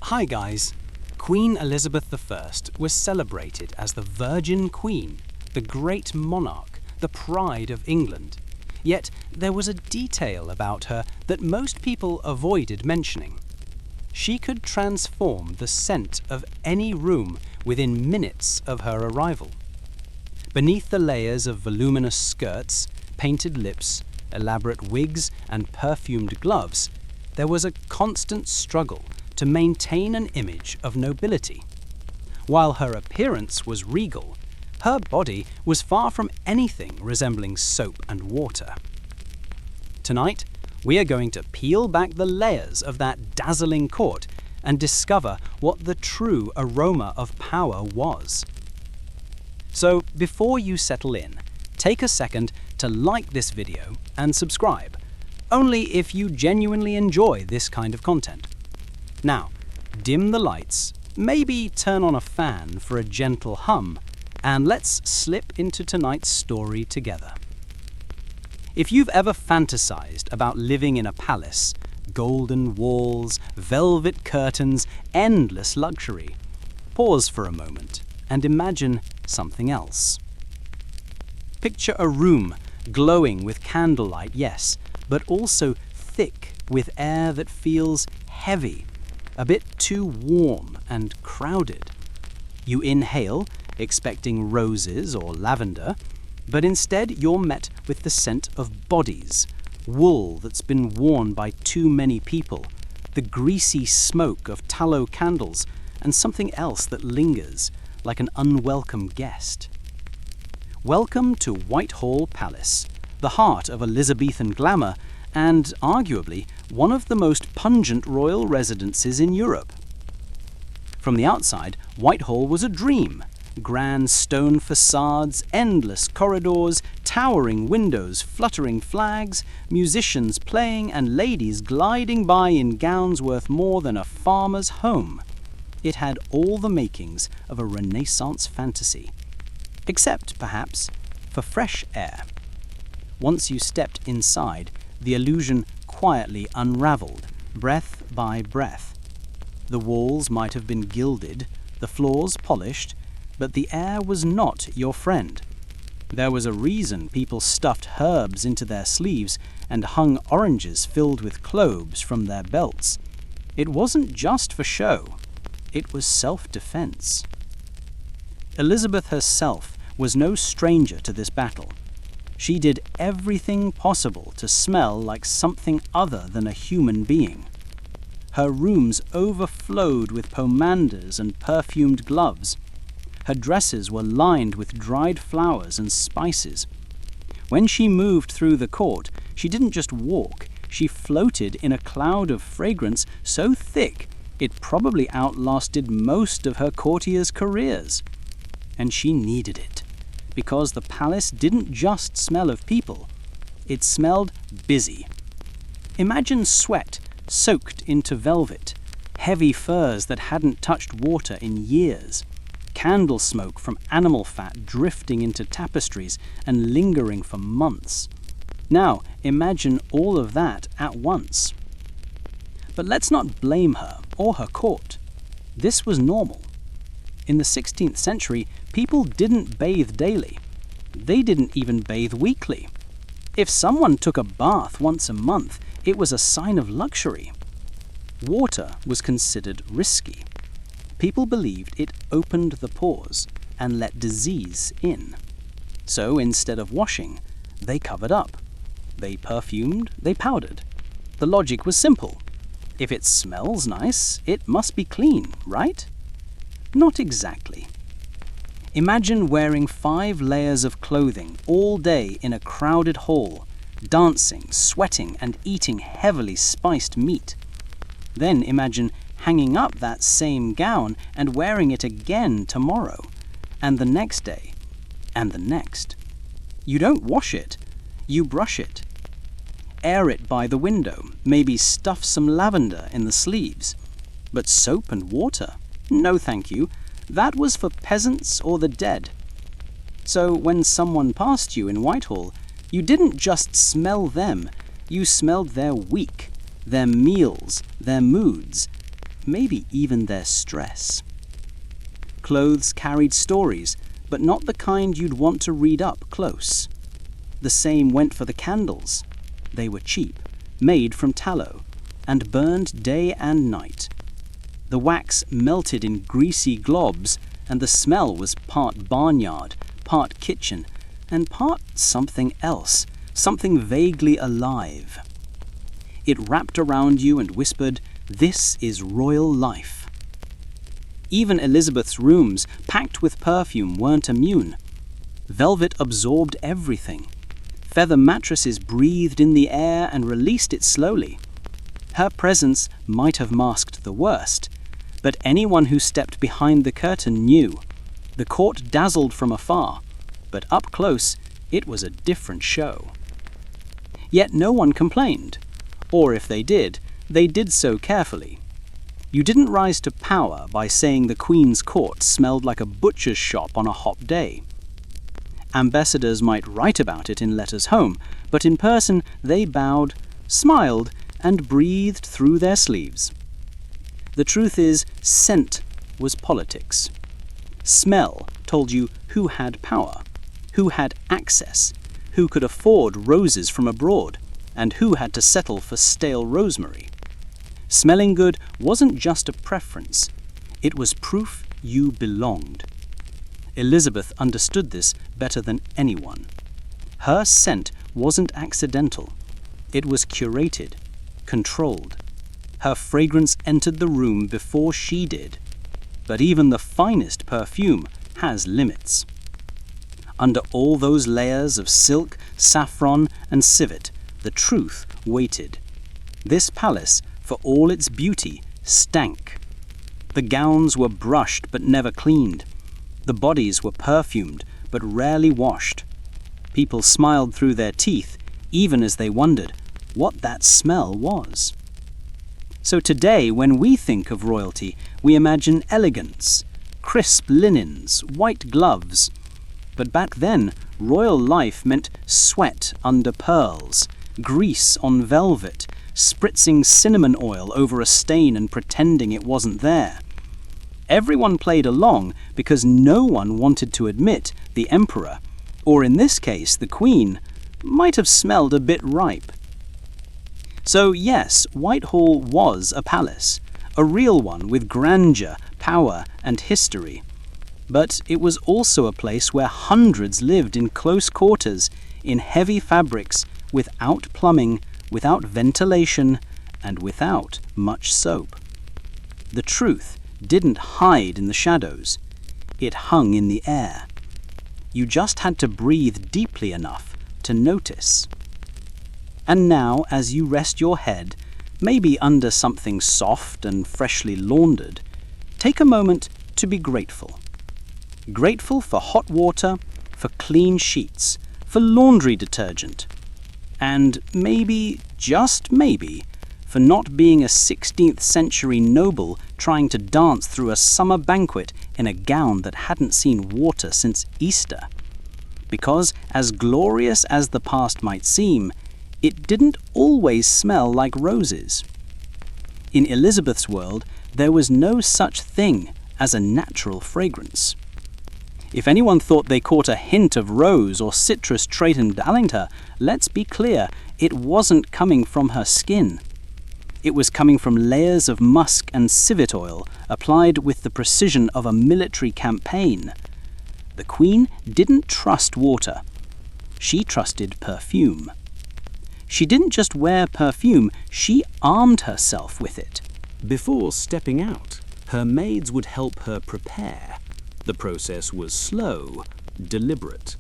Hi guys! Queen Elizabeth I was celebrated as the Virgin Queen, the great monarch, the pride of England. Yet there was a detail about her that most people avoided mentioning. She could transform the scent of any room within minutes of her arrival. Beneath the layers of voluminous skirts, painted lips, elaborate wigs and perfumed gloves, there was a constant struggle to maintain an image of nobility. While her appearance was regal, her body was far from anything resembling soap and water. Tonight, we are going to peel back the layers of that dazzling court and discover what the true aroma of power was. So, before you settle in, take a second to like this video and subscribe, only if you genuinely enjoy this kind of content. Now, dim the lights, maybe turn on a fan for a gentle hum, and let's slip into tonight's story together. If you've ever fantasized about living in a palace, golden walls, velvet curtains, endless luxury, pause for a moment and imagine something else. Picture a room glowing with candlelight, yes, but also thick with air that feels heavy, a bit too warm and crowded. You inhale, expecting roses or lavender, but instead you're met with the scent of bodies, wool that's been worn by too many people, the greasy smoke of tallow candles, and something else that lingers like an unwelcome guest. Welcome to Whitehall Palace, the heart of Elizabethan glamour and, arguably, one of the most pungent royal residences in Europe. From the outside, Whitehall was a dream. Grand stone facades, endless corridors, towering windows, fluttering flags, musicians playing, and ladies gliding by in gowns worth more than a farmer's home. It had all the makings of a Renaissance fantasy. Except, perhaps, for fresh air. Once you stepped inside, the illusion quietly unraveled, breath by breath. The walls might have been gilded, the floors polished, but the air was not your friend. There was a reason people stuffed herbs into their sleeves and hung oranges filled with cloves from their belts. It wasn't just for show. It was self-defense. Elizabeth herself was no stranger to this battle. She did everything possible to smell like something other than a human being. Her rooms overflowed with pomanders and perfumed gloves. Her dresses were lined with dried flowers and spices. When she moved through the court, she didn't just walk, she floated in a cloud of fragrance so thick it probably outlasted most of her courtiers' careers. And she needed it, because the palace didn't just smell of people, it smelled busy. Imagine sweat soaked into velvet, heavy furs that hadn't touched water in years, candle smoke from animal fat drifting into tapestries and lingering for months. Now imagine all of that at once. But let's not blame her or her court. This was normal. In the 16th century, people didn't bathe daily. They didn't even bathe weekly. If someone took a bath once a month, it was a sign of luxury. Water was considered risky. People believed it opened the pores and let disease in. So instead of washing, they covered up. They perfumed, they powdered. The logic was simple. If it smells nice, it must be clean, right? Not exactly. Imagine wearing 5 layers of clothing all day in a crowded hall, dancing, sweating, and eating heavily spiced meat. Then imagine hanging up that same gown and wearing it again tomorrow, and the next day, and the next. You don't wash it, you brush it. Air it by the window, maybe stuff some lavender in the sleeves. But soap and water? No thank you. That was for peasants or the dead. So when someone passed you in Whitehall, you didn't just smell them, you smelled their week, their meals, their moods, maybe even their stress. Clothes carried stories, but not the kind you'd want to read up close. The same went for the candles. They were cheap, made from tallow, and burned day and night. The wax melted in greasy globs, and the smell was part barnyard, part kitchen, and part something else, something vaguely alive. It wrapped around you and whispered, "This is royal life." Even Elizabeth's rooms, packed with perfume, weren't immune. Velvet absorbed everything. Feather mattresses breathed in the air and released it slowly. Her presence might have masked the worst, but anyone who stepped behind the curtain knew. The court dazzled from afar, but up close, it was a different show. Yet no one complained, or if they did so carefully. You didn't rise to power by saying the Queen's court smelled like a butcher's shop on a hot day. Ambassadors might write about it in letters home, but in person they bowed, smiled, and breathed through their sleeves. The truth is, scent was politics. Smell told you who had power, who had access, who could afford roses from abroad, and who had to settle for stale rosemary. Smelling good wasn't just a preference, it was proof you belonged. Elizabeth understood this better than anyone. Her scent wasn't accidental. It was curated, controlled. Her fragrance entered the room before she did. But even the finest perfume has limits. Under all those layers of silk, saffron, and civet, the truth waited. This palace, for all its beauty, stank. The gowns were brushed but never cleaned. The bodies were perfumed but rarely washed. People smiled through their teeth, even as they wondered what that smell was. So today, when we think of royalty, we imagine elegance, crisp linens, white gloves. But back then, royal life meant sweat under pearls, grease on velvet, spritzing cinnamon oil over a stain and pretending it wasn't there. Everyone played along because no one wanted to admit the emperor, or in this case the queen, might have smelled a bit ripe. So yes, Whitehall was a palace, a real one with grandeur, power, and history. But it was also a place where hundreds lived in close quarters, in heavy fabrics, without plumbing, without ventilation, and without much soap. The truth didn't hide in the shadows. It hung in the air. You just had to breathe deeply enough to notice. And now, as you rest your head, maybe under something soft and freshly laundered, take a moment to be grateful. Grateful for hot water, for clean sheets, for laundry detergent, and maybe, just maybe, for not being a 16th century noble trying to dance through a summer banquet in a gown that hadn't seen water since Easter. Because, as glorious as the past might seem, it didn't always smell like roses. In Elizabeth's world, there was no such thing as a natural fragrance. If anyone thought they caught a hint of rose or citrus trait in Dallingham, let's be clear, it wasn't coming from her skin. It was coming from layers of musk and civet oil applied with the precision of a military campaign. The Queen didn't trust water. She trusted perfume. She didn't just wear perfume, she armed herself with it. Before stepping out, her maids would help her prepare. The process was slow, deliberate.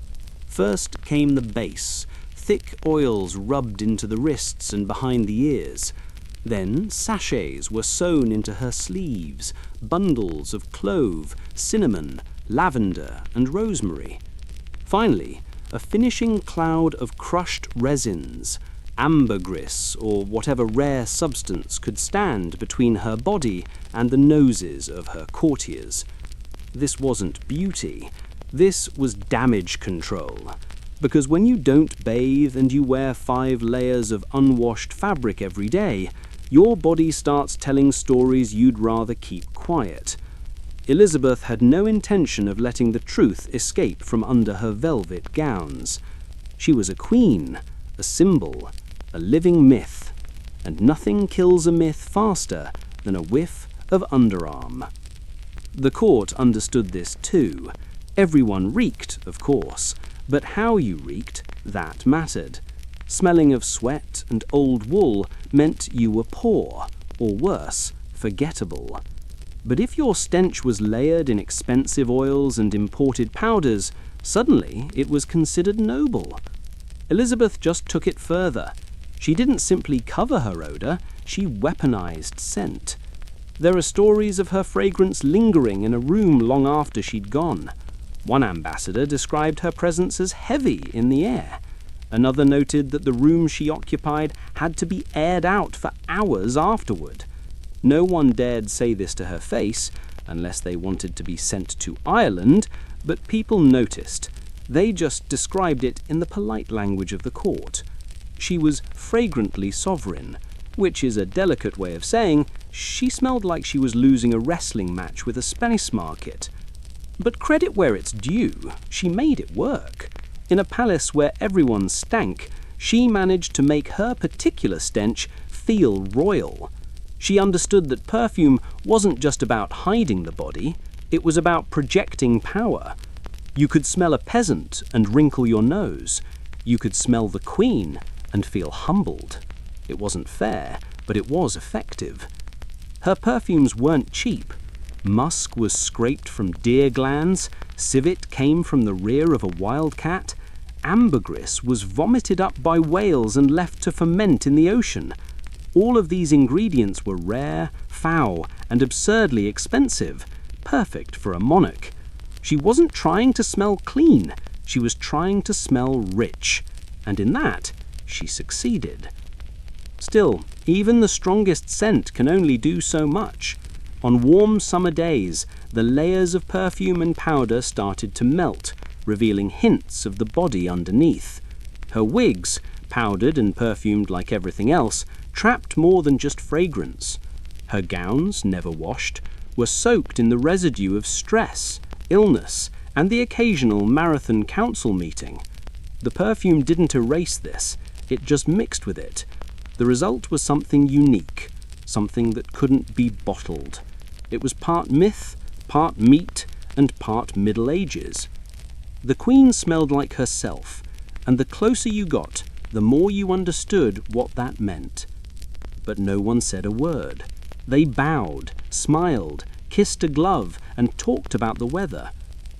First came the base, thick oils rubbed into the wrists and behind the ears. Then sachets were sewn into her sleeves, bundles of clove, cinnamon, lavender, and rosemary. Finally, a finishing cloud of crushed resins, ambergris, or whatever rare substance could stand between her body and the noses of her courtiers. This wasn't beauty, this was damage control. Because when you don't bathe and you wear 5 layers of unwashed fabric every day, your body starts telling stories you'd rather keep quiet. Elizabeth had no intention of letting the truth escape from under her velvet gowns. She was a queen, a symbol, a living myth, and nothing kills a myth faster than a whiff of underarm. The court understood this too. Everyone reeked, of course, but how you reeked, that mattered. Smelling of sweat and old wool meant you were poor, or worse, forgettable. But if your stench was layered in expensive oils and imported powders, suddenly it was considered noble. Elizabeth just took it further. She didn't simply cover her odour, she weaponized scent. There are stories of her fragrance lingering in a room long after she'd gone. One ambassador described her presence as heavy in the air. Another noted that the room she occupied had to be aired out for hours afterward. No one dared say this to her face, unless they wanted to be sent to Ireland, but people noticed. They just described it in the polite language of the court. She was fragrantly sovereign, which is a delicate way of saying she smelled like she was losing a wrestling match with a Spanish market. But credit where it's due, she made it work. In a palace where everyone stank, she managed to make her particular stench feel royal. She understood that perfume wasn't just about hiding the body, it was about projecting power. You could smell a peasant and wrinkle your nose. You could smell the queen and feel humbled. It wasn't fair, but it was effective. Her perfumes weren't cheap. Musk was scraped from deer glands, civet came from the rear of a wildcat, ambergris was vomited up by whales and left to ferment in the ocean. All of these ingredients were rare, foul, and absurdly expensive, perfect for a monarch. She wasn't trying to smell clean, she was trying to smell rich, and in that, she succeeded. Still, even the strongest scent can only do so much. On warm summer days, the layers of perfume and powder started to melt, revealing hints of the body underneath. Her wigs, powdered and perfumed like everything else, trapped more than just fragrance. Her gowns, never washed, were soaked in the residue of stress, illness, and the occasional marathon council meeting. The perfume didn't erase this, it just mixed with it. The result was something unique, something that couldn't be bottled. It was part myth, part meat, and part Middle Ages. The Queen smelled like herself, and the closer you got, the more you understood what that meant. But no one said a word. They bowed, smiled, kissed a glove, and talked about the weather.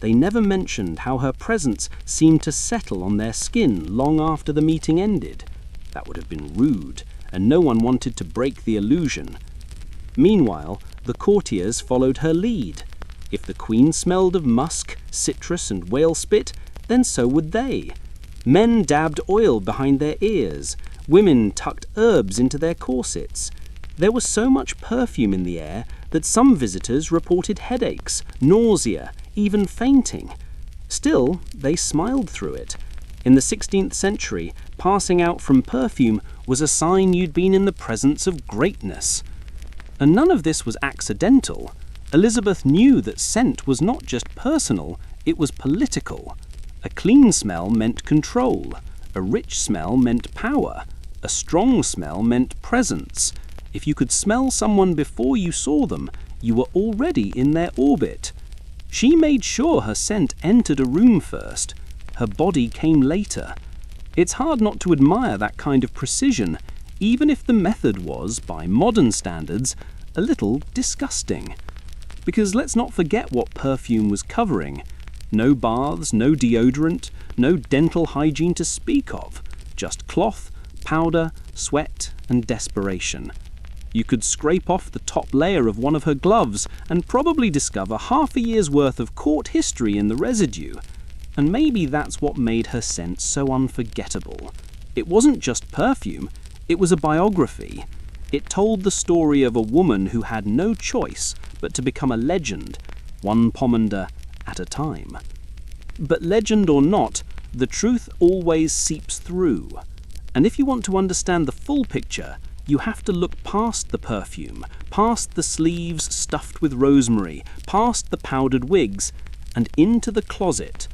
They never mentioned how her presence seemed to settle on their skin long after the meeting ended. That would have been rude, and no one wanted to break the illusion. Meanwhile, the courtiers followed her lead. If the Queen smelled of musk, citrus, and whale spit, then so would they. Men dabbed oil behind their ears. Women tucked herbs into their corsets. There was so much perfume in the air that some visitors reported headaches, nausea, even fainting. Still, they smiled through it. In the 16th century, passing out from perfume was a sign you'd been in the presence of greatness. And none of this was accidental. Elizabeth knew that scent was not just personal, it was political. A clean smell meant control. A rich smell meant power. A strong smell meant presence. If you could smell someone before you saw them, you were already in their orbit. She made sure her scent entered a room first. Her body came later. It's hard not to admire that kind of precision, even if the method was, by modern standards, a little disgusting. Because let's not forget what perfume was covering. No baths, no deodorant, no dental hygiene to speak of. Just cloth, powder, sweat, and desperation. You could scrape off the top layer of one of her gloves and probably discover half a year's worth of court history in the residue. And maybe that's what made her scent so unforgettable. It wasn't just perfume, it was a biography. It told the story of a woman who had no choice but to become a legend, one pomander at a time. But legend or not, the truth always seeps through. And if you want to understand the full picture, You have to look past the perfume, past the sleeves stuffed with rosemary, past the powdered wigs, and into the closet.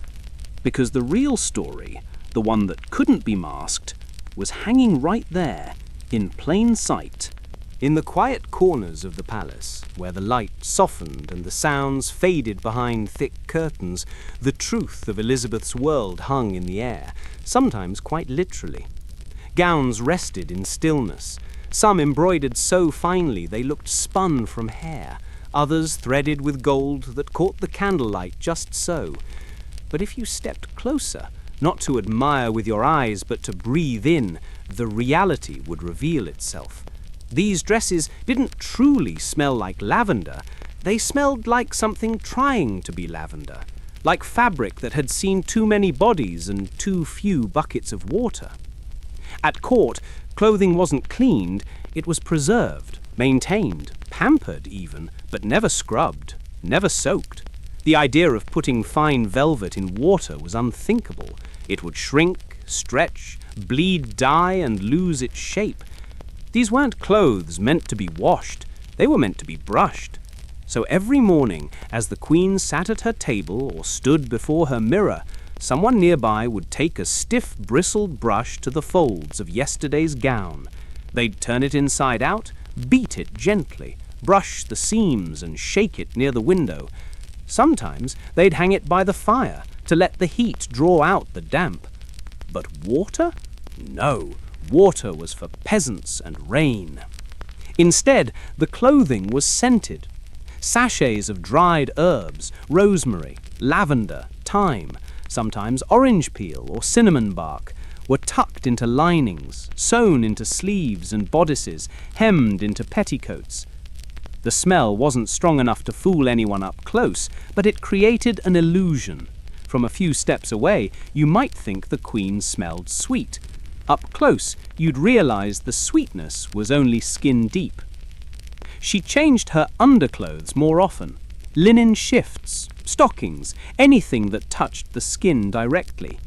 Because the real story, the one that couldn't be masked, was hanging right there, in plain sight. In the quiet corners of the palace, where the light softened and the sounds faded behind thick curtains, the truth of Elizabeth's world hung in the air, sometimes quite literally. Gowns rested in stillness, some embroidered so finely they looked spun from hair, others threaded with gold that caught the candlelight just so. But if you stepped closer, not to admire with your eyes but to breathe in, the reality would reveal itself. These dresses didn't truly smell like lavender, they smelled like something trying to be lavender, like fabric that had seen too many bodies and too few buckets of water. At court, clothing wasn't cleaned, it was preserved, maintained, pampered even, but never scrubbed, never soaked. The idea of putting fine velvet in water was unthinkable. It would shrink, stretch, bleed, dye, and lose its shape. These weren't clothes meant to be washed, they were meant to be brushed. So every morning, as the Queen sat at her table or stood before her mirror, someone nearby would take a stiff bristled brush to the folds of yesterday's gown. They'd turn it inside out, beat it gently, brush the seams and shake it near the window. Sometimes they'd hang it by the fire to let the heat draw out the damp. But water? No, water was for peasants and rain. Instead, the clothing was scented. Sachets of dried herbs, rosemary, lavender, thyme, sometimes orange peel or cinnamon bark, were tucked into linings, sewn into sleeves and bodices, hemmed into petticoats. The smell wasn't strong enough to fool anyone up close, but it created an illusion. From a few steps away, you might think the Queen smelled sweet. Up close, you'd realize the sweetness was only skin deep. She changed her underclothes more often. Linen shifts, stockings, anything that touched the skin directly.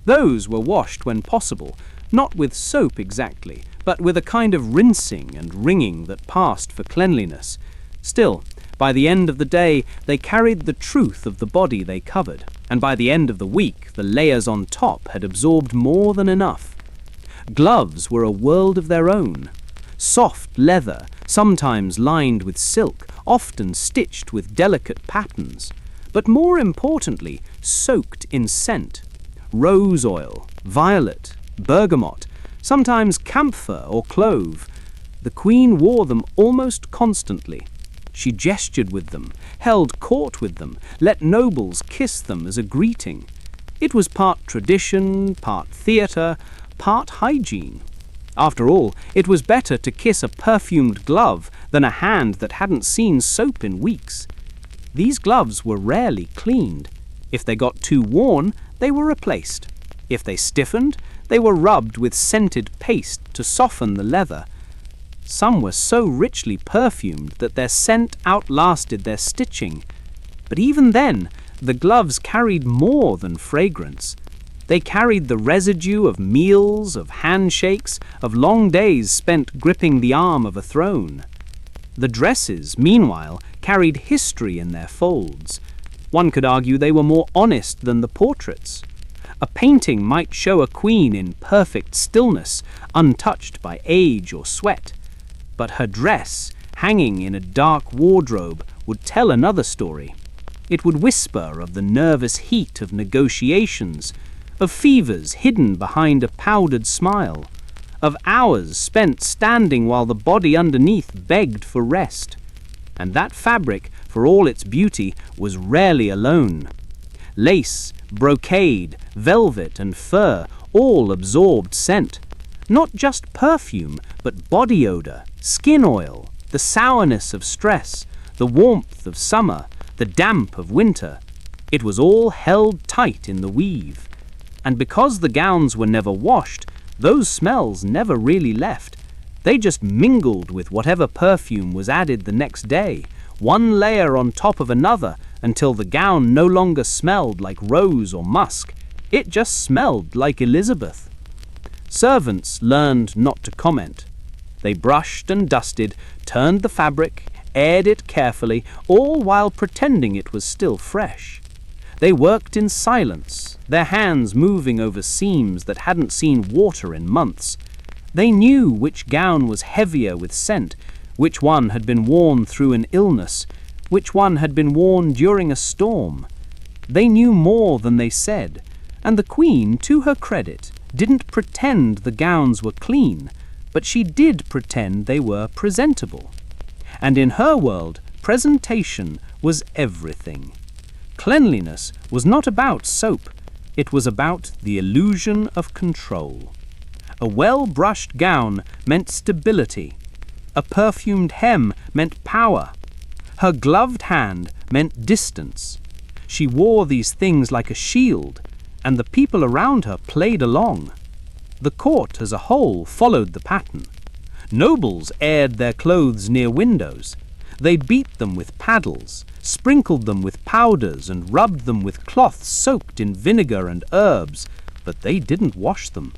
Those were washed when possible, not with soap exactly, but with a kind of rinsing and wringing that passed for cleanliness. Still, by the end of the day, they carried the truth of the body they covered, and by the end of the week, the layers on top had absorbed more than enough. Gloves were a world of their own. Soft leather, sometimes lined with silk, often stitched with delicate patterns, but more importantly, soaked in scent. Rose oil, violet, bergamot, sometimes camphor or clove. The Queen wore them almost constantly. She gestured with them, held court with them, let nobles kiss them as a greeting. It was part tradition, part theatre, part hygiene. After all, it was better to kiss a perfumed glove than a hand that hadn't seen soap in weeks. These gloves were rarely cleaned. If they got too worn, they were replaced. If they stiffened, they were rubbed with scented paste to soften the leather. Some were so richly perfumed that their scent outlasted their stitching. But even then, the gloves carried more than fragrance. They carried the residue of meals, of handshakes, of long days spent gripping the arm of a throne. The dresses, meanwhile, carried history in their folds. One could argue they were more honest than the portraits. A painting might show a queen in perfect stillness, untouched by age or sweat. But her dress, hanging in a dark wardrobe, would tell another story. It would whisper of the nervous heat of negotiations, of fevers hidden behind a powdered smile, of hours spent standing while the body underneath begged for rest. And that fabric, for all its beauty, was rarely alone. Lace, brocade, velvet, and fur all absorbed scent. Not just perfume, but body odor, skin oil, the sourness of stress, the warmth of summer, the damp of winter. It was all held tight in the weave. And because the gowns were never washed, those smells never really left. They just mingled with whatever perfume was added the next day, one layer on top of another, until the gown no longer smelled like rose or musk. It just smelled like Elizabeth. Servants learned not to comment. They brushed and dusted, turned the fabric, aired it carefully, all while pretending it was still fresh. They worked in silence, their hands moving over seams that hadn't seen water in months. They knew which gown was heavier with scent, which one had been worn through an illness, which one had been worn during a storm. They knew more than they said, and the Queen, to her credit, didn't pretend the gowns were clean, but she did pretend they were presentable. And in her world, presentation was everything. Cleanliness was not about soap, it was about the illusion of control. A well-brushed gown meant stability. A perfumed hem meant power. Her gloved hand meant distance. She wore these things like a shield, and the people around her played along. The court as a whole followed the pattern. Nobles aired their clothes near windows. They beat them with paddles, sprinkled them with powders, and rubbed them with cloths soaked in vinegar and herbs, but they didn't wash them.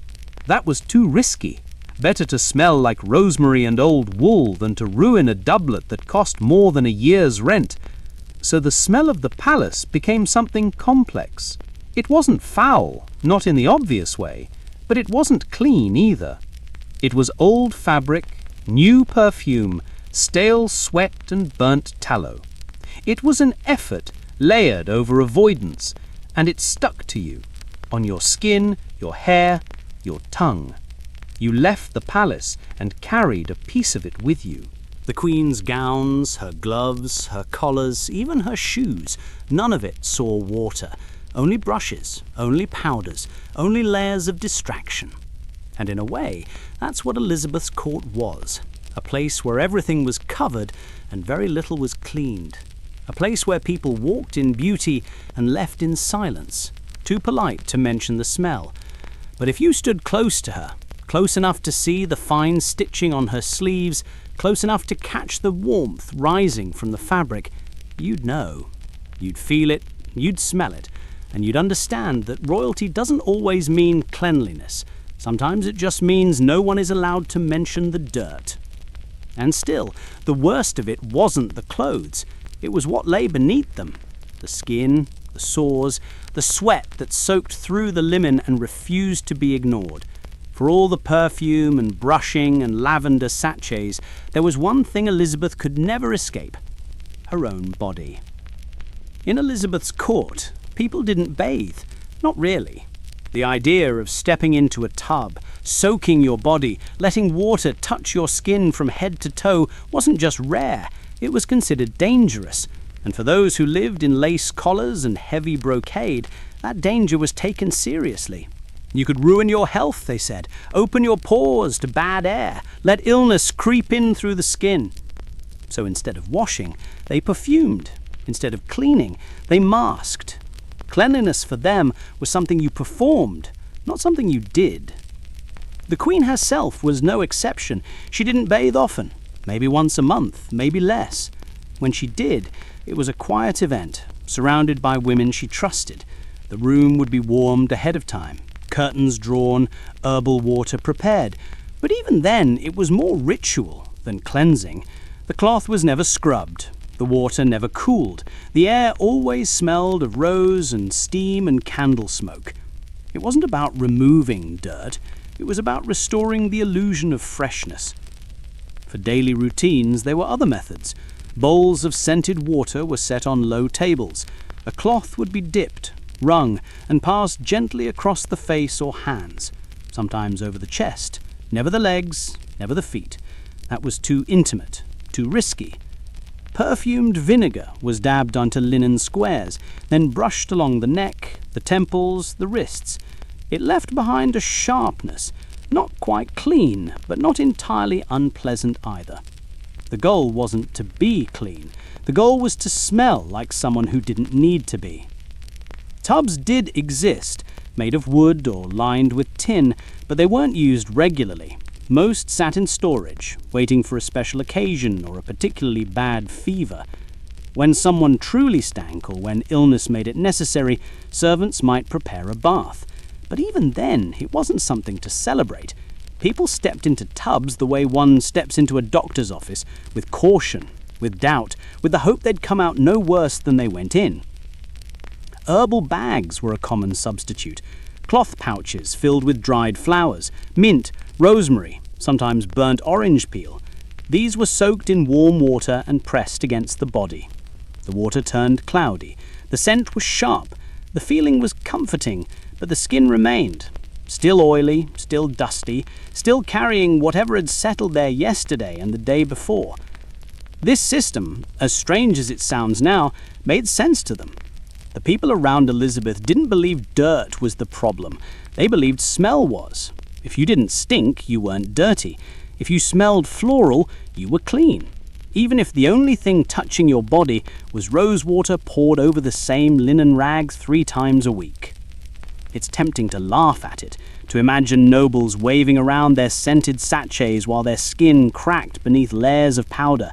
That was too risky. Better to smell like rosemary and old wool than to ruin a doublet that cost more than a year's rent. So the smell of the palace became something complex. It wasn't foul, not in the obvious way, but it wasn't clean either. It was old fabric, new perfume, stale sweat and burnt tallow. It was an effort layered over avoidance, and it stuck to you, on your skin, your hair, your tongue. You left the palace and carried a piece of it with you. The Queen's gowns, her gloves, her collars, even her shoes, none of it saw water. Only brushes, only powders, only layers of distraction. And in a way, that's what Elizabeth's court was. A place where everything was covered and very little was cleaned. A place where people walked in beauty and left in silence, too polite to mention the smell. But if you stood close to her, close enough to see the fine stitching on her sleeves, close enough to catch the warmth rising from the fabric, you'd know. You'd feel it, you'd smell it, and you'd understand that royalty doesn't always mean cleanliness. Sometimes it just means no one is allowed to mention the dirt. And still, the worst of it wasn't the clothes. It was what lay beneath them. The skin, the sores, the sweat that soaked through the linen and refused to be ignored. For all the perfume and brushing and lavender sachets, there was one thing Elizabeth could never escape: her own body. In Elizabeth's court, people didn't bathe. Not really. The idea of stepping into a tub, soaking your body, letting water touch your skin from head to toe wasn't just rare, it was considered dangerous. And for those who lived in lace collars and heavy brocade, that danger was taken seriously. You could ruin your health, they said. Open your pores to bad air. Let illness creep in through the skin. So instead of washing, they perfumed. Instead of cleaning, they masked. Cleanliness for them was something you performed, not something you did. The Queen herself was no exception. She didn't bathe often, maybe once a month, maybe less. When she did, it was a quiet event, surrounded by women she trusted. The room would be warmed ahead of time, curtains drawn, herbal water prepared. But even then, it was more ritual than cleansing. The cloth was never scrubbed. The water never cooled. The air always smelled of rose and steam and candle smoke. It wasn't about removing dirt. It was about restoring the illusion of freshness. For daily routines, there were other methods. Bowls of scented water were set on low tables. A cloth would be dipped, wrung, and passed gently across the face or hands, sometimes over the chest, never the legs, never the feet. That was too intimate, too risky. Perfumed vinegar was dabbed onto linen squares, then brushed along the neck, the temples, the wrists. It left behind a sharpness, not quite clean, but not entirely unpleasant either. The goal wasn't to be clean. The goal was to smell like someone who didn't need to be. Tubs did exist, made of wood or lined with tin, but they weren't used regularly. Most sat in storage, waiting for a special occasion or a particularly bad fever. When someone truly stank or when illness made it necessary, servants might prepare a bath. But even then, it wasn't something to celebrate. People stepped into tubs the way one steps into a doctor's office, with caution, with doubt, with the hope they'd come out no worse than they went in. Herbal bags were a common substitute. Cloth pouches filled with dried flowers, mint, rosemary, sometimes burnt orange peel. These were soaked in warm water and pressed against the body. The water turned cloudy. The scent was sharp. The feeling was comforting, but the skin remained. Still oily, still dusty, still carrying whatever had settled there yesterday and the day before. This system, as strange as it sounds now, made sense to them. The people around Elizabeth didn't believe dirt was the problem. They believed smell was. If you didn't stink, you weren't dirty. If you smelled floral, you were clean. Even if the only thing touching your body was rose water poured over the same linen rag 3 times a week. It's tempting to laugh at it, to imagine nobles waving around their scented sachets while their skin cracked beneath layers of powder.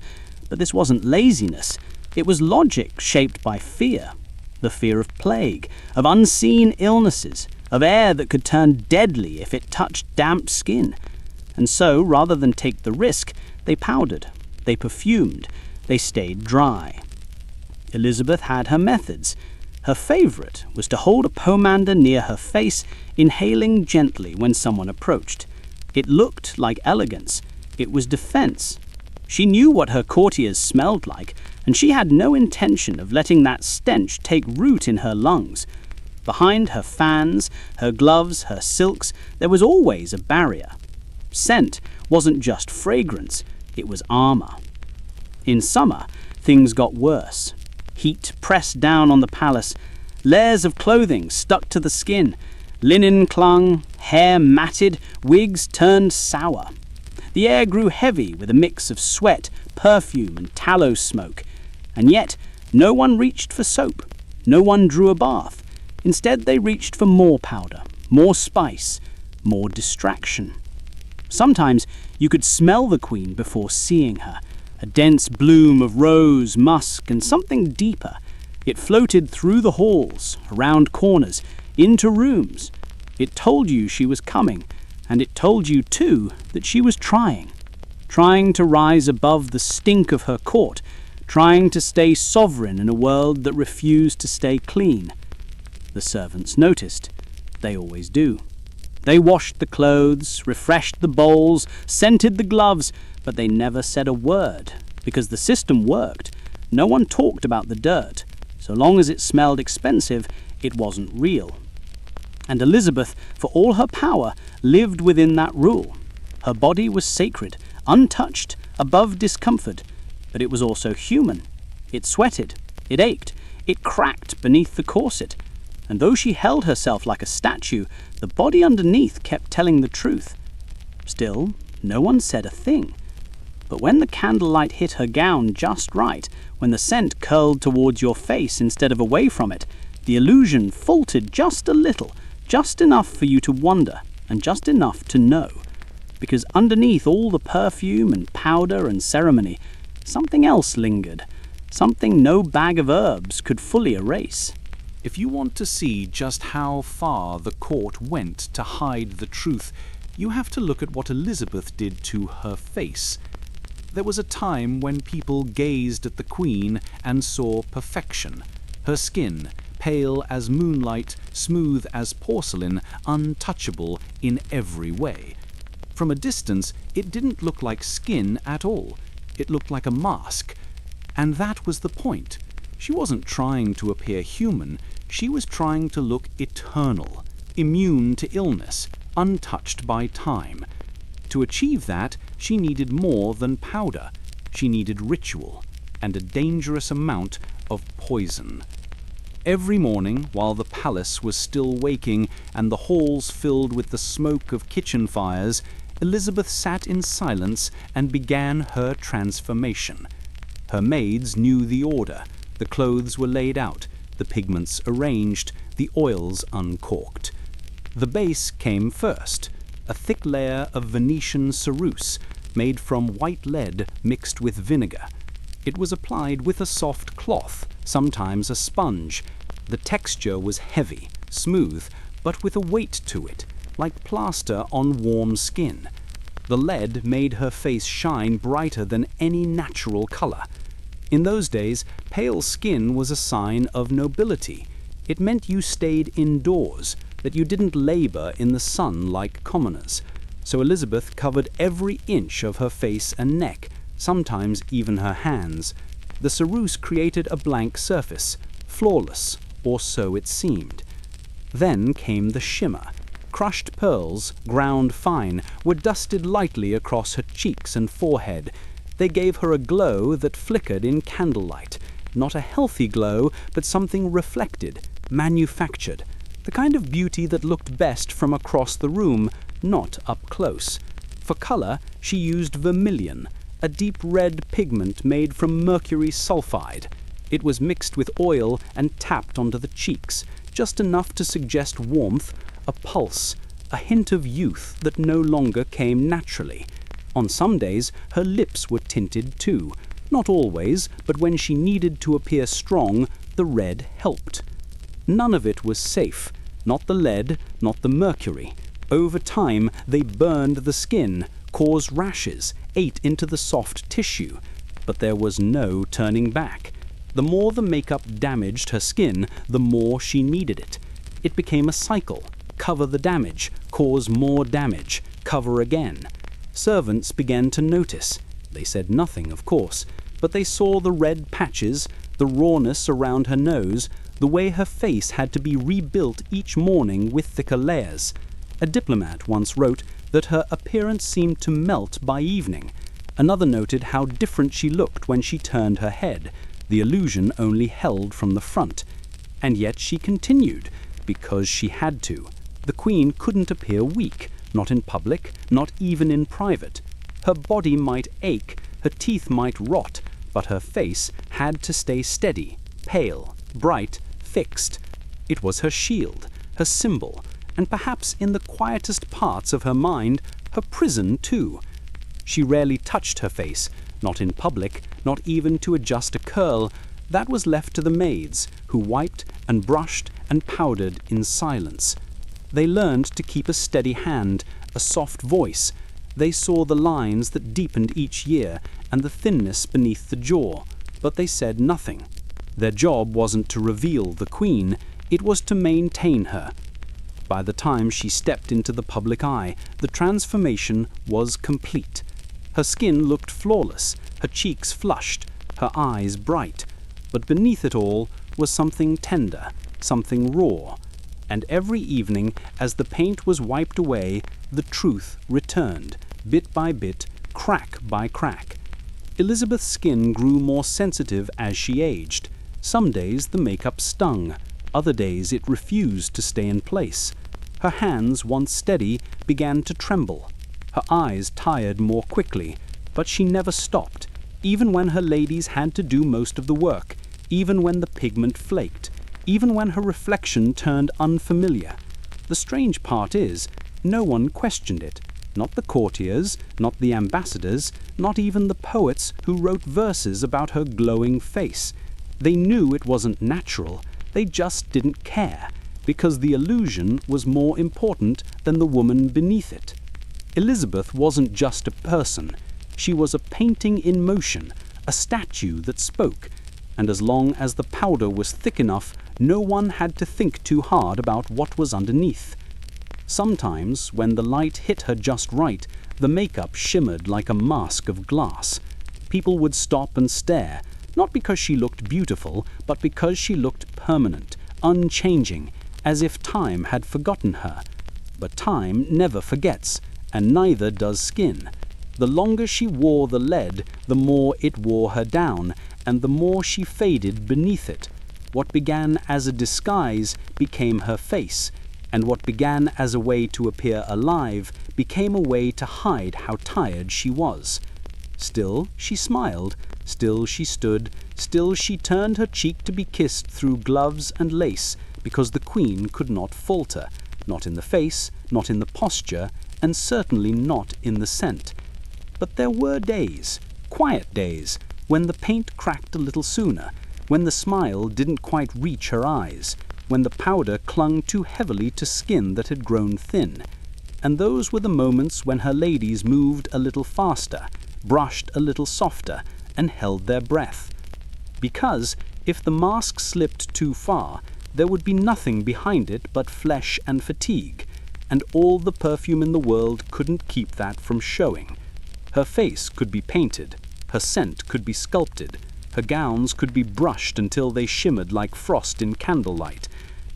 But this wasn't laziness. It was logic shaped by fear. The fear of plague, of unseen illnesses, of air that could turn deadly if it touched damp skin. And so, rather than take the risk, they powdered, they perfumed, they stayed dry. Elizabeth had her methods. Her favourite was to hold a pomander near her face, inhaling gently when someone approached. It looked like elegance. It was defence. She knew what her courtiers smelled like, and she had no intention of letting that stench take root in her lungs. Behind her fans, her gloves, her silks, there was always a barrier. Scent wasn't just fragrance, it was armour. In summer, things got worse. Heat pressed down on the palace. Layers of clothing stuck to the skin. Linen clung, hair matted, wigs turned sour. The air grew heavy with a mix of sweat, perfume, and tallow smoke. And yet, no one reached for soap. No one drew a bath. Instead, they reached for more powder, more spice, more distraction. Sometimes you could smell the queen before seeing her. A dense bloom of rose, musk, and something deeper. It floated through the halls, around corners, into rooms. It told you she was coming, and it told you, too, that she was trying to rise above the stink of her court, trying to stay sovereign in a world that refused to stay clean. The servants noticed. They always do. They washed the clothes, refreshed the bowls, scented the gloves, but they never said a word, because the system worked. No one talked about the dirt. So long as it smelled expensive, it wasn't real. And Elizabeth, for all her power, lived within that rule. Her body was sacred, untouched, above discomfort, but it was also human. It sweated, it ached, it cracked beneath the corset. And though she held herself like a statue, the body underneath kept telling the truth. Still, no one said a thing. But when the candlelight hit her gown just right, when the scent curled towards your face instead of away from it, the illusion faltered just a little, just enough for you to wonder, and just enough to know. Because underneath all the perfume and powder and ceremony, something else lingered, something no bag of herbs could fully erase. If you want to see just how far the court went to hide the truth, you have to look at what Elizabeth did to her face. There was a time when people gazed at the Queen and saw perfection. Her skin, pale as moonlight, smooth as porcelain, untouchable in every way. From a distance, it didn't look like skin at all. It looked like a mask. And that was the point. She wasn't trying to appear human. She was trying to look eternal, immune to illness, untouched by time. To achieve that, she needed more than powder. She needed ritual and a dangerous amount of poison. Every morning, while the palace was still waking and the halls filled with the smoke of kitchen fires, Elizabeth sat in silence and began her transformation. Her maids knew the order. The clothes were laid out, the pigments arranged, the oils uncorked. The base came first, a thick layer of Venetian ceruse made from white lead mixed with vinegar. It was applied with a soft cloth, sometimes a sponge. The texture was heavy, smooth, but with a weight to it, like plaster on warm skin. The lead made her face shine brighter than any natural color. In those days, pale skin was a sign of nobility. It meant you stayed indoors, that you didn't labor in the sun like commoners. So Elizabeth covered every inch of her face and neck, sometimes even her hands. The ceruse created a blank surface, flawless, or so it seemed. Then came the shimmer. Crushed pearls, ground fine, were dusted lightly across her cheeks and forehead. They gave her a glow that flickered in candlelight. Not a healthy glow, but something reflected, manufactured. The kind of beauty that looked best from across the room, not up close. For color, she used vermilion, a deep red pigment made from mercury sulfide. It was mixed with oil and tapped onto the cheeks, just enough to suggest warmth, a pulse, a hint of youth that no longer came naturally. On some days, her lips were tinted too. Not always, but when she needed to appear strong, the red helped. None of it was safe, not the lead, not the mercury. Over time, they burned the skin, caused rashes, ate into the soft tissue. But there was no turning back. The more the makeup damaged her skin, the more she needed it. It became a cycle. Cover the damage, cause more damage, cover again. Servants began to notice. They said nothing, of course, but they saw the red patches, the rawness around her nose, the way her face had to be rebuilt each morning with thicker layers. A diplomat once wrote that her appearance seemed to melt by evening. Another noted how different she looked when she turned her head. The illusion only held from the front. And yet she continued, because she had to. The Queen couldn't appear weak, not in public, not even in private. Her body might ache, her teeth might rot, but her face had to stay steady, pale, bright, fixed. It was her shield, her symbol, and perhaps in the quietest parts of her mind, her prison too. She rarely touched her face, not in public, not even to adjust a curl. That was left to the maids, who wiped and brushed and powdered in silence. They learned to keep a steady hand, a soft voice. They saw the lines that deepened each year and the thinness beneath the jaw, but they said nothing. Their job wasn't to reveal the Queen, it was to maintain her. By the time she stepped into the public eye, the transformation was complete. Her skin looked flawless, her cheeks flushed, her eyes bright, but beneath it all was something tender, something raw. And every evening, as the paint was wiped away, the truth returned, bit by bit, crack by crack. Elizabeth's skin grew more sensitive as she aged. Some days the makeup stung, other days it refused to stay in place. Her hands, once steady, began to tremble. Her eyes tired more quickly, but she never stopped, even when her ladies had to do most of the work, even when the pigment flaked, even when her reflection turned unfamiliar. The strange part is, no one questioned it. Not the courtiers, not the ambassadors, not even the poets who wrote verses about her glowing face. They knew it wasn't natural, they just didn't care, because the illusion was more important than the woman beneath it. Elizabeth wasn't just a person, she was a painting in motion, a statue that spoke, and as long as the powder was thick enough, no one had to think too hard about what was underneath. Sometimes, when the light hit her just right, the makeup shimmered like a mask of glass. People would stop and stare, not because she looked beautiful, but because she looked permanent, unchanging, as if time had forgotten her. But time never forgets, and neither does skin. The longer she wore the lead, the more it wore her down, and the more she faded beneath it. What began as a disguise became her face, and what began as a way to appear alive became a way to hide how tired she was. Still she smiled, still she stood, still she turned her cheek to be kissed through gloves and lace, because the Queen could not falter, not in the face, not in the posture, and certainly not in the scent. But there were days, quiet days, when the paint cracked a little sooner, when the smile didn't quite reach her eyes, when the powder clung too heavily to skin that had grown thin. and those were the moments when her ladies moved a little faster, brushed a little softer, and held their breath. Because if the mask slipped too far, there would be nothing behind it but flesh and fatigue, and all the perfume in the world couldn't keep that from showing. Her face could be painted, her scent could be sculpted, her gowns could be brushed until they shimmered like frost in candlelight.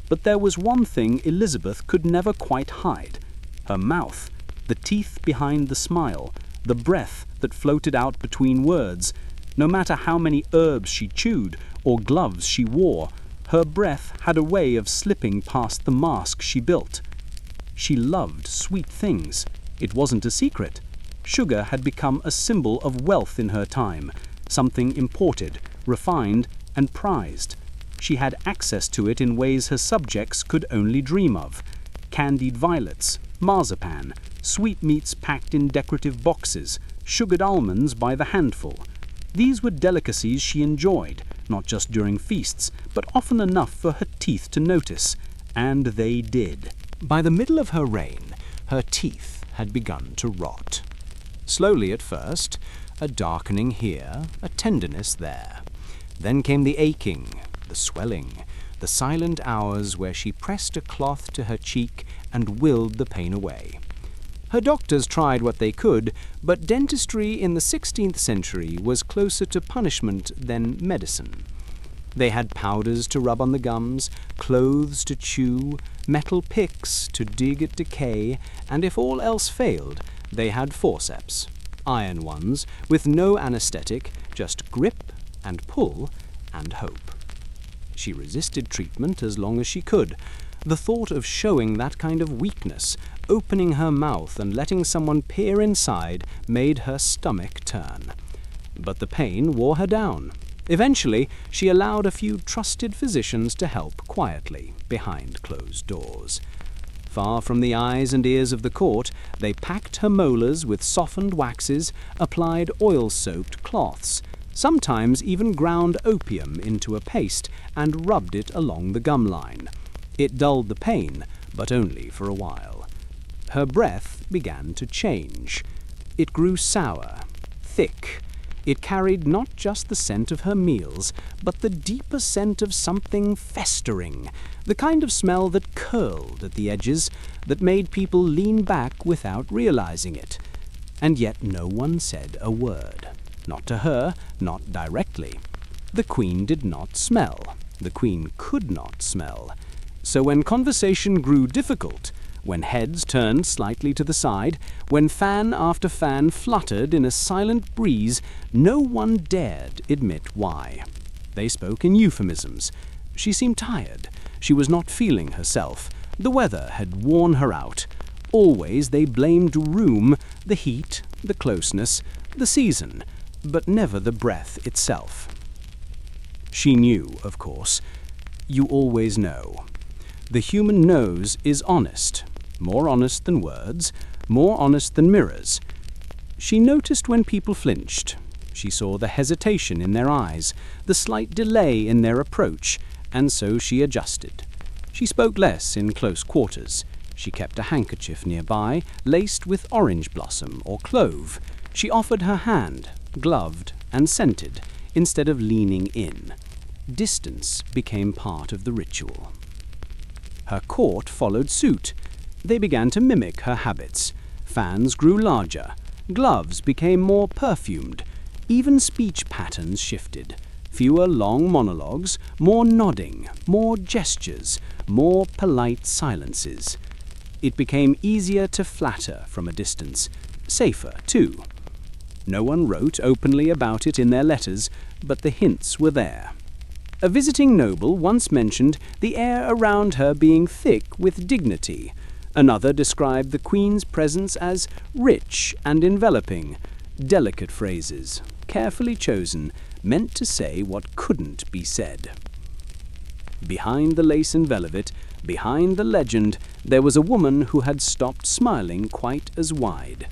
But there was one thing Elizabeth could never quite hide: her mouth, the teeth behind the smile, the breath that floated out between words. No matter how many herbs she chewed or gloves she wore, her breath had a way of slipping past the mask she built. She loved sweet things. It wasn't a secret. Sugar had become a symbol of wealth in her time, something imported, refined, and prized. She had access to it in ways her subjects could only dream of. Candied violets, marzipan, sweetmeats packed in decorative boxes, sugared almonds by the handful. These were delicacies she enjoyed, not just during feasts, but often enough for her teeth to notice. And they did. By the middle of her reign, her teeth had begun to rot. Slowly at first, a darkening here, a tenderness there. Then came the aching, the swelling, the silent hours where she pressed a cloth to her cheek and willed the pain away. Her doctors tried what they could, but dentistry in the 16th century was closer to punishment than medicine. They had powders to rub on the gums, clothes to chew, metal picks to dig at decay, and if all else failed, they had forceps, iron ones, with no anesthetic, just grip and pull and hope. She resisted treatment as long as she could. The thought of showing that kind of weakness, opening her mouth and letting someone peer inside, made her stomach turn. But the pain wore her down. Eventually, she allowed a few trusted physicians to help quietly, behind closed doors. Far from the eyes and ears of the court, they packed her molars with softened waxes, applied oil-soaked cloths, sometimes even ground opium into a paste and rubbed it along the gum line. It dulled the pain, but only for a while. Her breath began to change. It grew sour, thick. It carried not just the scent of her meals, but the deeper scent of something festering, the kind of smell that curled at the edges, that made people lean back without realizing it. And yet no one said a word. Not to her, not directly. The Queen did not smell. The Queen could not smell. So when conversation grew difficult, when heads turned slightly to the side, when fan after fan fluttered in a silent breeze, no one dared admit why. They spoke in euphemisms. She seemed tired. She was not feeling herself. The weather had worn her out. Always they blamed room, the heat, the closeness, the season, but never the breath itself. She knew, of course. You always know. The human nose is honest, more honest than words, more honest than mirrors. She noticed when people flinched. She saw the hesitation in their eyes, the slight delay in their approach, and so she adjusted. She spoke less in close quarters. She kept a handkerchief nearby, laced with orange blossom or clove. She offered her hand, gloved and scented, instead of leaning in. Distance became part of the ritual. Her court followed suit. They began to mimic her habits. Fans grew larger. Gloves became more perfumed. Even speech patterns shifted. Fewer long monologues, more nodding, more gestures, more polite silences. It became easier to flatter from a distance. Safer, too. No one wrote openly about it in their letters, but the hints were there. A visiting noble once mentioned the air around her being thick with dignity. Another described the Queen's presence as rich and enveloping. Delicate phrases, carefully chosen, meant to say what couldn't be said. Behind the lace and velvet, behind the legend, there was a woman who had stopped smiling quite as wide.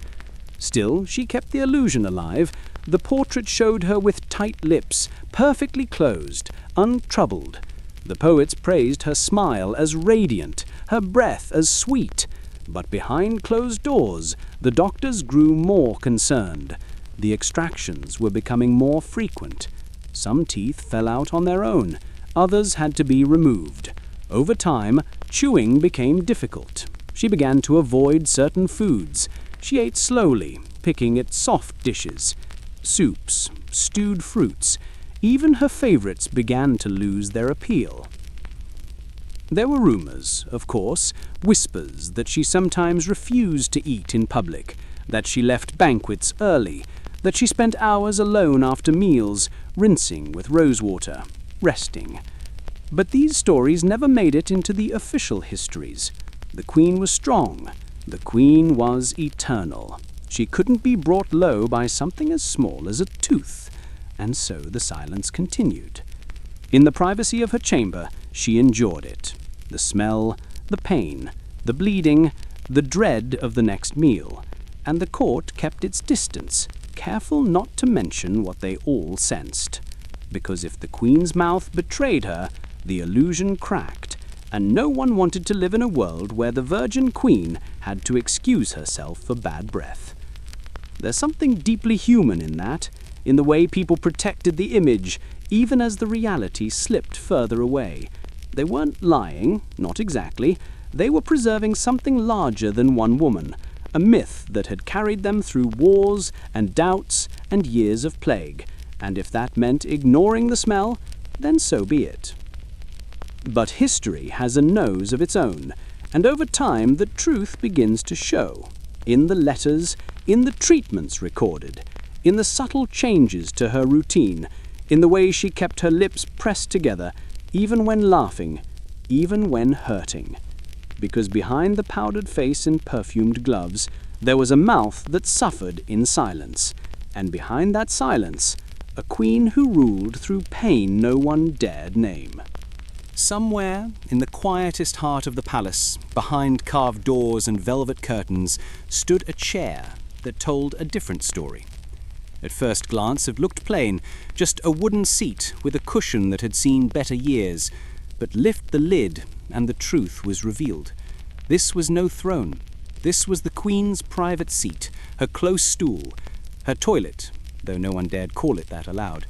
Still, she kept the illusion alive. The portrait showed her with tight lips, perfectly closed, untroubled. The poets praised her smile as radiant, her breath as sweet. But behind closed doors, the doctors grew more concerned. The extractions were becoming more frequent. Some teeth fell out on their own. Others had to be removed. Over time, chewing became difficult. She began to avoid certain foods. She ate slowly, picking at soft dishes, soups, stewed fruits. Even her favorites began to lose their appeal. There were rumors, of course, whispers that she sometimes refused to eat in public, that she left banquets early, that she spent hours alone after meals, rinsing with rosewater, resting. But these stories never made it into the official histories. The Queen was strong. The Queen was eternal. She couldn't be brought low by something as small as a tooth. And so the silence continued. In the privacy of her chamber, she endured it. The smell, the pain, the bleeding, the dread of the next meal. And the court kept its distance, careful not to mention what they all sensed. Because if the Queen's mouth betrayed her, the illusion cracked, and no one wanted to live in a world where the Virgin Queen had to excuse herself for bad breath. There's something deeply human in that, in the way people protected the image, even as the reality slipped further away. They weren't lying, not exactly. They were preserving something larger than one woman, a myth that had carried them through wars and doubts and years of plague. And if that meant ignoring the smell, then so be it. But history has a nose of its own, and over time the truth begins to show. In the letters, in the treatments recorded, in the subtle changes to her routine, in the way she kept her lips pressed together, even when laughing, even when hurting. Because behind the powdered face and perfumed gloves, there was a mouth that suffered in silence, and behind that silence, a queen who ruled through pain no one dared name. Somewhere in the quietest heart of the palace, behind carved doors and velvet curtains, stood a chair that told a different story. At first glance it looked plain, just a wooden seat with a cushion that had seen better years. But lift the lid and the truth was revealed. This was no throne. This was the Queen's private seat, her close stool, her toilet, though no one dared call it that aloud.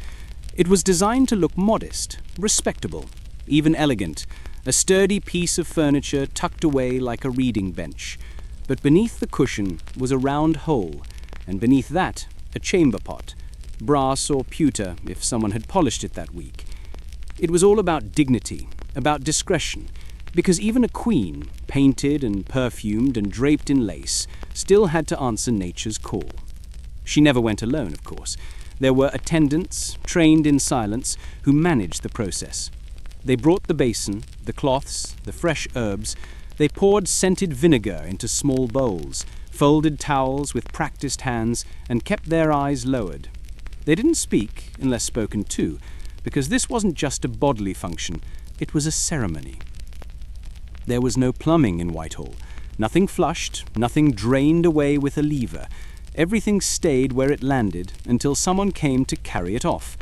It was designed to look modest, respectable, even elegant, a sturdy piece of furniture tucked away like a reading bench. But beneath the cushion was a round hole, and beneath that a chamber pot, brass or pewter if someone had polished it that week. It was all about dignity, about discretion, because even a queen, painted and perfumed and draped in lace, still had to answer nature's call. She never went alone, of course. There were attendants, trained in silence, who managed the process. They brought the basin, the cloths, the fresh herbs. They poured scented vinegar into small bowls, folded towels with practiced hands, and kept their eyes lowered. They didn't speak unless spoken to, because this wasn't just a bodily function, it was a ceremony. There was no plumbing in Whitehall. Nothing flushed, nothing drained away with a lever. Everything stayed where it landed until someone came to carry it off.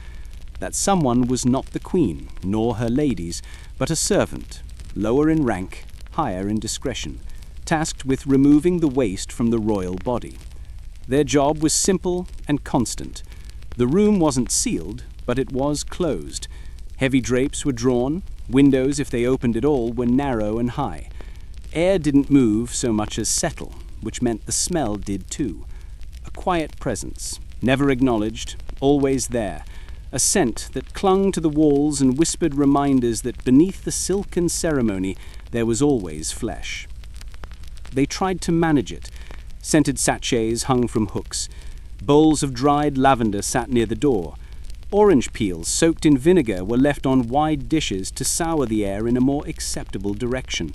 That someone was not the Queen, nor her ladies, but a servant, lower in rank, higher in discretion, tasked with removing the waste from the royal body. Their job was simple and constant. The room wasn't sealed, but it was closed. Heavy drapes were drawn. Windows, if they opened at all, were narrow and high. Air didn't move so much as settle, which meant the smell did too. A quiet presence, never acknowledged, always there. A scent that clung to the walls and whispered reminders that beneath the silken ceremony there was always flesh. They tried to manage it. Scented sachets hung from hooks. Bowls of dried lavender sat near the door. Orange peels soaked in vinegar were left on wide dishes to sour the air in a more acceptable direction.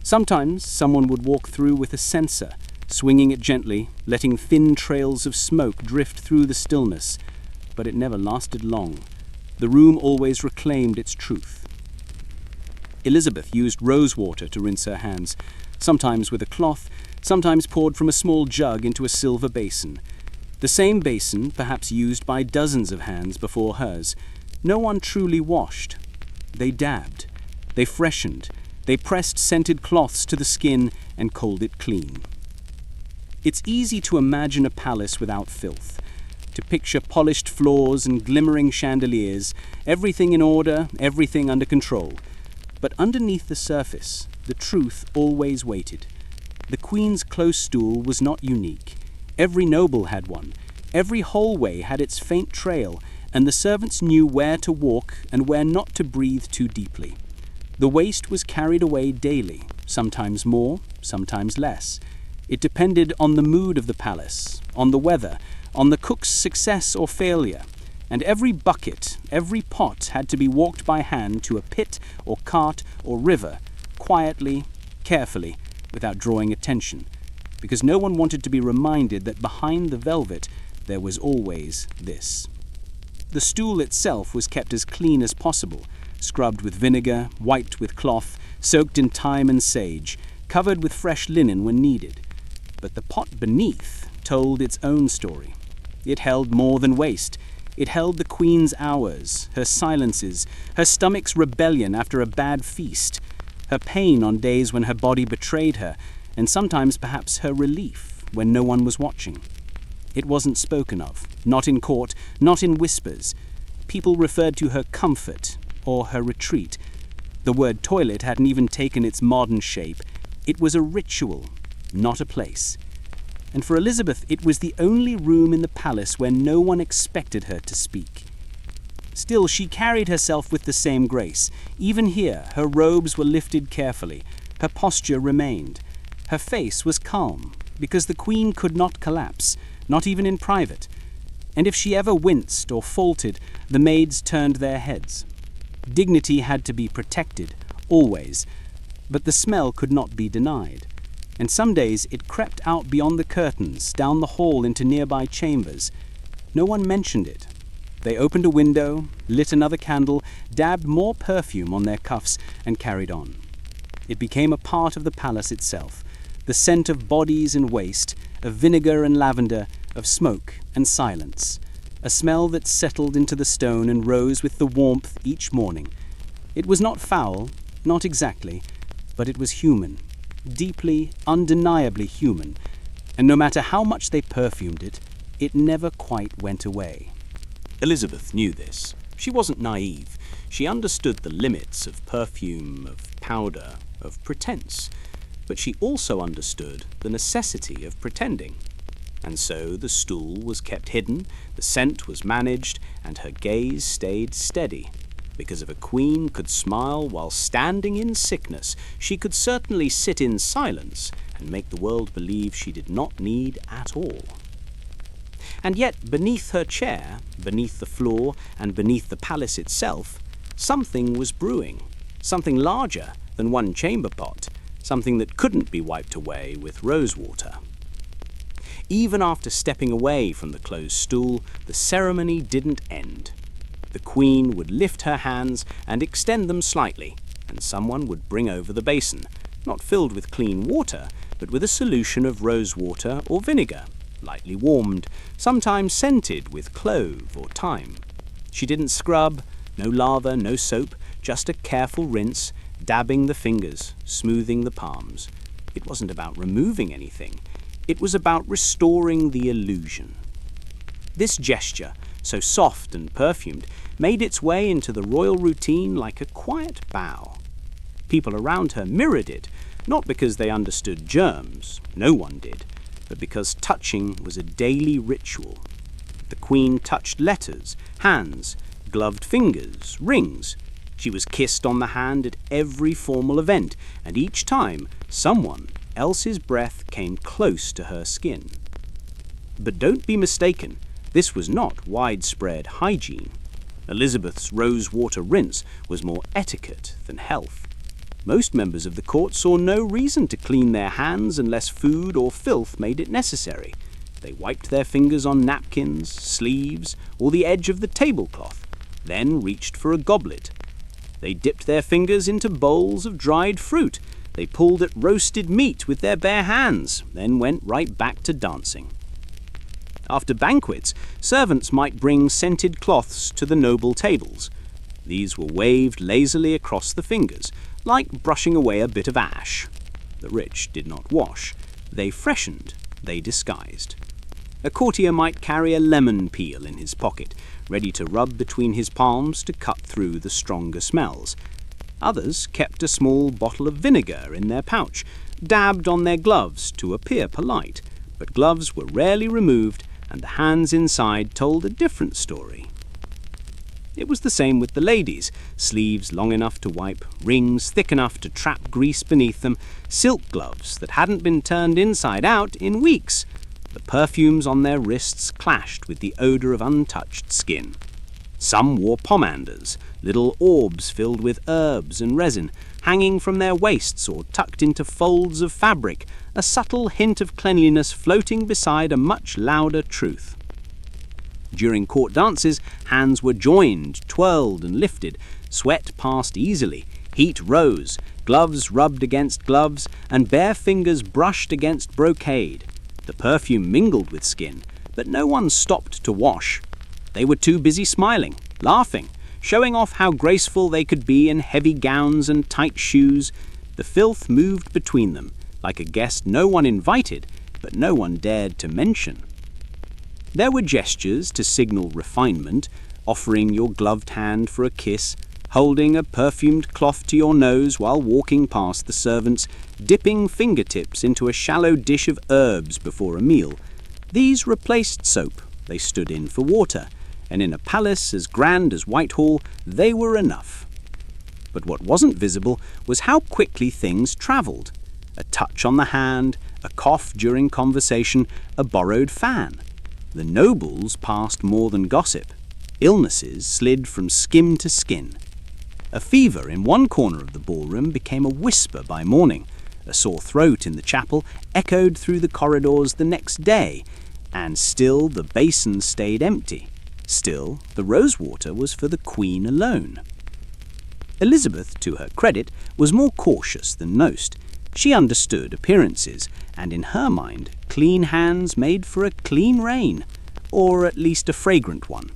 Sometimes someone would walk through with a censer, swinging it gently, letting thin trails of smoke drift through the stillness. But it never lasted long. The room always reclaimed its truth. Elizabeth used rose water to rinse her hands, sometimes with a cloth, sometimes poured from a small jug into a silver basin. The same basin, perhaps used by dozens of hands before hers. No one truly washed. They dabbed. They freshened. They pressed scented cloths to the skin and combed it clean. It's easy to imagine a palace without filth, to picture polished floors and glimmering chandeliers, everything in order, everything under control. But underneath the surface, the truth always waited. The Queen's close stool was not unique. Every noble had one. Every hallway had its faint trail, and the servants knew where to walk and where not to breathe too deeply. The waste was carried away daily, sometimes more, sometimes less. It depended on the mood of the palace, on the weather, on the cook's success or failure, and every bucket, every pot had to be walked by hand to a pit or cart or river, quietly, carefully, without drawing attention, because no one wanted to be reminded that behind the velvet there was always this. The stool itself was kept as clean as possible, scrubbed with vinegar, wiped with cloth, soaked in thyme and sage, covered with fresh linen when needed. But the pot beneath told its own story. It held more than waste. It held the Queen's hours, her silences, her stomach's rebellion after a bad feast, her pain on days when her body betrayed her, and sometimes perhaps her relief when no one was watching. It wasn't spoken of, not in court, not in whispers. People referred to her comfort or her retreat. The word toilet hadn't even taken its modern shape. It was a ritual, not a place. And for Elizabeth, it was the only room in the palace where no one expected her to speak. Still, she carried herself with the same grace. Even here, her robes were lifted carefully. Her posture remained. Her face was calm, because the Queen could not collapse, not even in private. And if she ever winced or faltered, the maids turned their heads. Dignity had to be protected, always, but the smell could not be denied. And some days it crept out beyond the curtains, down the hall into nearby chambers. No one mentioned it. They opened a window, lit another candle, dabbed more perfume on their cuffs, and carried on. It became a part of the palace itself, the scent of bodies and waste, of vinegar and lavender, of smoke and silence, a smell that settled into the stone and rose with the warmth each morning. It was not foul, not exactly, but it was human, deeply, undeniably human, and no matter how much they perfumed it, it never quite went away. Elizabeth knew this. She wasn't naive. She understood the limits of perfume, of powder, of pretense. But she also understood the necessity of pretending. And so the stool was kept hidden, the scent was managed, and her gaze stayed steady. Because if a queen could smile while standing in sickness, she could certainly sit in silence and make the world believe she did not need at all. And yet, beneath her chair, beneath the floor, and beneath the palace itself, something was brewing, something larger than one chamber pot, something that couldn't be wiped away with rose water. Even after stepping away from the closed stool, the ceremony didn't end. The Queen would lift her hands and extend them slightly, and someone would bring over the basin, not filled with clean water, but with a solution of rose water or vinegar, lightly warmed, sometimes scented with clove or thyme. She didn't scrub, no lather, no soap, just a careful rinse, dabbing the fingers, smoothing the palms. It wasn't about removing anything. It was about restoring the illusion. This gesture, so soft and perfumed, made its way into the royal routine like a quiet bow. People around her mirrored it, not because they understood germs, no one did, but because touching was a daily ritual. The Queen touched letters, hands, gloved fingers, rings. She was kissed on the hand at every formal event, and each time someone else's breath came close to her skin. But don't be mistaken, this was not widespread hygiene. Elizabeth's rose water rinse was more etiquette than health. Most members of the court saw no reason to clean their hands unless food or filth made it necessary. They wiped their fingers on napkins, sleeves, or the edge of the tablecloth, then reached for a goblet. They dipped their fingers into bowls of dried fruit. They pulled at roasted meat with their bare hands, then went right back to dancing. After banquets, servants might bring scented cloths to the noble tables. These were waved lazily across the fingers, like brushing away a bit of ash. The rich did not wash. They freshened, they disguised. A courtier might carry a lemon peel in his pocket, ready to rub between his palms to cut through the stronger smells. Others kept a small bottle of vinegar in their pouch, dabbed on their gloves to appear polite, but gloves were rarely removed, and the hands inside told a different story. It was the same with the ladies: sleeves long enough to wipe, rings thick enough to trap grease beneath them, silk gloves that hadn't been turned inside out in weeks. The perfumes on their wrists clashed with the odour of untouched skin. Some wore pomanders, little orbs filled with herbs and resin, hanging from their waists or tucked into folds of fabric, a subtle hint of cleanliness floating beside a much louder truth. During court dances, hands were joined, twirled and lifted, sweat passed easily, heat rose, gloves rubbed against gloves, and bare fingers brushed against brocade. The perfume mingled with skin, but no one stopped to wash. They were too busy smiling, laughing, showing off how graceful they could be in heavy gowns and tight shoes. The filth moved between them, like a guest no one invited, but no one dared to mention. There were gestures to signal refinement, offering your gloved hand for a kiss, holding a perfumed cloth to your nose while walking past the servants, dipping fingertips into a shallow dish of herbs before a meal. These replaced soap. They stood in for water, and in a palace as grand as Whitehall, they were enough. But what wasn't visible was how quickly things travelled. A touch on the hand, a cough during conversation, a borrowed fan. The nobles passed more than gossip. Illnesses slid from skin to skin. A fever in one corner of the ballroom became a whisper by morning. A sore throat in the chapel echoed through the corridors the next day, and still the basin stayed empty. Still, the rosewater was for the Queen alone. Elizabeth, to her credit, was more cautious than most. She understood appearances, and in her mind, clean hands made for a clean reign, or at least a fragrant one.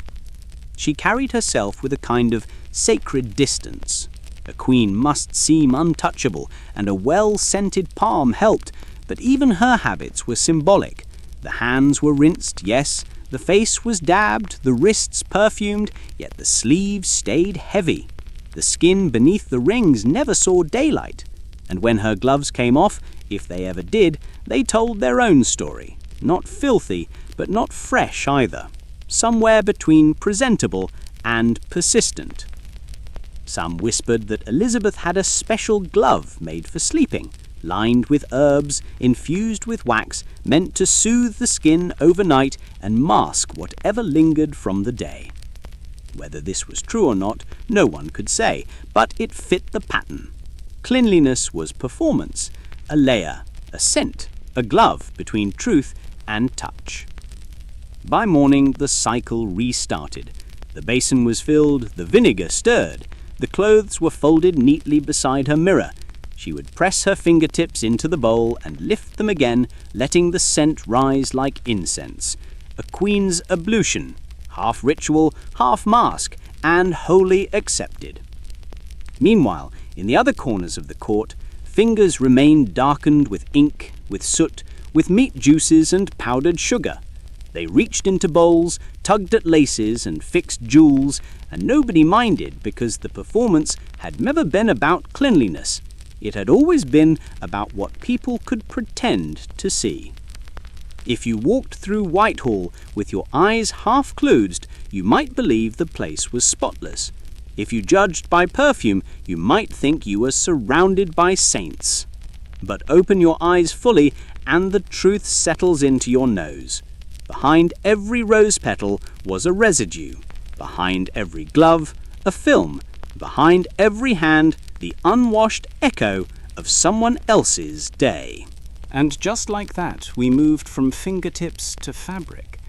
She carried herself with a kind of sacred distance. A queen must seem untouchable, and a well-scented palm helped, but even her habits were symbolic. The hands were rinsed, yes, the face was dabbed, the wrists perfumed, yet the sleeves stayed heavy. The skin beneath the rings never saw daylight, and when her gloves came off, if they ever did, they told their own story. Not filthy, but not fresh either. Somewhere between presentable and persistent. Some whispered that Elizabeth had a special glove made for sleeping, lined with herbs, infused with wax, meant to soothe the skin overnight and mask whatever lingered from the day. Whether this was true or not, no one could say, but it fit the pattern. Cleanliness was performance, a layer, a scent, a glove between truth and touch. By morning, the cycle restarted. The basin was filled, the vinegar stirred. The clothes were folded neatly beside her mirror. She would press her fingertips into the bowl and lift them again, letting the scent rise like incense. A queen's ablution, half ritual, half mask, and wholly accepted. Meanwhile, in the other corners of the court, fingers remained darkened with ink, with soot, with meat juices and powdered sugar. They reached into bowls, tugged at laces and fixed jewels, and nobody minded because the performance had never been about cleanliness. It had always been about what people could pretend to see. If you walked through Whitehall with your eyes half closed, you might believe the place was spotless. If you judged by perfume, you might think you were surrounded by saints. But open your eyes fully, and the truth settles into your nose. Behind every rose petal was a residue. Behind every glove, a film. Behind every hand, the unwashed echo of someone else's day. And just like that, we moved from fingertips to fabric,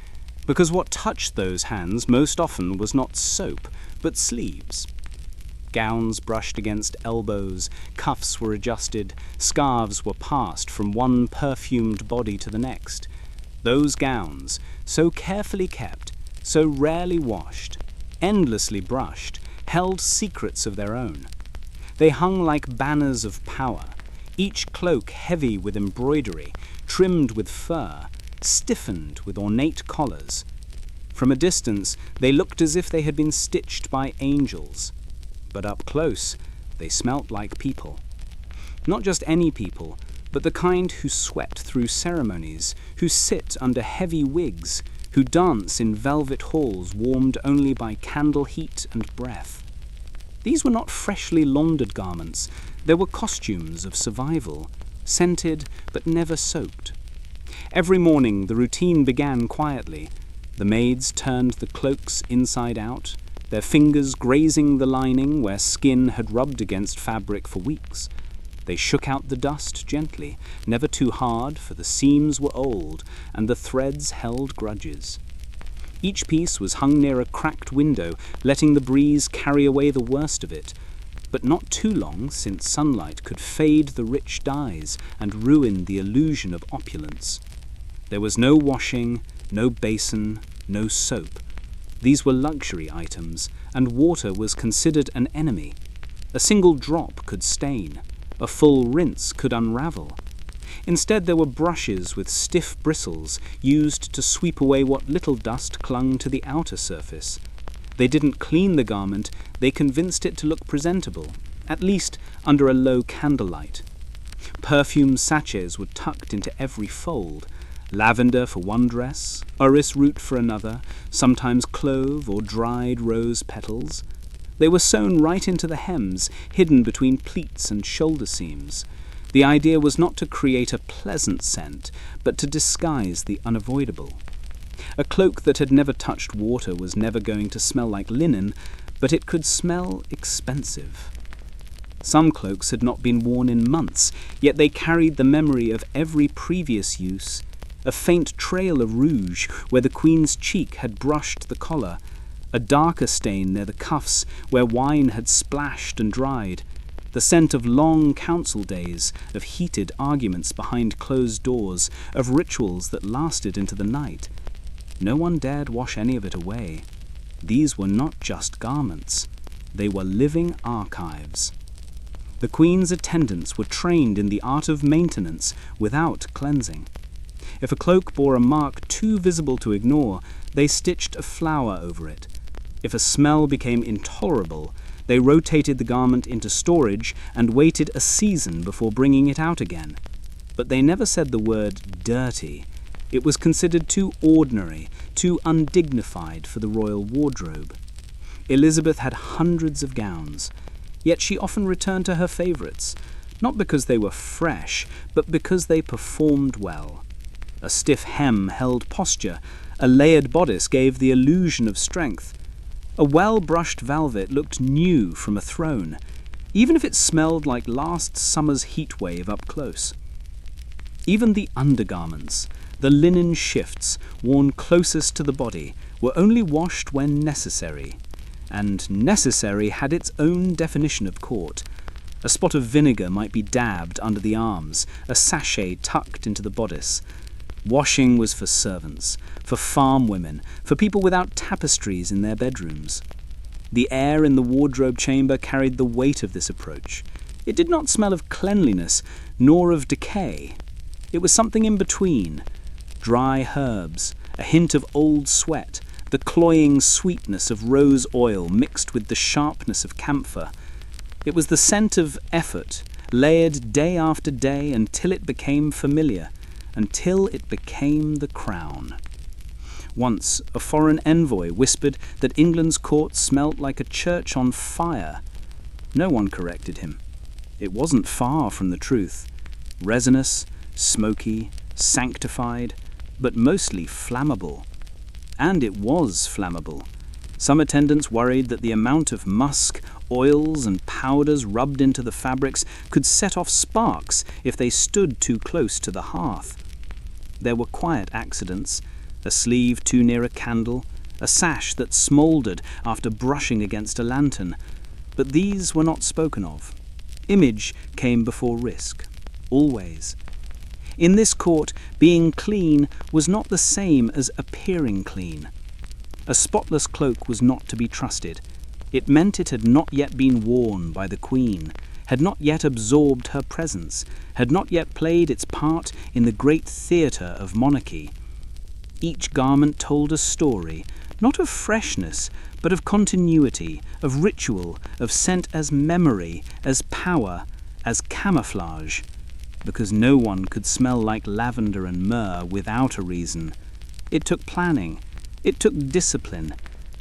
because what touched those hands most often was not soap, but sleeves. Gowns brushed against elbows, cuffs were adjusted, scarves were passed from one perfumed body to the next. Those gowns, so carefully kept, so rarely washed, endlessly brushed, held secrets of their own. They hung like banners of power, each cloak heavy with embroidery, trimmed with fur, stiffened with ornate collars. From a distance, they looked as if they had been stitched by angels, but up close, they smelt like people. Not just any people, but the kind who sweat through ceremonies, who sit under heavy wigs, who dance in velvet halls warmed only by candle heat and breath. These were not freshly laundered garments, they were costumes of survival, scented but never soaked. Every morning the routine began quietly. The maids turned the cloaks inside out, their fingers grazing the lining where skin had rubbed against fabric for weeks. They shook out the dust gently, never too hard, for the seams were old and the threads held grudges. Each piece was hung near a cracked window, letting the breeze carry away the worst of it, but not too long, since sunlight could fade the rich dyes and ruin the illusion of opulence. There was no washing, no basin, no soap. These were luxury items, and water was considered an enemy. A single drop could stain. A full rinse could unravel. Instead, there were brushes with stiff bristles used to sweep away what little dust clung to the outer surface. They didn't clean the garment, they convinced it to look presentable, at least under a low candlelight. Perfume sachets were tucked into every fold, lavender for one dress, orris root for another, sometimes clove or dried rose petals. They were sewn right into the hems, hidden between pleats and shoulder seams. The idea was not to create a pleasant scent, but to disguise the unavoidable. A cloak that had never touched water was never going to smell like linen, but it could smell expensive. Some cloaks had not been worn in months, yet they carried the memory of every previous use, a faint trail of rouge where the Queen's cheek had brushed the collar, a darker stain near the cuffs where wine had splashed and dried, the scent of long council days, of heated arguments behind closed doors, of rituals that lasted into the night. No one dared wash any of it away. These were not just garments. They were living archives. The Queen's attendants were trained in the art of maintenance without cleansing. If a cloak bore a mark too visible to ignore, they stitched a flower over it. If a smell became intolerable, they rotated the garment into storage and waited a season before bringing it out again. But they never said the word dirty. It was considered too ordinary, too undignified for the royal wardrobe. Elizabeth had hundreds of gowns, yet she often returned to her favourites, not because they were fresh, but because they performed well. A stiff hem held posture, a layered bodice gave the illusion of strength. A well-brushed velvet looked new from a throne, even if it smelled like last summer's heat wave up close. Even the undergarments, the linen shifts worn closest to the body, were only washed when necessary, and necessary had its own definition of court. A spot of vinegar might be dabbed under the arms, a sachet tucked into the bodice. Washing was for servants, for farm women, for people without tapestries in their bedrooms. The air in the wardrobe chamber carried the weight of this approach. It did not smell of cleanliness, nor of decay. It was something in between. Dry herbs, a hint of old sweat, the cloying sweetness of rose oil mixed with the sharpness of camphor. It was the scent of effort, layered day after day until it became familiar, until it became the crown. Once, a foreign envoy whispered that England's court smelt like a church on fire. No one corrected him. It wasn't far from the truth. Resinous, smoky, sanctified, but mostly flammable. And it was flammable. Some attendants worried that the amount of musk, oils, and powders rubbed into the fabrics could set off sparks if they stood too close to the hearth. There were quiet accidents, a sleeve too near a candle, a sash that smouldered after brushing against a lantern, but these were not spoken of. Image came before risk, always. In this court, being clean was not the same as appearing clean. A spotless cloak was not to be trusted. It meant it had not yet been worn by the Queen, had not yet absorbed her presence, had not yet played its part in the great theatre of monarchy. Each garment told a story, not of freshness, but of continuity, of ritual, of scent as memory, as power, as camouflage, because no one could smell like lavender and myrrh without a reason. It took planning, it took discipline,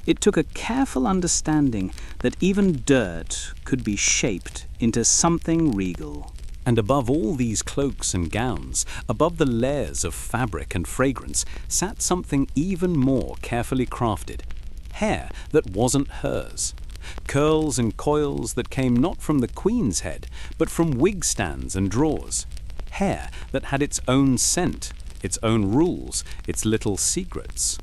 it took a careful understanding that even dirt could be shaped into something regal. And above all these cloaks and gowns, above the layers of fabric and fragrance, sat something even more carefully crafted. Hair that wasn't hers. Curls and coils that came not from the Queen's head, but from wig stands and drawers. Hair that had its own scent, its own rules, its little secrets.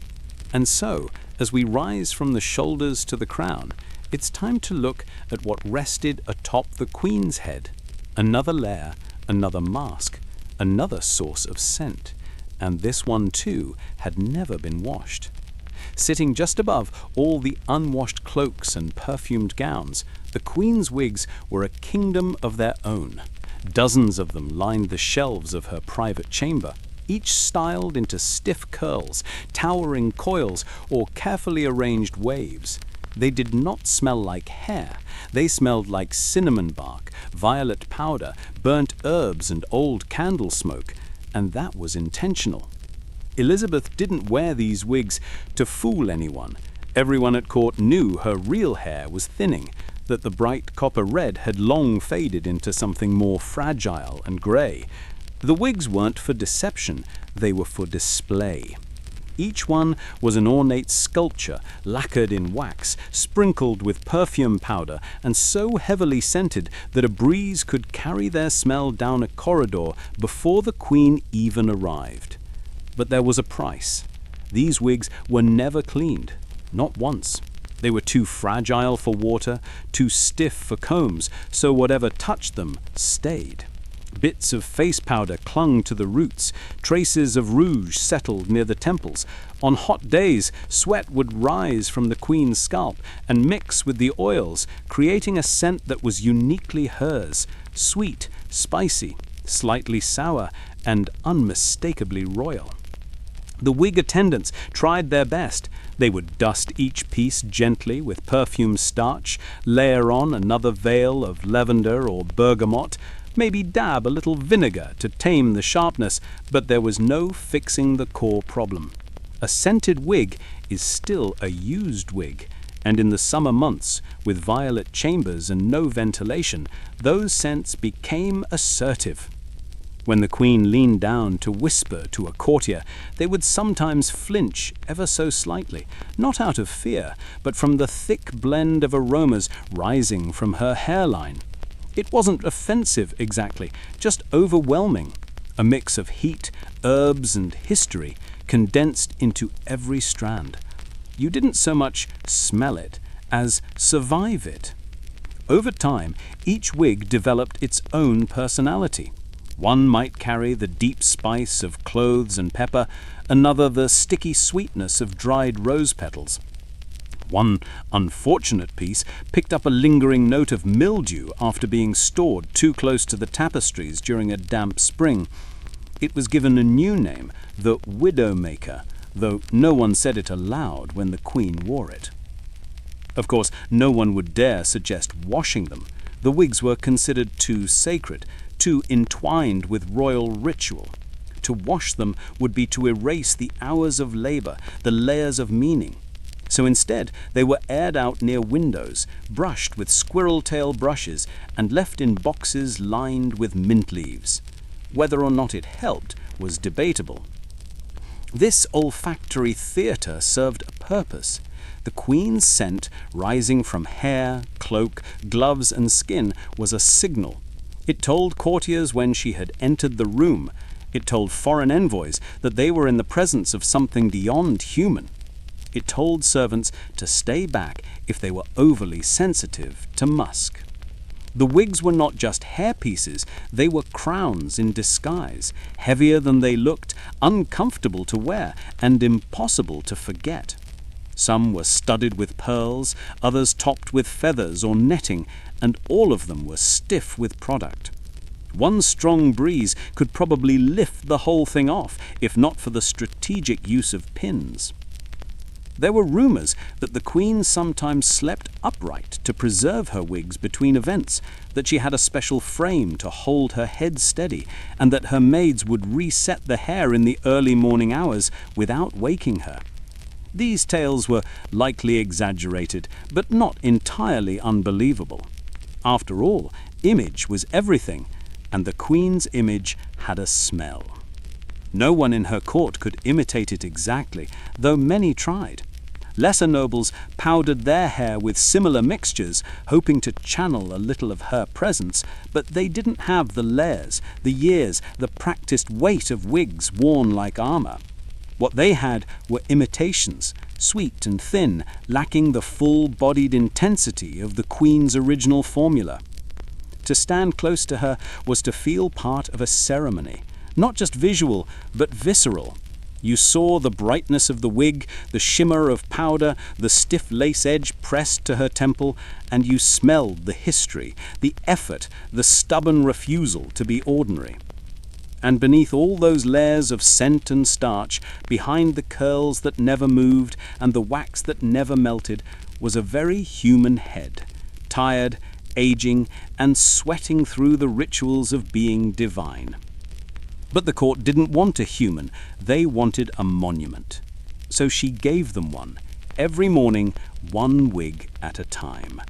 And so, as we rise from the shoulders to the crown, it's time to look at what rested atop the Queen's head. Another layer, another mask, another source of scent. And this one too had never been washed. Sitting just above all the unwashed cloaks and perfumed gowns, the Queen's wigs were a kingdom of their own. Dozens of them lined the shelves of her private chamber, each styled into stiff curls, towering coils, or carefully arranged waves. They did not smell like hair. They smelled like cinnamon bark, violet powder, burnt herbs, and old candle smoke, and that was intentional. Elizabeth didn't wear these wigs to fool anyone. Everyone at court knew her real hair was thinning, that the bright copper red had long faded into something more fragile and grey. The wigs weren't for deception, they were for display. Each one was an ornate sculpture, lacquered in wax, sprinkled with perfume powder, and so heavily scented that a breeze could carry their smell down a corridor before the Queen even arrived. But there was a price. These wigs were never cleaned, not once. They were too fragile for water, too stiff for combs, so whatever touched them stayed. Bits of face powder clung to the roots, traces of rouge settled near the temples. On hot days, sweat would rise from the Queen's scalp and mix with the oils, creating a scent that was uniquely hers, sweet, spicy, slightly sour, and unmistakably royal. The wig attendants tried their best. They would dust each piece gently with perfume starch, layer on another veil of lavender or bergamot, maybe dab a little vinegar to tame the sharpness, but there was no fixing the core problem. A scented wig is still a used wig, and in the summer months, with violet chambers and no ventilation, those scents became assertive. When the Queen leaned down to whisper to a courtier, they would sometimes flinch ever so slightly, not out of fear, but from the thick blend of aromas rising from her hairline. It wasn't offensive exactly, just overwhelming. A mix of heat, herbs, and history condensed into every strand. You didn't so much smell it as survive it. Over time, each wig developed its own personality. One might carry the deep spice of cloves and pepper, another the sticky sweetness of dried rose petals. One unfortunate piece picked up a lingering note of mildew after being stored too close to the tapestries during a damp spring. It was given a new name, the Widowmaker, though no one said it aloud when the Queen wore it. Of course, no one would dare suggest washing them. The wigs were considered too sacred, too entwined with royal ritual. To wash them would be to erase the hours of labor, the layers of meaning. So instead, they were aired out near windows, brushed with squirrel-tail brushes, and left in boxes lined with mint leaves. Whether or not it helped was debatable. This olfactory theatre served a purpose. The Queen's scent, rising from hair, cloak, gloves, and skin, was a signal. It told courtiers when she had entered the room. It told foreign envoys that they were in the presence of something beyond human. It told servants to stay back if they were overly sensitive to musk. The wigs were not just hairpieces, they were crowns in disguise, heavier than they looked, uncomfortable to wear, and impossible to forget. Some were studded with pearls, others topped with feathers or netting, and all of them were stiff with product. One strong breeze could probably lift the whole thing off, if not for the strategic use of pins. There were rumours that the Queen sometimes slept upright to preserve her wigs between events, that she had a special frame to hold her head steady, and that her maids would reset the hair in the early morning hours without waking her. These tales were likely exaggerated, but not entirely unbelievable. After all, image was everything, and the Queen's image had a smell. No one in her court could imitate it exactly, though many tried. Lesser nobles powdered their hair with similar mixtures, hoping to channel a little of her presence, but they didn't have the layers, the years, the practiced weight of wigs worn like armour. What they had were imitations, sweet and thin, lacking the full-bodied intensity of the Queen's original formula. To stand close to her was to feel part of a ceremony, not just visual, but visceral. You saw the brightness of the wig, the shimmer of powder, the stiff lace edge pressed to her temple, and you smelled the history, the effort, the stubborn refusal to be ordinary. And beneath all those layers of scent and starch, behind the curls that never moved and the wax that never melted, was a very human head, tired, aging, and sweating through the rituals of being divine. But the court didn't want a human, they wanted a monument. So she gave them one, every morning, one wig at a time.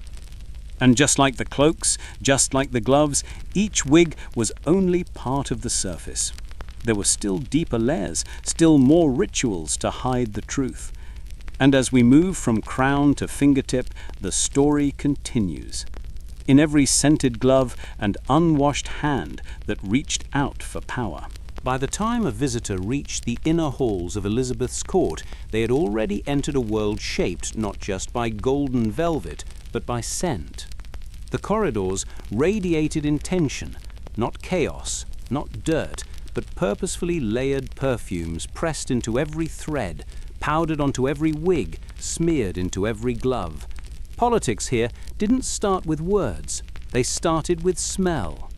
And just like the cloaks, just like the gloves, each wig was only part of the surface. There were still deeper layers, still more rituals to hide the truth. And as we move from crown to fingertip, the story continues. In every scented glove and unwashed hand that reached out for power. By the time a visitor reached the inner halls of Elizabeth's court, they had already entered a world shaped not just by golden velvet, but by scent. The corridors radiated intention, not chaos, not dirt, but purposefully layered perfumes pressed into every thread, powdered onto every wig, smeared into every glove. Politics here didn't start with words, they started with smell.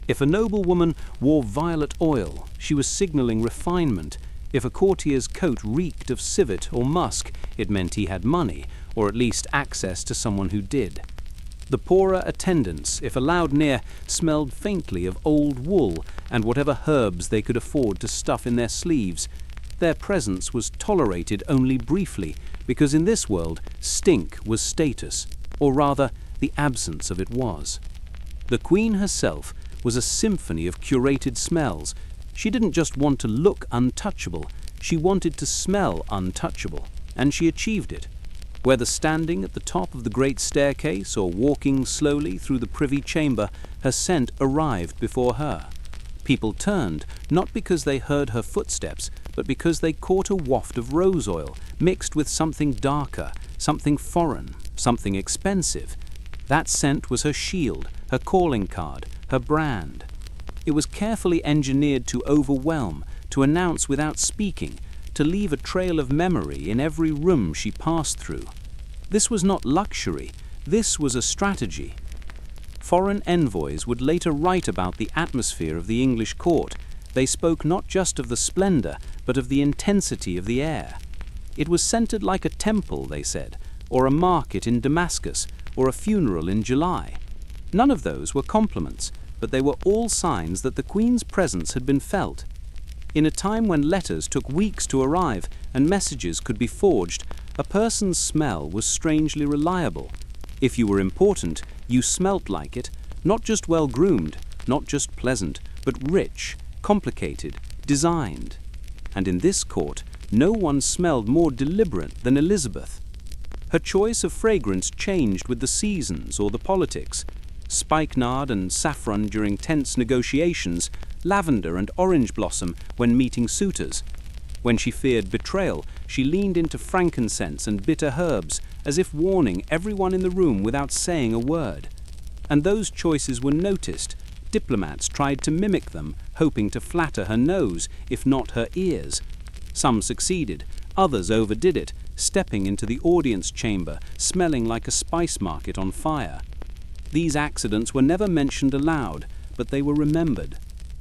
If a noblewoman wore violet oil, she was signalling refinement. If a courtier's coat reeked of civet or musk, it meant he had money, or at least access to someone who did. The poorer attendants, if allowed near, smelled faintly of old wool and whatever herbs they could afford to stuff in their sleeves. Their presence was tolerated only briefly, because in this world, stink was status, or rather, the absence of it was. The Queen herself was a symphony of curated smells. She didn't just want to look untouchable, she wanted to smell untouchable, and she achieved it. Whether standing at the top of the great staircase or walking slowly through the privy chamber, her scent arrived before her. People turned, not because they heard her footsteps, but because they caught a waft of rose oil, mixed with something darker, something foreign, something expensive. That scent was her shield, her calling card, her brand. It was carefully engineered to overwhelm, to announce without speaking, to leave a trail of memory in every room she passed through. This was not luxury, this was a strategy. Foreign envoys would later write about the atmosphere of the English court. They spoke not just of the splendor, but of the intensity of the air. It was scented like a temple, they said, or a market in Damascus, or a funeral in July. None of those were compliments, but they were all signs that the Queen's presence had been felt. In a time when letters took weeks to arrive and messages could be forged, a person's smell was strangely reliable. If you were important, you smelt like it, not just well-groomed, not just pleasant, but rich, complicated, designed. And in this court, no one smelled more deliberate than Elizabeth. Her choice of fragrance changed with the seasons or the politics. Spikenard and saffron during tense negotiations, lavender and orange blossom when meeting suitors. When she feared betrayal, she leaned into frankincense and bitter herbs, as if warning everyone in the room without saying a word. And those choices were noticed. Diplomats tried to mimic them, hoping to flatter her nose, if not her ears. Some succeeded, others overdid it, stepping into the audience chamber, smelling like a spice market on fire. These accidents were never mentioned aloud, but they were remembered.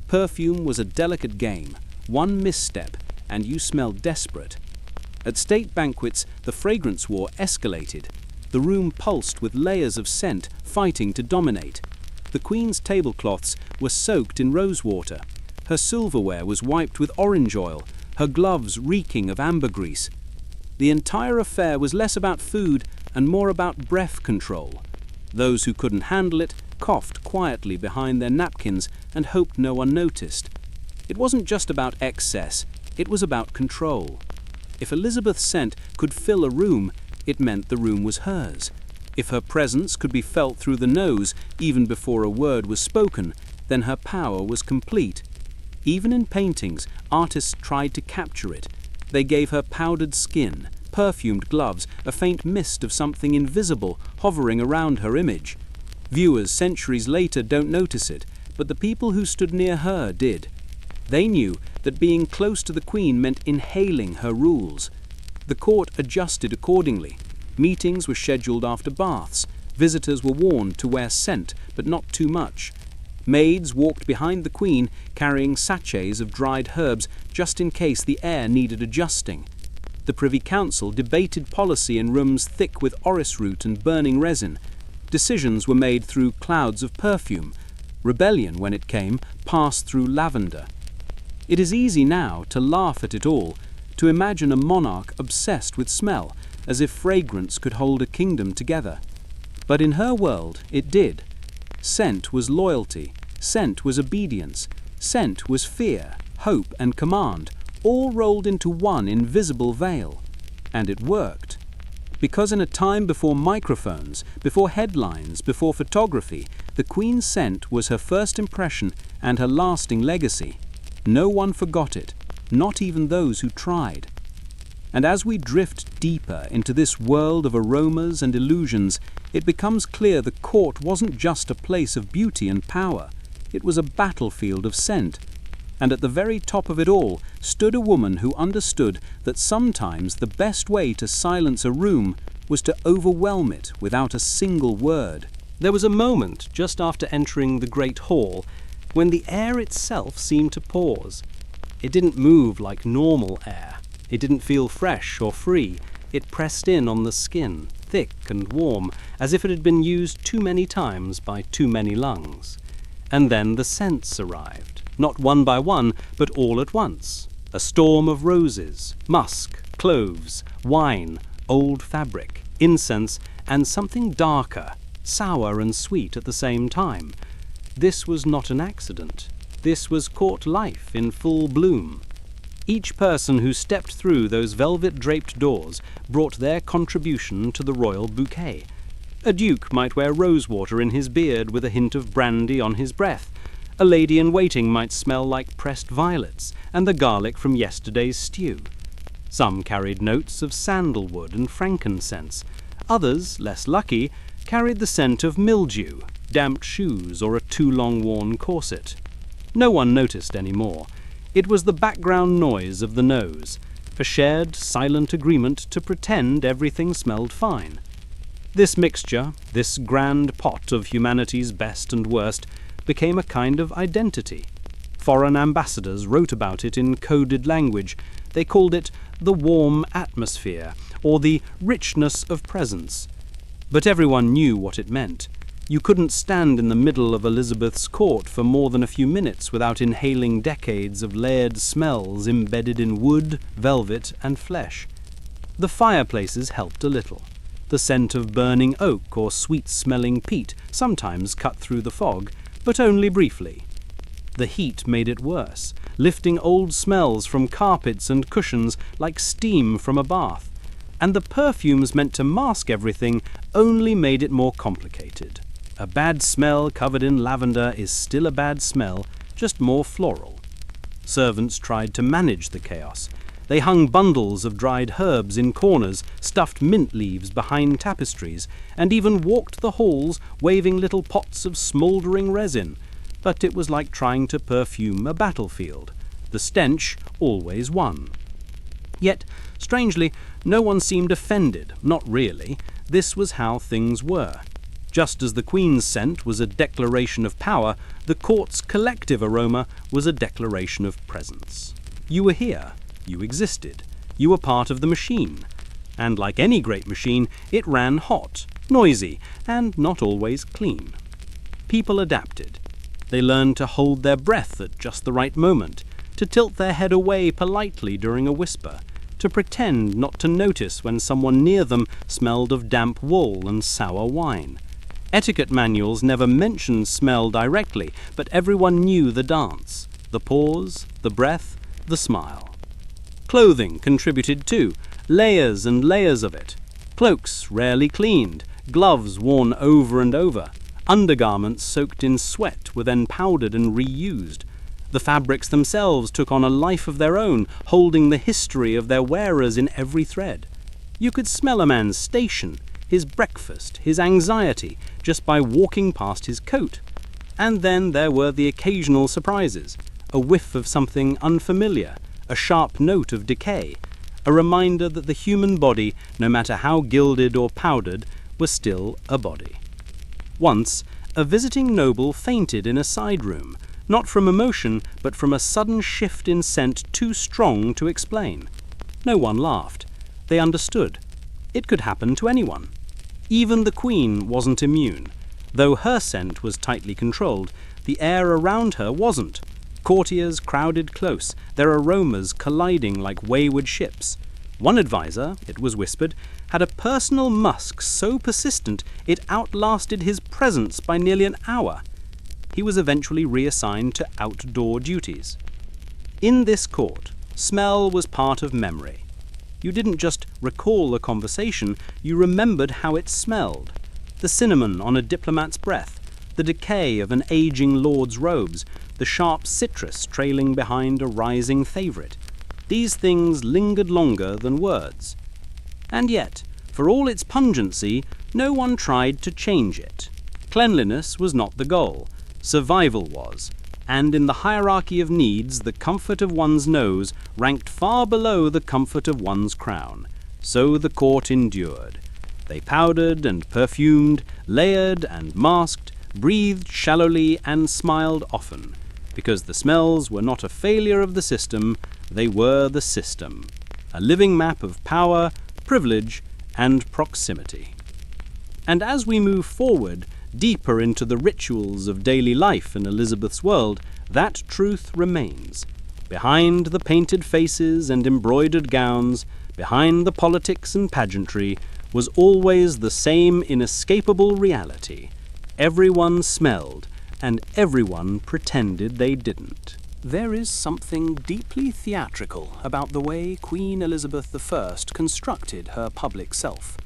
Perfume was a delicate game. One misstep, and you smelled desperate. At state banquets, the fragrance war escalated. The room pulsed with layers of scent, fighting to dominate. The Queen's tablecloths were soaked in rosewater. Her silverware was wiped with orange oil, her gloves reeking of ambergris. The entire affair was less about food and more about breath control. Those who couldn't handle it coughed quietly behind their napkins and hoped no one noticed. It wasn't just about excess, it was about control. If Elizabeth's scent could fill a room, it meant the room was hers. If her presence could be felt through the nose even before a word was spoken, then her power was complete. Even in paintings, artists tried to capture it. They gave her powdered skin, perfumed gloves, a faint mist of something invisible hovering around her image. Viewers centuries later don't notice it, but the people who stood near her did. They knew that being close to the Queen meant inhaling her rules. The court adjusted accordingly. Meetings were scheduled after baths. Visitors were warned to wear scent, but not too much. Maids walked behind the Queen carrying sachets of dried herbs just in case the air needed adjusting. The Privy Council debated policy in rooms thick with orris root and burning resin. Decisions were made through clouds of perfume. Rebellion, when it came, passed through lavender. It is easy now to laugh at it all, to imagine a monarch obsessed with smell, as if fragrance could hold a kingdom together. But in her world, it did. Scent was loyalty, scent was obedience, scent was fear, hope and command, all rolled into one invisible veil. And it worked. Because in a time before microphones, before headlines, before photography, the Queen's scent was her first impression and her lasting legacy. No one forgot it, not even those who tried. And as we drift deeper into this world of aromas and illusions, it becomes clear the court wasn't just a place of beauty and power. It was a battlefield of scent. And at the very top of it all stood a woman who understood that sometimes the best way to silence a room was to overwhelm it without a single word. There was a moment just after entering the great hall when the air itself seemed to pause. It didn't move like normal air. It didn't feel fresh or free. It pressed in on the skin, thick and warm, as if it had been used too many times by too many lungs. And then the scents arrived, not one by one, but all at once. A storm of roses, musk, cloves, wine, old fabric, incense, and something darker, sour and sweet at the same time. This was not an accident. This was court life in full bloom. Each person who stepped through those velvet-draped doors brought their contribution to the royal bouquet. A duke might wear rosewater in his beard with a hint of brandy on his breath. A lady-in-waiting might smell like pressed violets and the garlic from yesterday's stew. Some carried notes of sandalwood and frankincense. Others, less lucky, carried the scent of mildew, damp shoes, or a too long-worn corset. No one noticed any more. It was the background noise of the nose, a shared, silent agreement to pretend everything smelled fine. This mixture, this grand pot of humanity's best and worst, became a kind of identity. Foreign ambassadors wrote about it in coded language. They called it the warm atmosphere, or the richness of presence. But everyone knew what it meant. You couldn't stand in the middle of Elizabeth's court for more than a few minutes without inhaling decades of layered smells embedded in wood, velvet, and flesh. The fireplaces helped a little. The scent of burning oak or sweet-smelling peat sometimes cut through the fog, but only briefly. The heat made it worse, lifting old smells from carpets and cushions like steam from a bath. And the perfumes meant to mask everything only made it more complicated. A bad smell covered in lavender is still a bad smell, just more floral. Servants tried to manage the chaos. They hung bundles of dried herbs in corners, stuffed mint leaves behind tapestries, and even walked the halls waving little pots of smouldering resin. But it was like trying to perfume a battlefield. The stench always won. Yet, strangely, no one seemed offended, not really. This was how things were. Just as the Queen's scent was a declaration of power, the court's collective aroma was a declaration of presence. You were here, you existed, you were part of the machine. And like any great machine, it ran hot, noisy, and not always clean. People adapted. They learned to hold their breath at just the right moment, to tilt their head away politely during a whisper, to pretend not to notice when someone near them smelled of damp wool and sour wine. Etiquette manuals never mentioned smell directly, but everyone knew the dance, the pause, the breath, the smile. Clothing contributed too, layers and layers of it. Cloaks rarely cleaned, gloves worn over and over. Undergarments soaked in sweat were then powdered and reused. The fabrics themselves took on a life of their own, holding the history of their wearers in every thread. You could smell a man's station, his breakfast, his anxiety, just by walking past his coat. And then there were the occasional surprises, a whiff of something unfamiliar, a sharp note of decay, a reminder that the human body, no matter how gilded or powdered, was still a body. Once, a visiting noble fainted in a side room, not from emotion, but from a sudden shift in scent too strong to explain. No one laughed. They understood. It could happen to anyone. Even the Queen wasn't immune. Though her scent was tightly controlled, the air around her wasn't. Courtiers crowded close, their aromas colliding like wayward ships. One advisor, it was whispered, had a personal musk so persistent it outlasted his presence by nearly an hour. He was eventually reassigned to outdoor duties. In this court, smell was part of memory. You didn't just recall a conversation, you remembered how it smelled. The cinnamon on a diplomat's breath, the decay of an aging lord's robes, the sharp citrus trailing behind a rising favourite. These things lingered longer than words. And yet, for all its pungency, no one tried to change it. Cleanliness was not the goal. Survival was. And in the hierarchy of needs, the comfort of one's nose ranked far below the comfort of one's crown. So the court endured. They powdered and perfumed, layered and masked, breathed shallowly and smiled often, because the smells were not a failure of the system, they were the system, a living map of power, privilege, and proximity. And as we move forward, deeper into the rituals of daily life in Elizabeth's world, that truth remains. Behind the painted faces and embroidered gowns, behind the politics and pageantry, was always the same inescapable reality. Everyone smelled, and everyone pretended they didn't. There is something deeply theatrical about the way Queen Elizabeth I constructed her public self.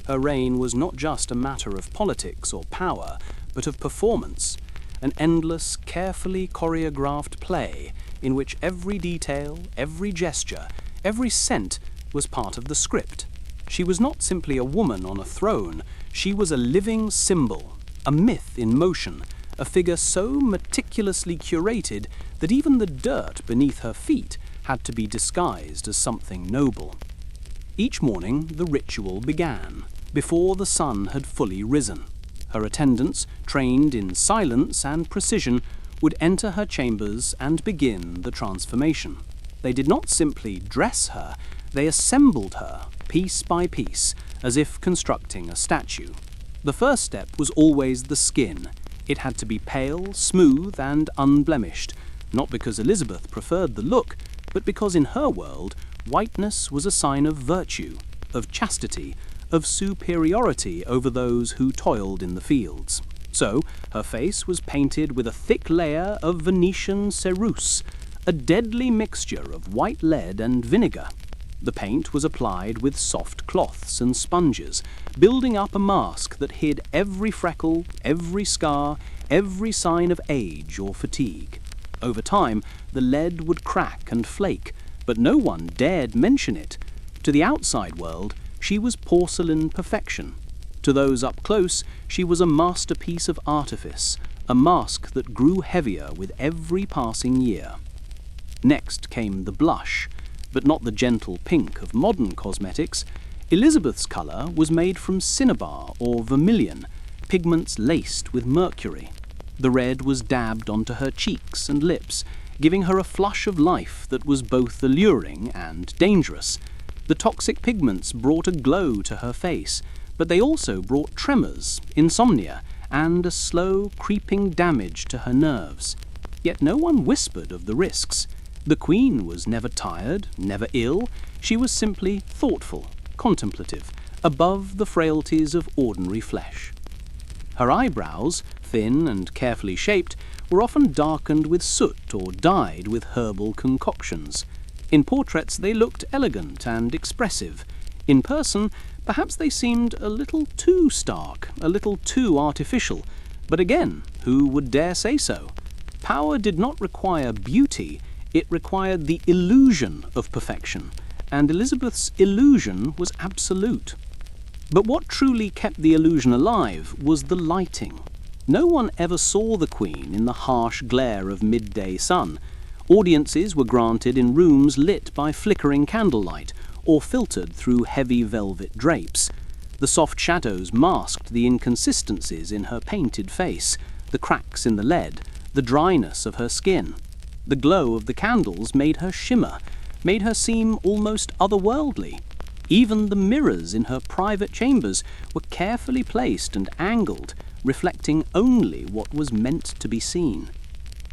Her reign was not just a matter of politics or power, but of performance, an endless, carefully choreographed play in which every detail, every gesture, every scent was part of the script. She was not simply a woman on a throne, she was a living symbol, a myth in motion, a figure so meticulously curated that even the dirt beneath her feet had to be disguised as something noble. Each morning the ritual began, before the sun had fully risen. Her attendants, trained in silence and precision, would enter her chambers and begin the transformation. They did not simply dress her, they assembled her, piece by piece, as if constructing a statue. The first step was always the skin. It had to be pale, smooth, and unblemished, not because Elizabeth preferred the look, but because in her world, whiteness was a sign of virtue, of chastity, of superiority over those who toiled in the fields. So, her face was painted with a thick layer of Venetian ceruse, a deadly mixture of white lead and vinegar. The paint was applied with soft cloths and sponges, building up a mask that hid every freckle, every scar, every sign of age or fatigue. Over time, the lead would crack and flake, but no one dared mention it. To the outside world, she was porcelain perfection. To those up close, she was a masterpiece of artifice, a mask that grew heavier with every passing year. Next came the blush, but not the gentle pink of modern cosmetics. Elizabeth's colour was made from cinnabar or vermilion, pigments laced with mercury. The red was dabbed onto her cheeks and lips, giving her a flush of life that was both alluring and dangerous. The toxic pigments brought a glow to her face, but they also brought tremors, insomnia, and a slow, creeping damage to her nerves. Yet no one whispered of the risks. The Queen was never tired, never ill. She was simply thoughtful, contemplative, above the frailties of ordinary flesh. Her eyebrows, thin and carefully shaped, were often darkened with soot or dyed with herbal concoctions. In portraits they looked elegant and expressive. In person, perhaps they seemed a little too stark, a little too artificial. But again, who would dare say so? Power did not require beauty, it required the illusion of perfection, and Elizabeth's illusion was absolute. But what truly kept the illusion alive was the lighting. No one ever saw the Queen in the harsh glare of midday sun. Audiences were granted in rooms lit by flickering candlelight, or filtered through heavy velvet drapes. The soft shadows masked the inconsistencies in her painted face, the cracks in the lead, the dryness of her skin. The glow of the candles made her shimmer, made her seem almost otherworldly. Even the mirrors in her private chambers were carefully placed and angled, reflecting only what was meant to be seen.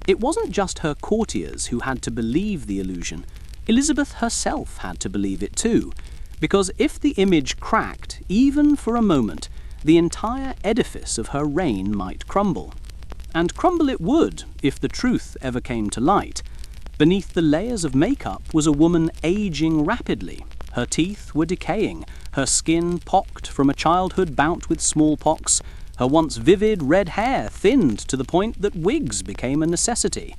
It wasn't just her courtiers who had to believe the illusion. Elizabeth herself had to believe it too, because if the image cracked, even for a moment, the entire edifice of her reign might crumble. And crumble it would, if the truth ever came to light. Beneath the layers of makeup was a woman aging rapidly. Her teeth were decaying, her skin pocked from a childhood bout with smallpox, her once vivid red hair thinned to the point that wigs became a necessity.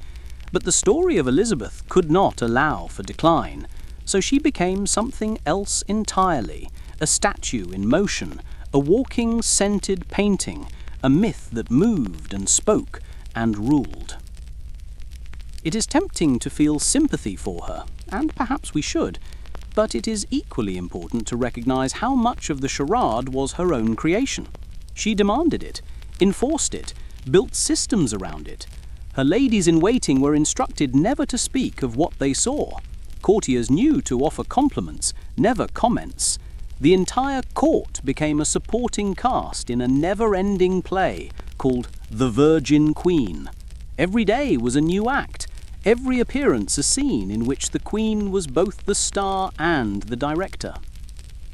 But the story of Elizabeth could not allow for decline, so she became something else entirely, a statue in motion, a walking scented painting, a myth that moved and spoke and ruled. It is tempting to feel sympathy for her, and perhaps we should, but it is equally important to recognize how much of the charade was her own creation. She demanded it, enforced it, built systems around it. Her ladies-in-waiting were instructed never to speak of what they saw. Courtiers knew to offer compliments, never comments. The entire court became a supporting cast in a never-ending play called The Virgin Queen. Every day was a new act, every appearance a scene in which the Queen was both the star and the director.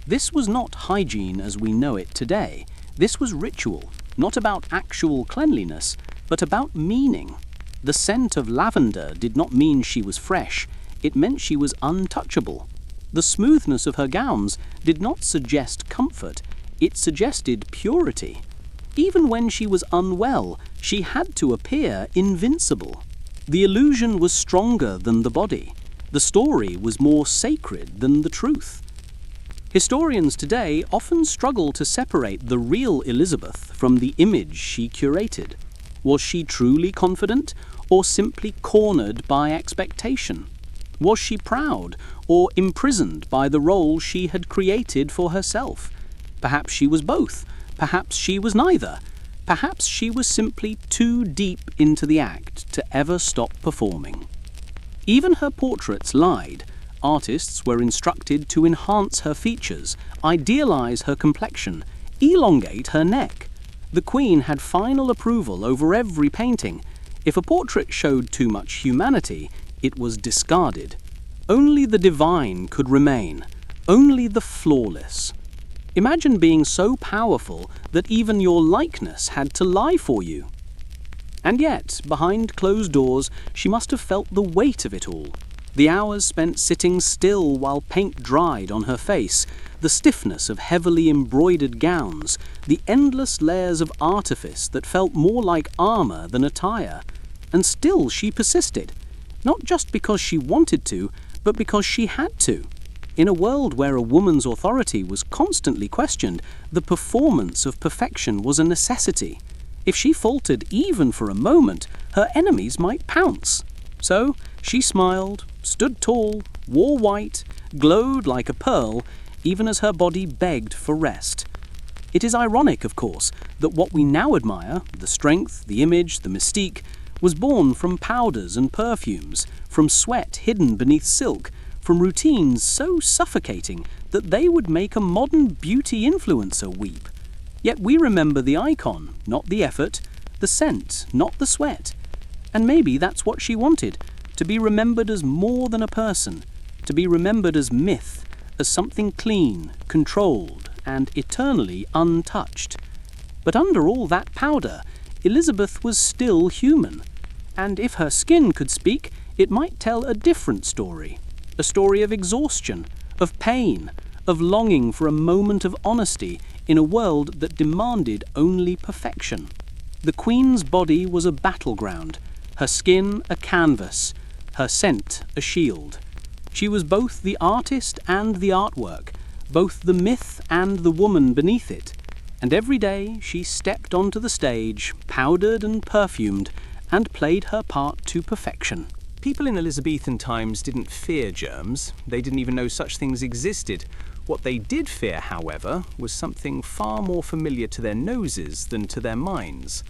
This was not hygiene as we know it today. This was ritual, not about actual cleanliness, but about meaning. The scent of lavender did not mean she was fresh, it meant she was untouchable. The smoothness of her gowns did not suggest comfort, it suggested purity. Even when she was unwell, she had to appear invincible. The illusion was stronger than the body. The story was more sacred than the truth. Historians today often struggle to separate the real Elizabeth from the image she curated. Was she truly confident, or simply cornered by expectation? Was she proud, or imprisoned by the role she had created for herself? Perhaps she was both. Perhaps she was neither. Perhaps she was simply too deep into the act to ever stop performing. Even her portraits lied. Artists were instructed to enhance her features, idealize her complexion, elongate her neck. The Queen had final approval over every painting. If a portrait showed too much humanity, it was discarded. Only the divine could remain, only the flawless. Imagine being so powerful that even your likeness had to lie for you. And yet, behind closed doors, she must have felt the weight of it all. The hours spent sitting still while paint dried on her face, the stiffness of heavily embroidered gowns, the endless layers of artifice that felt more like armor than attire. And still she persisted, not just because she wanted to, but because she had to. In a world where a woman's authority was constantly questioned, the performance of perfection was a necessity. If she faltered even for a moment, her enemies might pounce. So she smiled, stood tall, wore white, glowed like a pearl, even as her body begged for rest. It is ironic, of course, that what we now admire, the strength, the image, the mystique, was born from powders and perfumes, from sweat hidden beneath silk, from routines so suffocating that they would make a modern beauty influencer weep. Yet we remember the icon, not the effort, the scent, not the sweat. And maybe that's what she wanted, to be remembered as more than a person, to be remembered as myth, as something clean, controlled, and eternally untouched. But under all that powder, Elizabeth was still human. And if her skin could speak, it might tell a different story. A story of exhaustion, of pain, of longing for a moment of honesty in a world that demanded only perfection. The Queen's body was a battleground, her skin a canvas, her scent a shield. She was both the artist and the artwork, both the myth and the woman beneath it. And every day she stepped onto the stage, powdered and perfumed, and played her part to perfection. People in Elizabethan times didn't fear germs. They didn't even know such things existed. What they did fear, however, was something far more familiar to their noses than to their minds.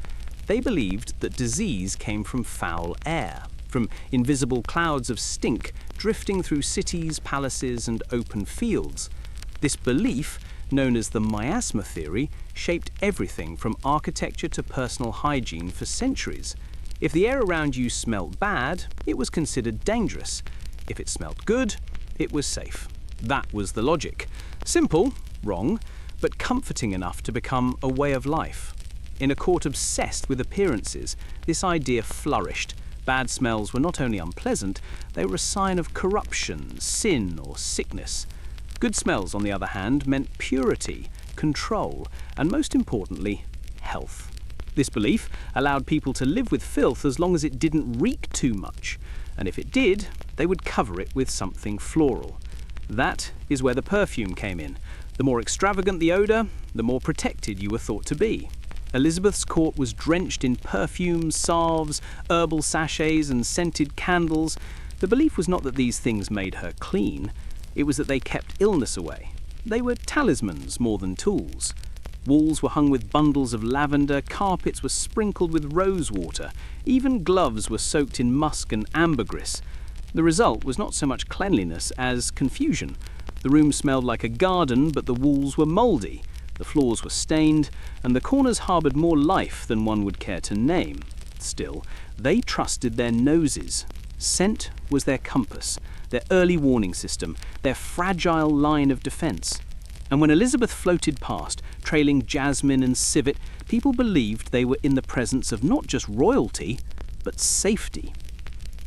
They believed that disease came from foul air, from invisible clouds of stink drifting through cities, palaces, and open fields. This belief, known as the miasma theory, shaped everything from architecture to personal hygiene for centuries. If the air around you smelt bad, it was considered dangerous. If it smelt good, it was safe. That was the logic. Simple, wrong, but comforting enough to become a way of life. In a court obsessed with appearances, this idea flourished. Bad smells were not only unpleasant, they were a sign of corruption, sin, or sickness. Good smells, on the other hand, meant purity, control, and most importantly, health. This belief allowed people to live with filth as long as it didn't reek too much, and if it did, they would cover it with something floral. That is where the perfume came in. The more extravagant the odour, the more protected you were thought to be. Elizabeth's court was drenched in perfumes, salves, herbal sachets, and scented candles. The belief was not that these things made her clean, it was that they kept illness away. They were talismans more than tools. Walls were hung with bundles of lavender, carpets were sprinkled with rose water, even gloves were soaked in musk and ambergris. The result was not so much cleanliness as confusion. The room smelled like a garden, but the walls were mouldy, the floors were stained, and the corners harboured more life than one would care to name. Still, they trusted their noses. Scent was their compass, their early warning system, their fragile line of defence. And when Elizabeth floated past, trailing jasmine and civet, people believed they were in the presence of not just royalty, but safety.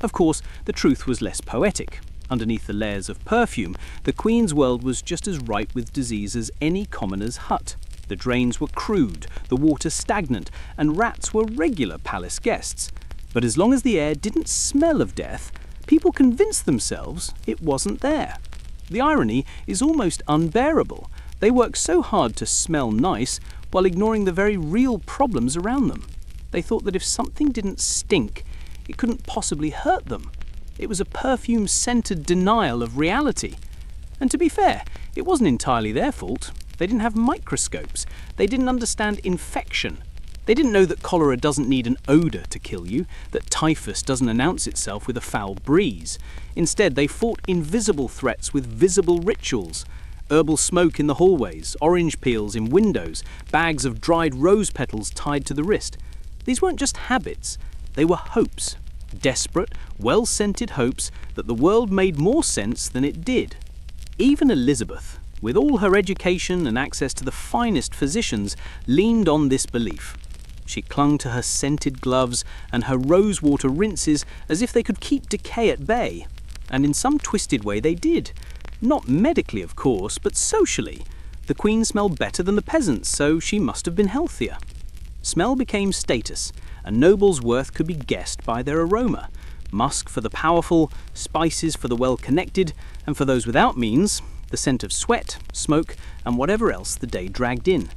Of course, the truth was less poetic. Underneath the layers of perfume, the Queen's world was just as ripe with disease as any commoner's hut. The drains were crude, the water stagnant, and rats were regular palace guests. But as long as the air didn't smell of death, people convinced themselves it wasn't there. The irony is almost unbearable. They worked so hard to smell nice while ignoring the very real problems around them. They thought that if something didn't stink, it couldn't possibly hurt them. It was a perfume-scented denial of reality. And to be fair, it wasn't entirely their fault. They didn't have microscopes. They didn't understand infection. They didn't know that cholera doesn't need an odour to kill you, that typhus doesn't announce itself with a foul breeze. Instead, they fought invisible threats with visible rituals. Herbal smoke in the hallways, orange peels in windows, bags of dried rose petals tied to the wrist. These weren't just habits, they were hopes. Desperate, well-scented hopes that the world made more sense than it did. Even Elizabeth, with all her education and access to the finest physicians, leaned on this belief. She clung to her scented gloves and her rosewater rinses as if they could keep decay at bay. And in some twisted way they did. Not medically, of course, but socially. The Queen smelled better than the peasants, so she must have been healthier. Smell became status. A noble's worth could be guessed by their aroma. Musk for the powerful, spices for the well-connected, and for those without means, the scent of sweat, smoke, and whatever else the day dragged in.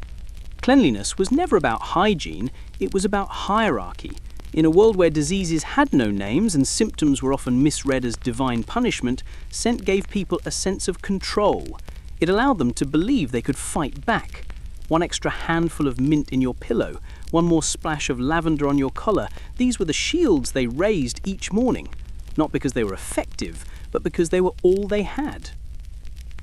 Cleanliness was never about hygiene, it was about hierarchy. In a world where diseases had no names and symptoms were often misread as divine punishment, scent gave people a sense of control. It allowed them to believe they could fight back. One extra handful of mint in your pillow, one more splash of lavender on your collar, these were the shields they raised each morning. Not because they were effective, but because they were all they had.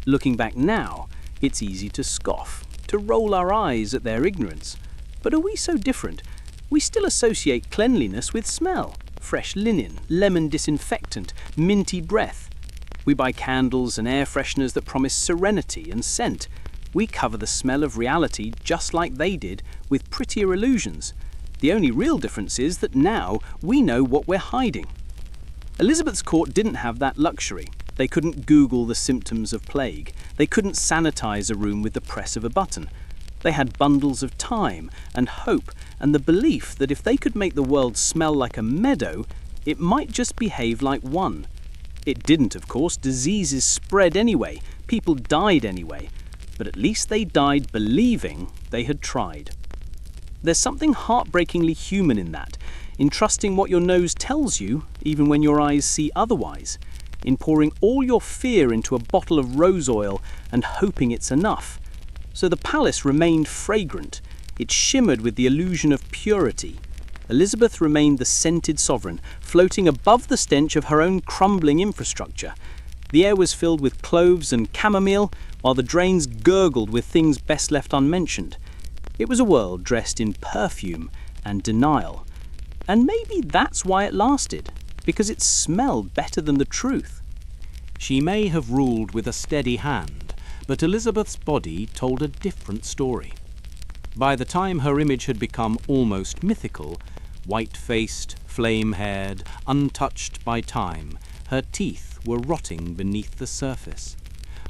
Looking back now, it's easy to scoff, to roll our eyes at their ignorance. But are we so different? We still associate cleanliness with smell. Fresh linen, lemon disinfectant, minty breath. We buy candles and air fresheners that promise serenity and scent. We cover the smell of reality just like they did, with prettier illusions. The only real difference is that now we know what we're hiding. Elizabeth's court didn't have that luxury. They couldn't Google the symptoms of plague. They couldn't sanitize a room with the press of a button. They had bundles of time and hope and the belief that if they could make the world smell like a meadow, it might just behave like one. It didn't, of course. Diseases spread anyway. People died anyway. But at least they died believing they had tried. There's something heartbreakingly human in that, in trusting what your nose tells you, even when your eyes see otherwise, in pouring all your fear into a bottle of rose oil and hoping it's enough. So the palace remained fragrant. It shimmered with the illusion of purity. Elizabeth remained the scented sovereign, floating above the stench of her own crumbling infrastructure. The air was filled with cloves and chamomile, while the drains gurgled with things best left unmentioned. It was a world dressed in perfume and denial. And maybe that's why it lasted, because it smelled better than the truth. She may have ruled with a steady hand, but Elizabeth's body told a different story. By the time her image had become almost mythical, white-faced, flame-haired, untouched by time, her teeth were rotting beneath the surface.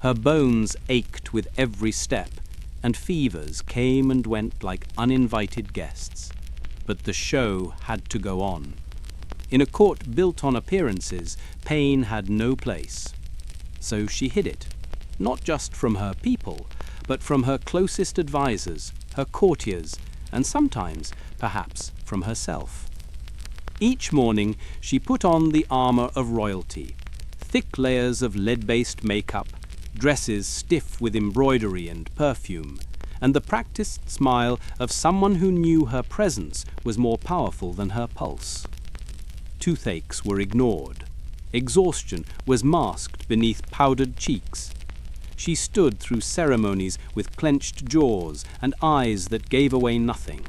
Her bones ached with every step, and fevers came and went like uninvited guests. But the show had to go on. In a court built on appearances, pain had no place. So she hid it, not just from her people, but from her closest advisors, her courtiers, and sometimes, perhaps, from herself. Each morning she put on the armor of royalty, thick layers of lead-based makeup, dresses stiff with embroidery and perfume, and the practiced smile of someone who knew her presence was more powerful than her pulse. Toothaches were ignored. Exhaustion was masked beneath powdered cheeks. She stood through ceremonies with clenched jaws and eyes that gave away nothing.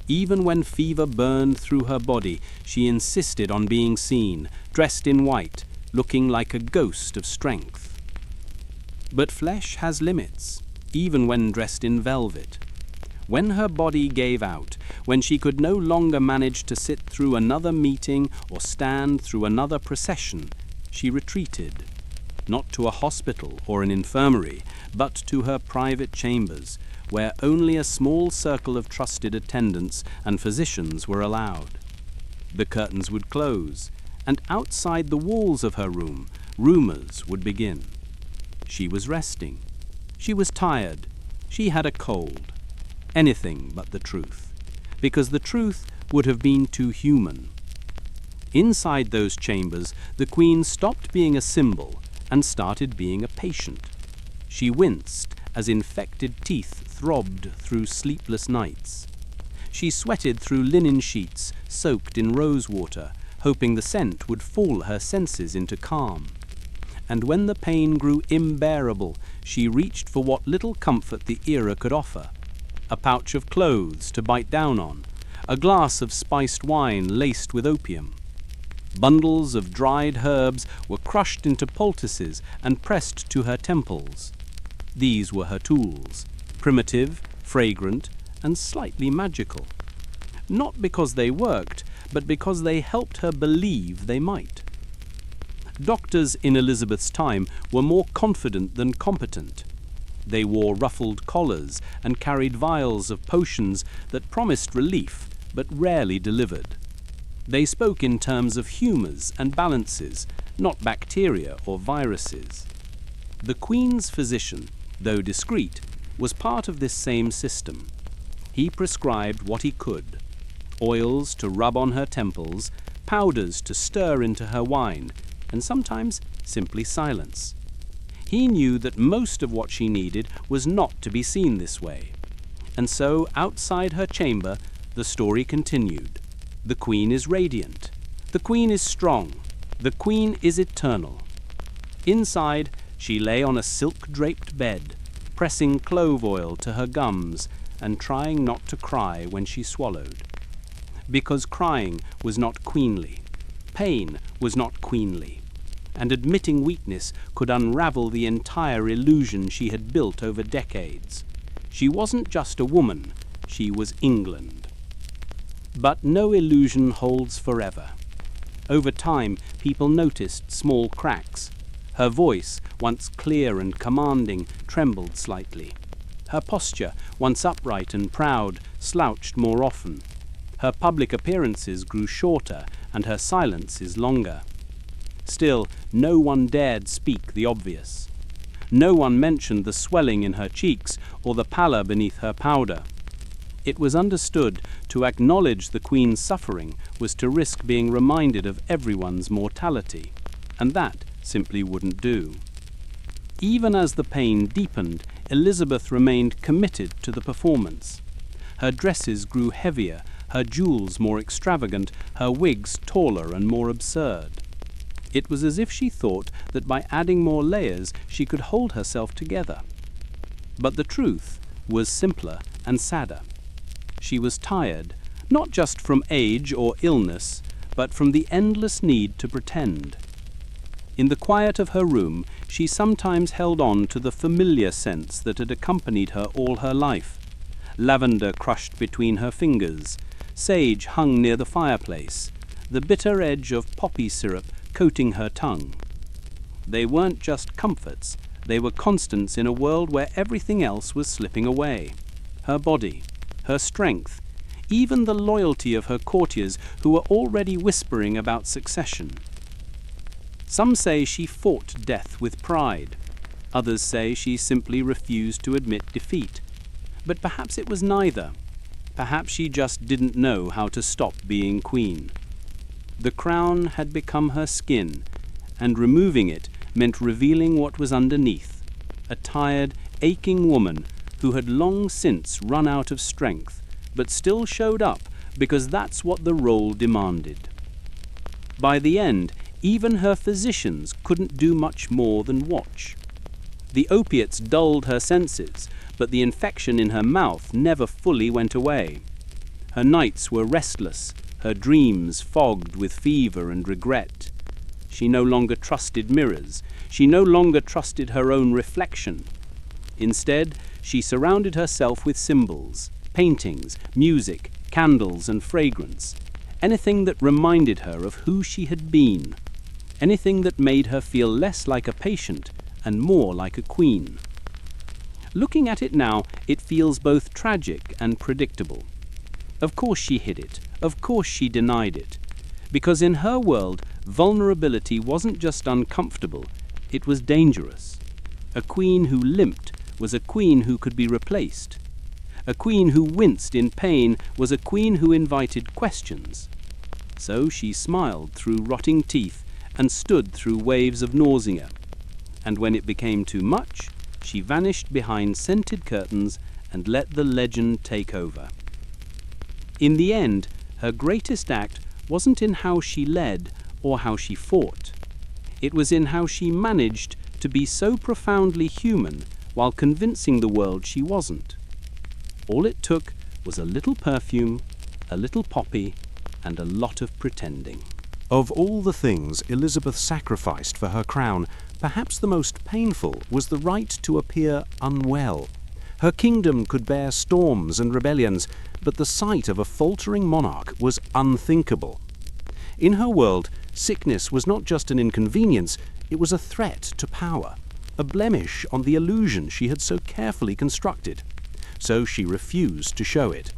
Even when fever burned through her body, she insisted on being seen, dressed in white, looking like a ghost of strength. But flesh has limits, even when dressed in velvet. When her body gave out, when she could no longer manage to sit through another meeting or stand through another procession, she retreated, not to a hospital or an infirmary, but to her private chambers, where only a small circle of trusted attendants and physicians were allowed. The curtains would close, and outside the walls of her room, rumors would begin. She was resting. She was tired. She had a cold. Anything but the truth, because the truth would have been too human. Inside those chambers, the Queen stopped being a symbol and started being a patient. She winced as infected teeth throbbed through sleepless nights. She sweated through linen sheets soaked in rose water, hoping the scent would fool her senses into calm. And when the pain grew unbearable, she reached for what little comfort the era could offer. A pouch of clothes to bite down on, a glass of spiced wine laced with opium. Bundles of dried herbs were crushed into poultices and pressed to her temples. These were her tools, primitive, fragrant, and slightly magical. Not because they worked, but because they helped her believe they might. Doctors in Elizabeth's time were more confident than competent. They wore ruffled collars and carried vials of potions that promised relief but rarely delivered. They spoke in terms of humours and balances, not bacteria or viruses. The Queen's physician, though discreet, was part of this same system. He prescribed what he could. oils to rub on her temples, powders to stir into her wine, and sometimes simply silence. He knew that most of what she needed was not to be seen this way. And so, outside her chamber, the story continued. The Queen is radiant. The Queen is strong. The Queen is eternal. Inside, she lay on a silk-draped bed, pressing clove oil to her gums and trying not to cry when she swallowed. Because crying was not queenly. Pain was not queenly. And admitting weakness could unravel the entire illusion she had built over decades. She wasn't just a woman, she was England. But no illusion holds forever. Over time, people noticed small cracks. Her voice, once clear and commanding, trembled slightly. Her posture, once upright and proud, slouched more often. Her public appearances grew shorter and her silences longer. Still, no one dared speak the obvious. No one mentioned the swelling in her cheeks or the pallor beneath her powder. It was understood to acknowledge the Queen's suffering was to risk being reminded of everyone's mortality, and that simply wouldn't do. Even as the pain deepened, Elizabeth remained committed to the performance. Her dresses grew heavier, her jewels more extravagant, her wigs taller and more absurd. It was as if she thought that by adding more layers she could hold herself together. But the truth was simpler and sadder. She was tired, not just from age or illness, but from the endless need to pretend. In the quiet of her room, she sometimes held on to the familiar scents that had accompanied her all her life. Lavender crushed between her fingers, sage hung near the fireplace, the bitter edge of poppy syrup coating her tongue. They weren't just comforts, they were constants in a world where everything else was slipping away. Her body, her strength, even the loyalty of her courtiers who were already whispering about succession. Some say she fought death with pride. Others say she simply refused to admit defeat. But perhaps it was neither. Perhaps she just didn't know how to stop being queen. The crown had become her skin, and removing it meant revealing what was underneath, a tired, aching woman who had long since run out of strength, but still showed up because that's what the role demanded. By the end, even her physicians couldn't do much more than watch. The opiates dulled her senses, but the infection in her mouth never fully went away. Her nights were restless, her dreams fogged with fever and regret. She no longer trusted mirrors. She no longer trusted her own reflection. Instead, she surrounded herself with symbols, paintings, music, candles, and fragrance. Anything that reminded her of who she had been. Anything that made her feel less like a patient and more like a queen. Looking at it now, it feels both tragic and predictable. Of course she hid it. Of course she denied it. Because in her world, vulnerability wasn't just uncomfortable, it was dangerous. A queen who limped was a queen who could be replaced. A queen who winced in pain was a queen who invited questions. So she smiled through rotting teeth and stood through waves of nausea. And when it became too much, she vanished behind scented curtains and let the legend take over. In the end, her greatest act wasn't in how she led or how she fought. It was in how she managed to be so profoundly human while convincing the world she wasn't. All it took was a little perfume, a little poppy, and a lot of pretending. Of all the things Elizabeth sacrificed for her crown, perhaps the most painful was the right to appear unwell. Her kingdom could bear storms and rebellions, but the sight of a faltering monarch was unthinkable. In her world, sickness was not just an inconvenience, it was a threat to power, a blemish on the illusion she had so carefully constructed. So she refused to show it.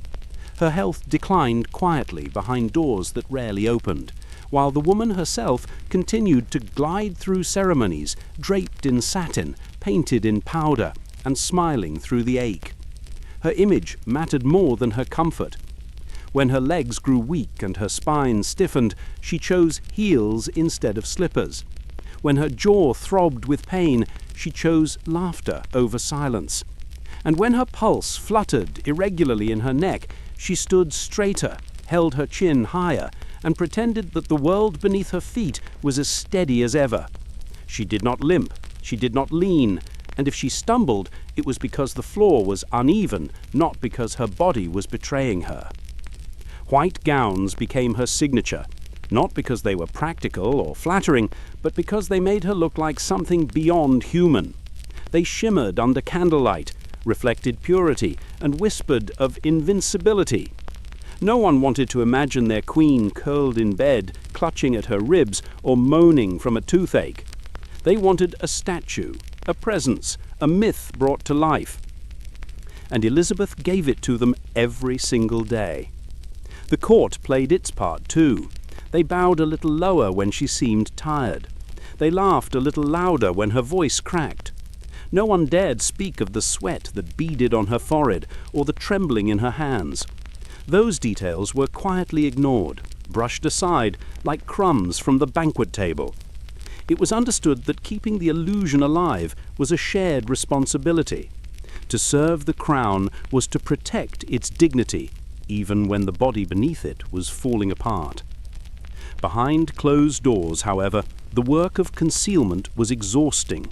Her health declined quietly behind doors that rarely opened, while the woman herself continued to glide through ceremonies, draped in satin, painted in powder, and smiling through the ache. Her image mattered more than her comfort. When her legs grew weak and her spine stiffened, she chose heels instead of slippers. When her jaw throbbed with pain, she chose laughter over silence. And when her pulse fluttered irregularly in her neck, she stood straighter, held her chin higher, and pretended that the world beneath her feet was as steady as ever. She did not limp, she did not lean, and if she stumbled, it was because the floor was uneven, not because her body was betraying her. White gowns became her signature, not because they were practical or flattering, but because they made her look like something beyond human. They shimmered under candlelight, reflected purity, and whispered of invincibility. No one wanted to imagine their queen curled in bed, clutching at her ribs, or moaning from a toothache. They wanted a statue, a presence, a myth brought to life. And Elizabeth gave it to them every single day. The court played its part too. They bowed a little lower when she seemed tired. They laughed a little louder when her voice cracked. No one dared speak of the sweat that beaded on her forehead or the trembling in her hands. Those details were quietly ignored, brushed aside like crumbs from the banquet table. It was understood that keeping the illusion alive was a shared responsibility. To serve the crown was to protect its dignity, even when the body beneath it was falling apart. Behind closed doors, however, the work of concealment was exhausting.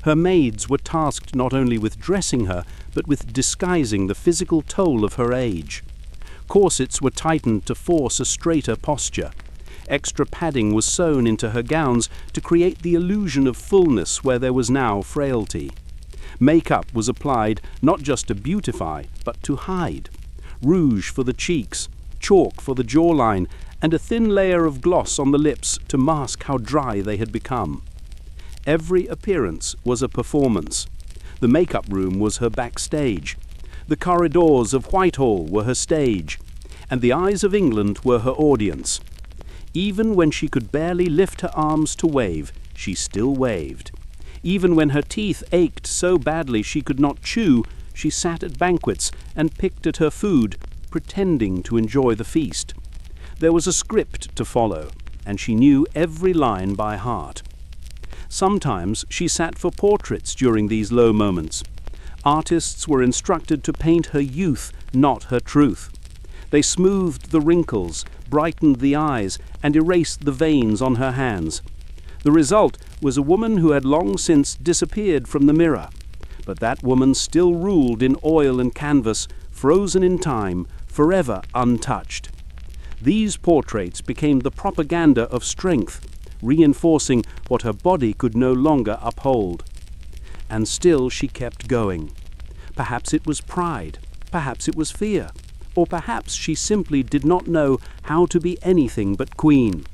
Her maids were tasked not only with dressing her, but with disguising the physical toll of her age. Corsets were tightened to force a straighter posture. Extra padding was sewn into her gowns to create the illusion of fullness where there was now frailty. Makeup was applied not just to beautify, but to hide. Rouge for the cheeks, chalk for the jawline, and a thin layer of gloss on the lips to mask how dry they had become. Every appearance was a performance. The makeup room was her backstage. The corridors of Whitehall were her stage, and the eyes of England were her audience. Even when she could barely lift her arms to wave, she still waved. Even when her teeth ached so badly she could not chew, she sat at banquets and picked at her food, pretending to enjoy the feast. There was a script to follow, and she knew every line by heart. Sometimes she sat for portraits during these low moments. Artists were instructed to paint her youth, not her truth. They smoothed the wrinkles, brightened the eyes, and erased the veins on her hands. The result was a woman who had long since disappeared from the mirror. But that woman still ruled in oil and canvas, frozen in time, forever untouched. These portraits became the propaganda of strength, reinforcing what her body could no longer uphold. And still she kept going. Perhaps it was pride, perhaps it was fear, or perhaps she simply did not know how to be anything but queen.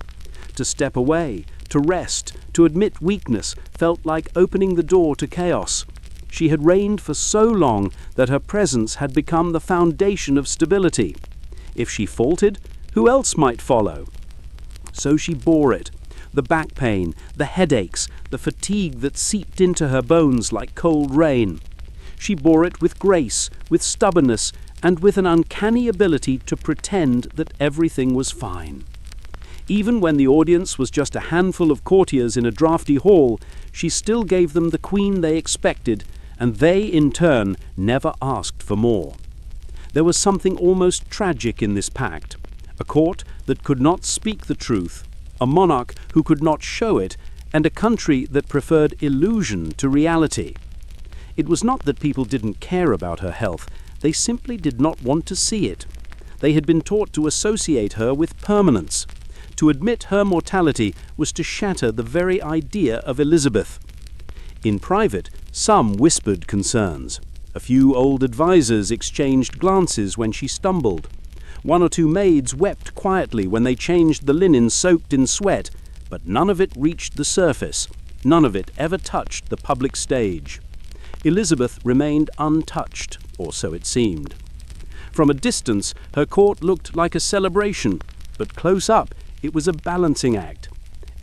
To step away, to rest, to admit weakness felt like opening the door to chaos. She had reigned for so long that her presence had become the foundation of stability. If she faltered, who else might follow? So she bore it. The back pain, the headaches, the fatigue that seeped into her bones like cold rain. She bore it with grace, with stubbornness, and with an uncanny ability to pretend that everything was fine. Even when the audience was just a handful of courtiers in a drafty hall, she still gave them the queen they expected, and they, in turn, never asked for more. There was something almost tragic in this pact. A court that could not speak the truth, a monarch who could not show it, and a country that preferred illusion to reality. It was not that people didn't care about her health, they simply did not want to see it. They had been taught to associate her with permanence. To admit her mortality was to shatter the very idea of Elizabeth. In private, some whispered concerns. A few old advisers exchanged glances when she stumbled. One or two maids wept quietly when they changed the linen soaked in sweat, but none of it reached the surface. None of it ever touched the public stage. Elizabeth remained untouched, or so it seemed. From a distance, her court looked like a celebration, but close up, it was a balancing act.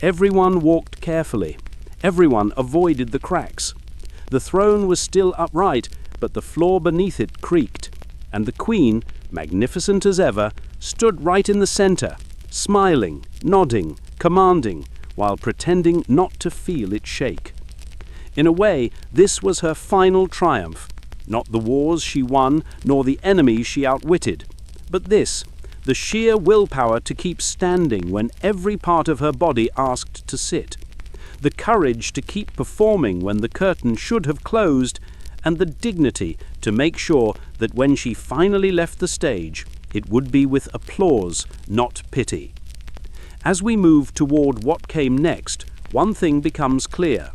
Everyone walked carefully. Everyone avoided the cracks. The throne was still upright, but the floor beneath it creaked, and the queen, magnificent as ever, stood right in the centre, smiling, nodding, commanding, while pretending not to feel it shake. In a way, this was her final triumph, not the wars she won, nor the enemies she outwitted, but this, the sheer willpower to keep standing when every part of her body asked to sit, the courage to keep performing when the curtain should have closed, and the dignity to make sure that when she finally left the stage, it would be with applause, not pity. As we move toward what came next, one thing becomes clear.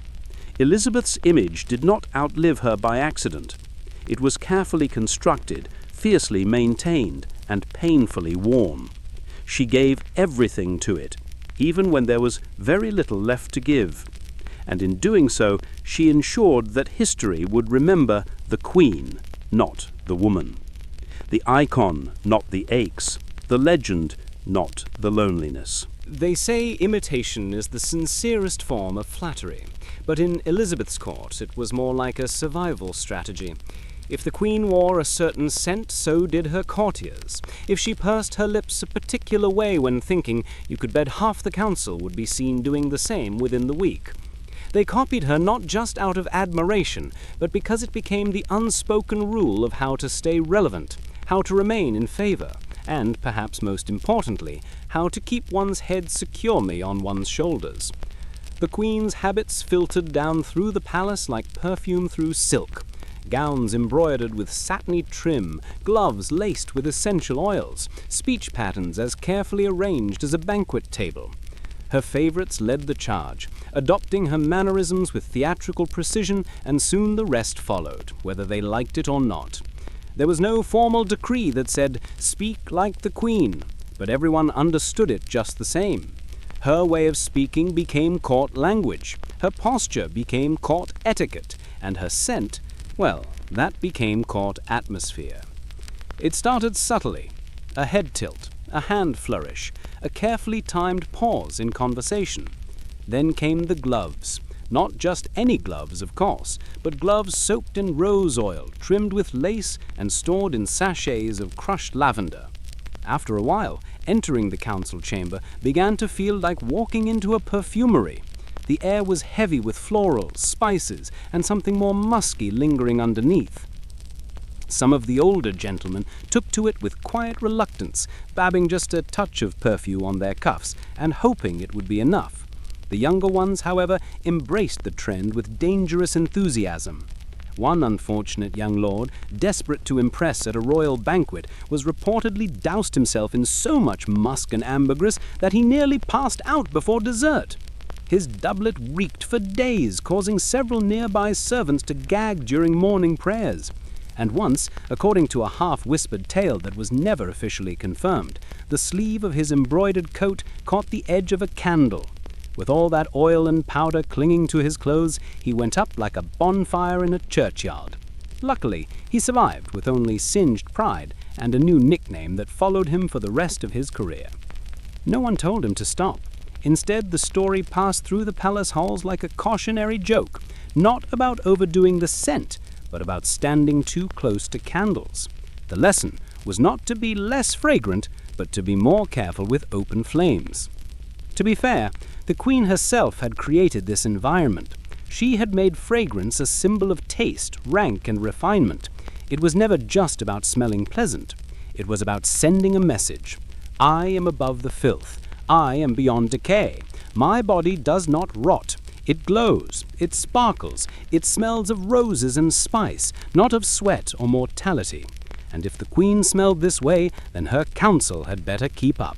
Elizabeth's image did not outlive her by accident. It was carefully constructed, fiercely maintained, and painfully worn. She gave everything to it, even when there was very little left to give. And in doing so, she ensured that history would remember the Queen, not the woman. The icon, not the aches. The legend, not the loneliness. They say imitation is the sincerest form of flattery, but in Elizabeth's court it was more like a survival strategy. If the Queen wore a certain scent, so did her courtiers. If she pursed her lips a particular way when thinking, you could bet half the council would be seen doing the same within the week. They copied her not just out of admiration, but because it became the unspoken rule of how to stay relevant, how to remain in favor, and, perhaps most importantly, how to keep one's head securely on one's shoulders. The Queen's habits filtered down through the palace like perfume through silk. Gowns embroidered with satiny trim, gloves laced with essential oils, speech patterns as carefully arranged as a banquet table. Her favorites led the charge, adopting her mannerisms with theatrical precision, and soon the rest followed, whether they liked it or not. There was no formal decree that said, "Speak like the Queen," but everyone understood it just the same. Her way of speaking became court language, her posture became court etiquette, and her scent, well, that became court atmosphere. It started subtly, a head tilt, a hand flourish, a carefully timed pause in conversation. Then came the gloves. Not just any gloves, of course, but gloves soaked in rose oil, trimmed with lace, and stored in sachets of crushed lavender. After a while, entering the council chamber began to feel like walking into a perfumery. The air was heavy with florals, spices, and something more musky lingering underneath. Some of the older gentlemen took to it with quiet reluctance, babbing just a touch of perfume on their cuffs and hoping it would be enough. The younger ones, however, embraced the trend with dangerous enthusiasm. One unfortunate young lord, desperate to impress at a royal banquet, was reportedly doused himself in so much musk and ambergris that he nearly passed out before dessert. His doublet reeked for days, causing several nearby servants to gag during morning prayers. And once, according to a half-whispered tale that was never officially confirmed, the sleeve of his embroidered coat caught the edge of a candle. With all that oil and powder clinging to his clothes, he went up like a bonfire in a churchyard. Luckily, he survived with only singed pride and a new nickname that followed him for the rest of his career. No one told him to stop. Instead, the story passed through the palace halls like a cautionary joke, not about overdoing the scent, but about standing too close to candles. The lesson was not to be less fragrant, but to be more careful with open flames. To be fair, the Queen herself had created this environment. She had made fragrance a symbol of taste, rank, and refinement. It was never just about smelling pleasant. It was about sending a message. I am above the filth. I am beyond decay. My body does not rot. It glows, it sparkles, it smells of roses and spice, not of sweat or mortality. And if the Queen smelled this way, then her council had better keep up.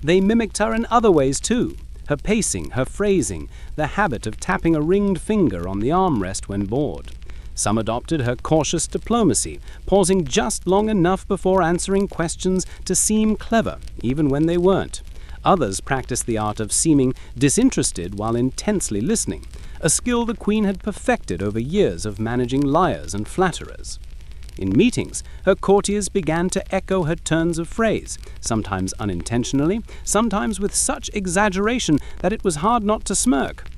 They mimicked her in other ways too. Her pacing, her phrasing, the habit of tapping a ringed finger on the armrest when bored. Some adopted her cautious diplomacy, pausing just long enough before answering questions to seem clever, even when they weren't. Others practiced the art of seeming disinterested while intensely listening, a skill the Queen had perfected over years of managing liars and flatterers. In meetings, her courtiers began to echo her turns of phrase, sometimes unintentionally, sometimes with such exaggeration that it was hard not to smirk.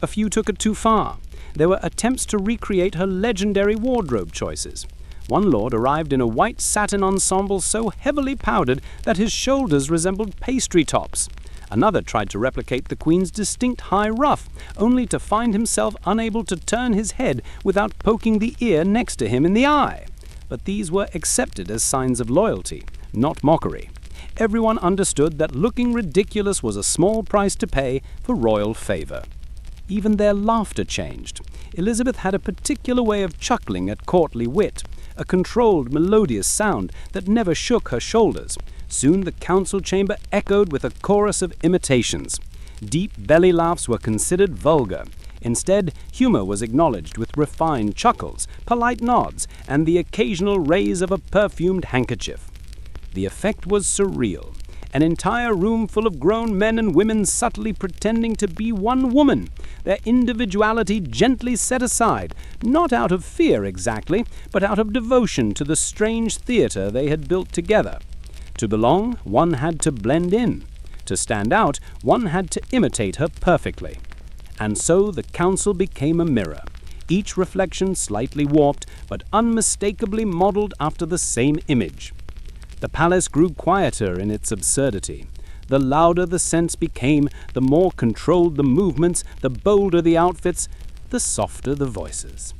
A few took it too far. There were attempts to recreate her legendary wardrobe choices. One lord arrived in a white satin ensemble so heavily powdered that his shoulders resembled pastry tops. Another tried to replicate the Queen's distinct high ruff, only to find himself unable to turn his head without poking the ear next to him in the eye. But these were accepted as signs of loyalty, not mockery. Everyone understood that looking ridiculous was a small price to pay for royal favor. Even their laughter changed. Elizabeth had a particular way of chuckling at courtly wit, a controlled, melodious sound that never shook her shoulders. Soon the council chamber echoed with a chorus of imitations. Deep belly laughs were considered vulgar. Instead, humor was acknowledged with refined chuckles, polite nods, and the occasional raise of a perfumed handkerchief. The effect was surreal. An entire room full of grown men and women subtly pretending to be one woman, their individuality gently set aside, not out of fear exactly, but out of devotion to the strange theater they had built together. To belong, one had to blend in. To stand out, one had to imitate her perfectly. And so the council became a mirror, each reflection slightly warped, but unmistakably modeled after the same image. The palace grew quieter in its absurdity. The louder the sense became, the more controlled the movements, the bolder the outfits, the softer the voices.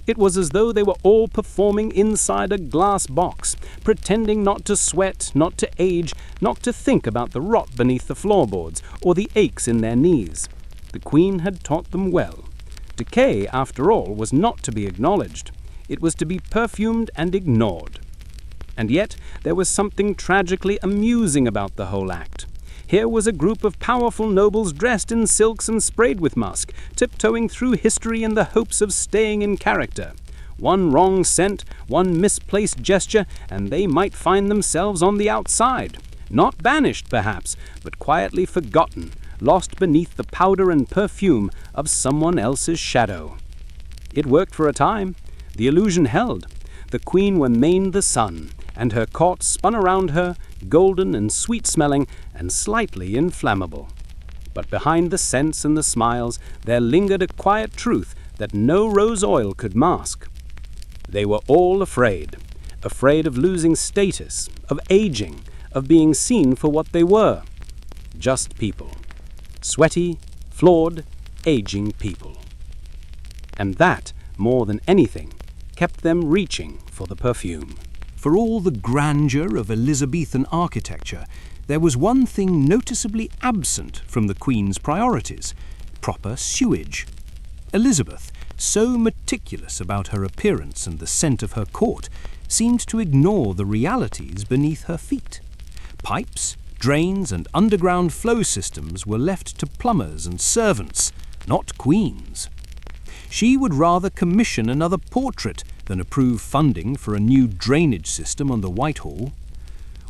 It was as though they were all performing inside a glass box, pretending not to sweat, not to age, not to think about the rot beneath the floorboards or the aches in their knees. The Queen had taught them well. Decay, after all, was not to be acknowledged. It was to be perfumed and ignored. And yet there was something tragically amusing about the whole act. Here was a group of powerful nobles dressed in silks and sprayed with musk, tiptoeing through history in the hopes of staying in character. One wrong scent, one misplaced gesture, and they might find themselves on the outside. Not banished, perhaps, but quietly forgotten, lost beneath the powder and perfume of someone else's shadow. It worked for a time. The illusion held. The Queen remained the sun, and her court spun around her, golden and sweet-smelling and slightly inflammable. But behind the scents and the smiles there lingered a quiet truth that no rose oil could mask. They were all afraid of losing status, of aging, of being seen for what they were. Just people. Sweaty, flawed, aging people. And that, more than anything, kept them reaching for the perfume. For all the grandeur of Elizabethan architecture, there was one thing noticeably absent from the Queen's priorities: proper sewage. Elizabeth, so meticulous about her appearance and the scent of her court, seemed to ignore the realities beneath her feet. Pipes, drains, and underground flow systems were left to plumbers and servants, not queens. She would rather commission another portrait than approve funding for a new drainage system on the Whitehall.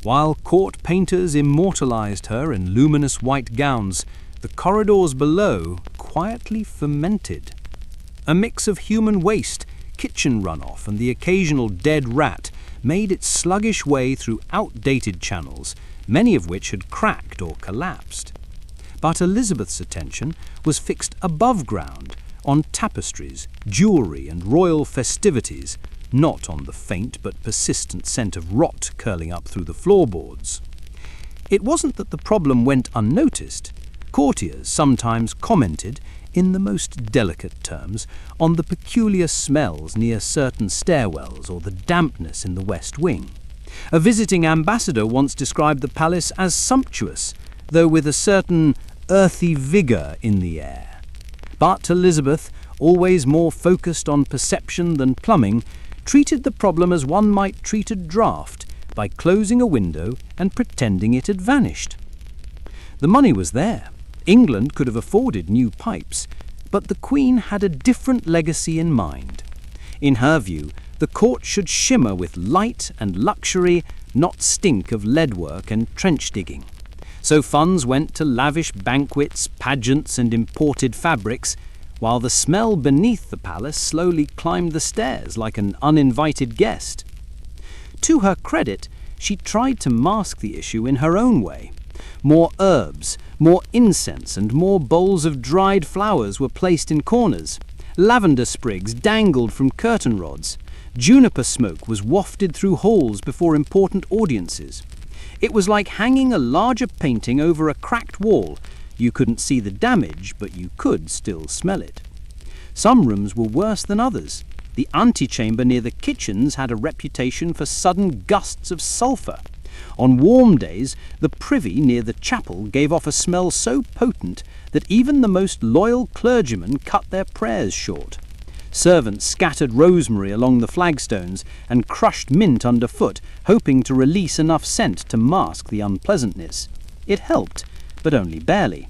While court painters immortalized her in luminous white gowns, the corridors below quietly fermented. A mix of human waste, kitchen runoff, and the occasional dead rat made its sluggish way through outdated channels, many of which had cracked or collapsed. But Elizabeth's attention was fixed above ground, on tapestries, jewellery, and royal festivities, not on the faint but persistent scent of rot curling up through the floorboards. It wasn't that the problem went unnoticed. Courtiers sometimes commented, in the most delicate terms, on the peculiar smells near certain stairwells or the dampness in the West Wing. A visiting ambassador once described the palace as sumptuous, though with a certain earthy vigour in the air. But Elizabeth, always more focused on perception than plumbing, treated the problem as one might treat a draught, by closing a window and pretending it had vanished. The money was there. England could have afforded new pipes, but the Queen had a different legacy in mind. In her view, the court should shimmer with light and luxury, not stink of leadwork and trench digging. So funds went to lavish banquets, pageants, and imported fabrics, while the smell beneath the palace slowly climbed the stairs like an uninvited guest. To her credit, she tried to mask the issue in her own way. More herbs, more incense, and more bowls of dried flowers were placed in corners. Lavender sprigs dangled from curtain rods. Juniper smoke was wafted through halls before important audiences. It was like hanging a larger painting over a cracked wall. You couldn't see the damage, but you could still smell it. Some rooms were worse than others. The antechamber near the kitchens had a reputation for sudden gusts of sulphur. On warm days, the privy near the chapel gave off a smell so potent that even the most loyal clergymen cut their prayers short. Servants scattered rosemary along the flagstones and crushed mint underfoot, hoping to release enough scent to mask the unpleasantness. It helped, but only barely.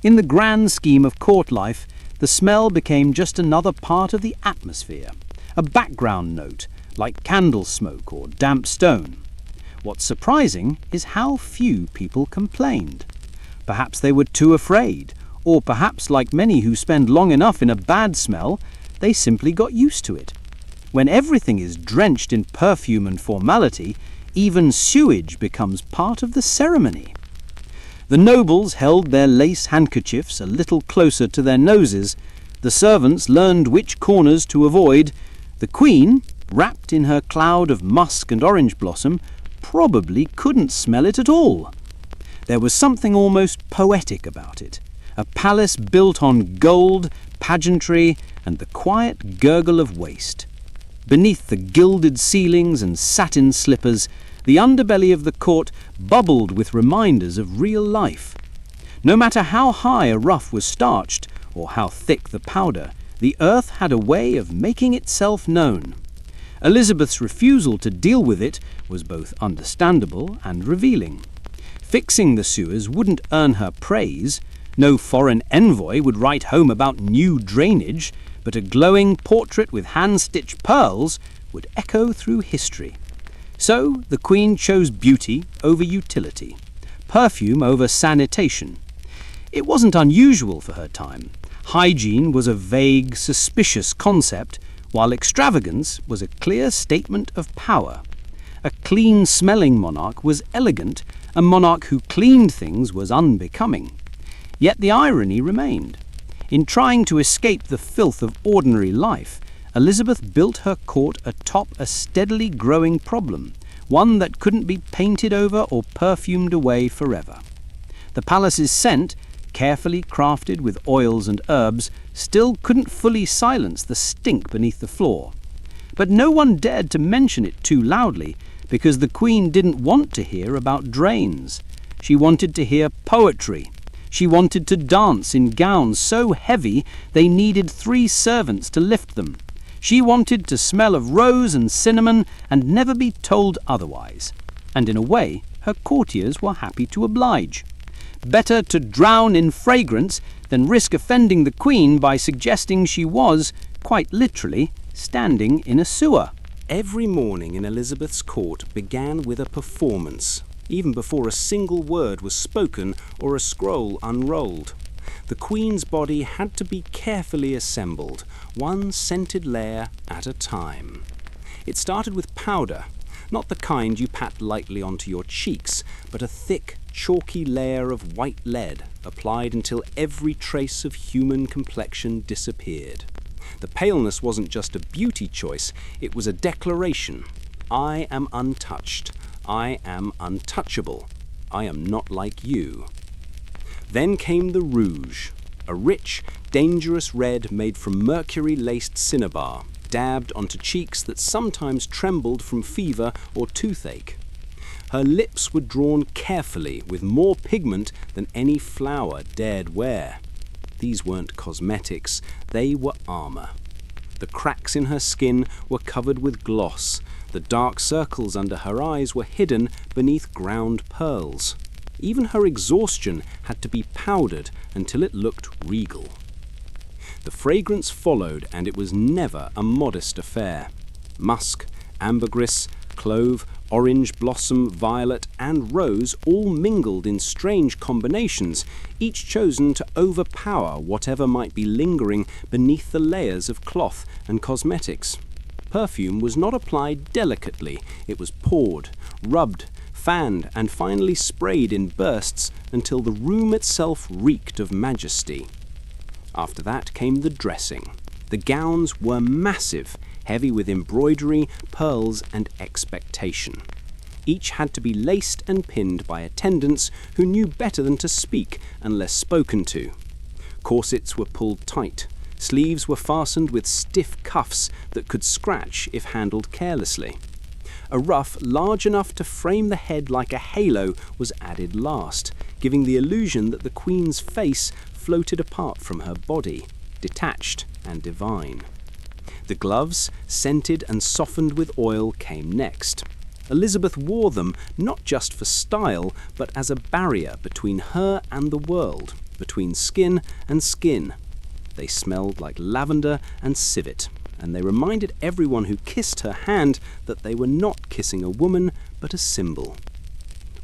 In the grand scheme of court life, the smell became just another part of the atmosphere, a background note, like candle smoke or damp stone. What's surprising is how few people complained. Perhaps they were too afraid, or perhaps, like many who spend long enough in a bad smell, they simply got used to it. When everything is drenched in perfume and formality, even sewage becomes part of the ceremony. The nobles held their lace handkerchiefs a little closer to their noses. The servants learned which corners to avoid. The Queen, wrapped in her cloud of musk and orange blossom, probably couldn't smell it at all. There was something almost poetic about it. A palace built on gold, pageantry, and the quiet gurgle of waste. Beneath the gilded ceilings and satin slippers, the underbelly of the court bubbled with reminders of real life. No matter how high a ruff was starched, or how thick the powder, the earth had a way of making itself known. Elizabeth's refusal to deal with it was both understandable and revealing. Fixing the sewers wouldn't earn her praise. No foreign envoy would write home about new drainage, but a glowing portrait with hand-stitched pearls would echo through history. So the Queen chose beauty over utility, perfume over sanitation. It wasn't unusual for her time. Hygiene was a vague, suspicious concept, while extravagance was a clear statement of power. A clean-smelling monarch was elegant, a monarch who cleaned things was unbecoming. Yet the irony remained. In trying to escape the filth of ordinary life, Elizabeth built her court atop a steadily growing problem, one that couldn't be painted over or perfumed away forever. The palace's scent, carefully crafted with oils and herbs, still couldn't fully silence the stink beneath the floor. But no one dared to mention it too loudly, because the Queen didn't want to hear about drains. She wanted to hear poetry. She wanted to dance in gowns so heavy they needed 3 servants to lift them. She wanted to smell of rose and cinnamon and never be told otherwise. And in a way, her courtiers were happy to oblige. Better to drown in fragrance than risk offending the Queen by suggesting she was, quite literally, standing in a sewer. Every morning in Elizabeth's court began with a performance, even before a single word was spoken or a scroll unrolled. The Queen's body had to be carefully assembled, one scented layer at a time. It started with powder, not the kind you pat lightly onto your cheeks, but a thick, chalky layer of white lead applied until every trace of human complexion disappeared. The paleness wasn't just a beauty choice, it was a declaration. I am untouched. I am untouchable. I am not like you. Then came the rouge, a rich, dangerous red made from mercury-laced cinnabar, dabbed onto cheeks that sometimes trembled from fever or toothache. Her lips were drawn carefully with more pigment than any flower dared wear. These weren't cosmetics, they were armor. The cracks in her skin were covered with gloss. The dark circles under her eyes were hidden beneath ground pearls. Even her exhaustion had to be powdered until it looked regal. The fragrance followed, and it was never a modest affair. Musk, ambergris, clove, orange blossom, violet, and rose all mingled in strange combinations, each chosen to overpower whatever might be lingering beneath the layers of cloth and cosmetics. Perfume was not applied delicately, it was poured, rubbed, fanned, and finally sprayed in bursts until the room itself reeked of majesty. After that came the dressing. The gowns were massive, heavy with embroidery, pearls, and expectation. Each had to be laced and pinned by attendants who knew better than to speak unless spoken to. Corsets were pulled tight. Sleeves were fastened with stiff cuffs that could scratch if handled carelessly. A ruff large enough to frame the head like a halo was added last, giving the illusion that the Queen's face floated apart from her body, detached and divine. The gloves, scented and softened with oil, came next. Elizabeth wore them not just for style, but as a barrier between her and the world, between skin and skin. They smelled like lavender and civet, and they reminded everyone who kissed her hand that they were not kissing a woman, but a symbol.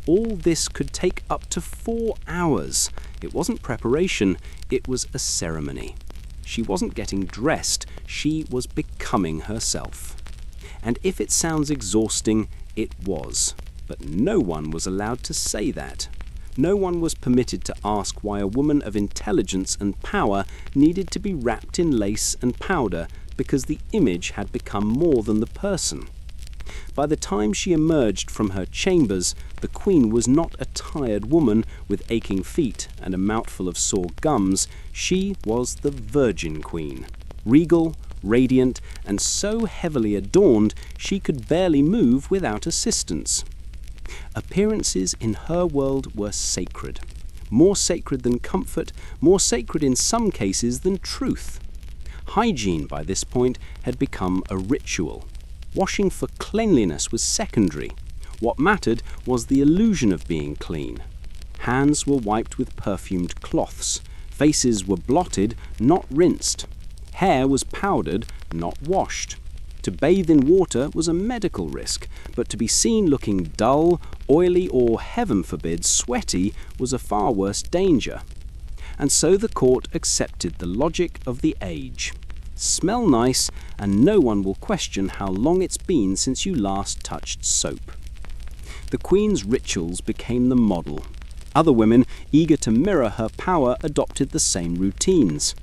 All this could take up to 4 hours. It wasn't preparation, it was a ceremony. She wasn't getting dressed, she was becoming herself. And if it sounds exhausting, it was. But no one was allowed to say that. No one was permitted to ask why a woman of intelligence and power needed to be wrapped in lace and powder because the image had become more than the person. By the time she emerged from her chambers, the Queen was not a tired woman with aching feet and a mouthful of sore gums. She was the Virgin Queen, regal, radiant, and so heavily adorned she could barely move without assistance. Appearances in her world were sacred, more sacred than comfort, more sacred in some cases than truth. Hygiene, by this point, had become a ritual. Washing for cleanliness was secondary. What mattered was the illusion of being clean. Hands were wiped with perfumed cloths. Faces were blotted, not rinsed. Hair was powdered, not washed. To bathe in water was a medical risk, but to be seen looking dull, oily, or, heaven forbid, sweaty was a far worse danger. And so the court accepted the logic of the age. Smell nice, and no one will question how long it's been since you last touched soap. The Queen's rituals became the model. Other women, eager to mirror her power, adopted the same routines.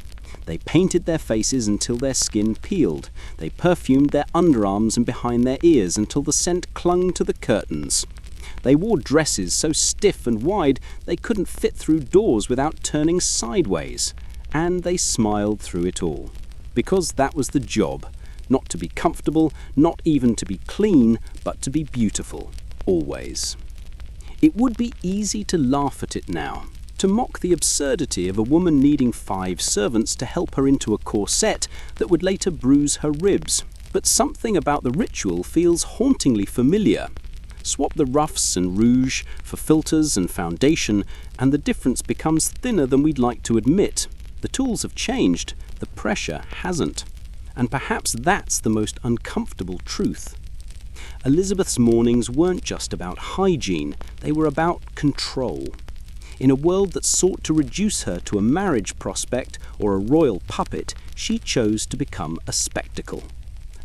They painted their faces until their skin peeled. They perfumed their underarms and behind their ears until the scent clung to the curtains. They wore dresses so stiff and wide they couldn't fit through doors without turning sideways. And they smiled through it all. Because that was the job. Not to be comfortable, not even to be clean, but to be beautiful. Always. It would be easy to laugh at it now, to mock the absurdity of a woman needing 5 servants to help her into a corset that would later bruise her ribs. But something about the ritual feels hauntingly familiar. Swap the ruffs and rouge for filters and foundation, and the difference becomes thinner than we'd like to admit. The tools have changed, the pressure hasn't. And perhaps that's the most uncomfortable truth. Elizabeth's mornings weren't just about hygiene, they were about control. In a world that sought to reduce her to a marriage prospect or a royal puppet, she chose to become a spectacle.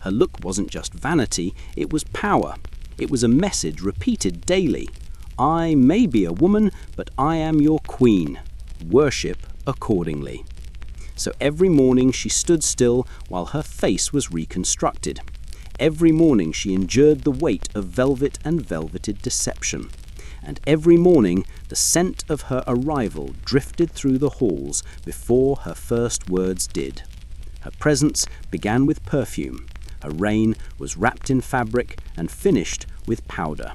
Her look wasn't just vanity, it was power. It was a message repeated daily. I may be a woman, but I am your queen. Worship accordingly. So every morning she stood still while her face was reconstructed. Every morning she endured the weight of velvet and velveted deception. And every morning the scent of her arrival drifted through the halls before her first words did. Her presence began with perfume. Her reign was wrapped in fabric and finished with powder.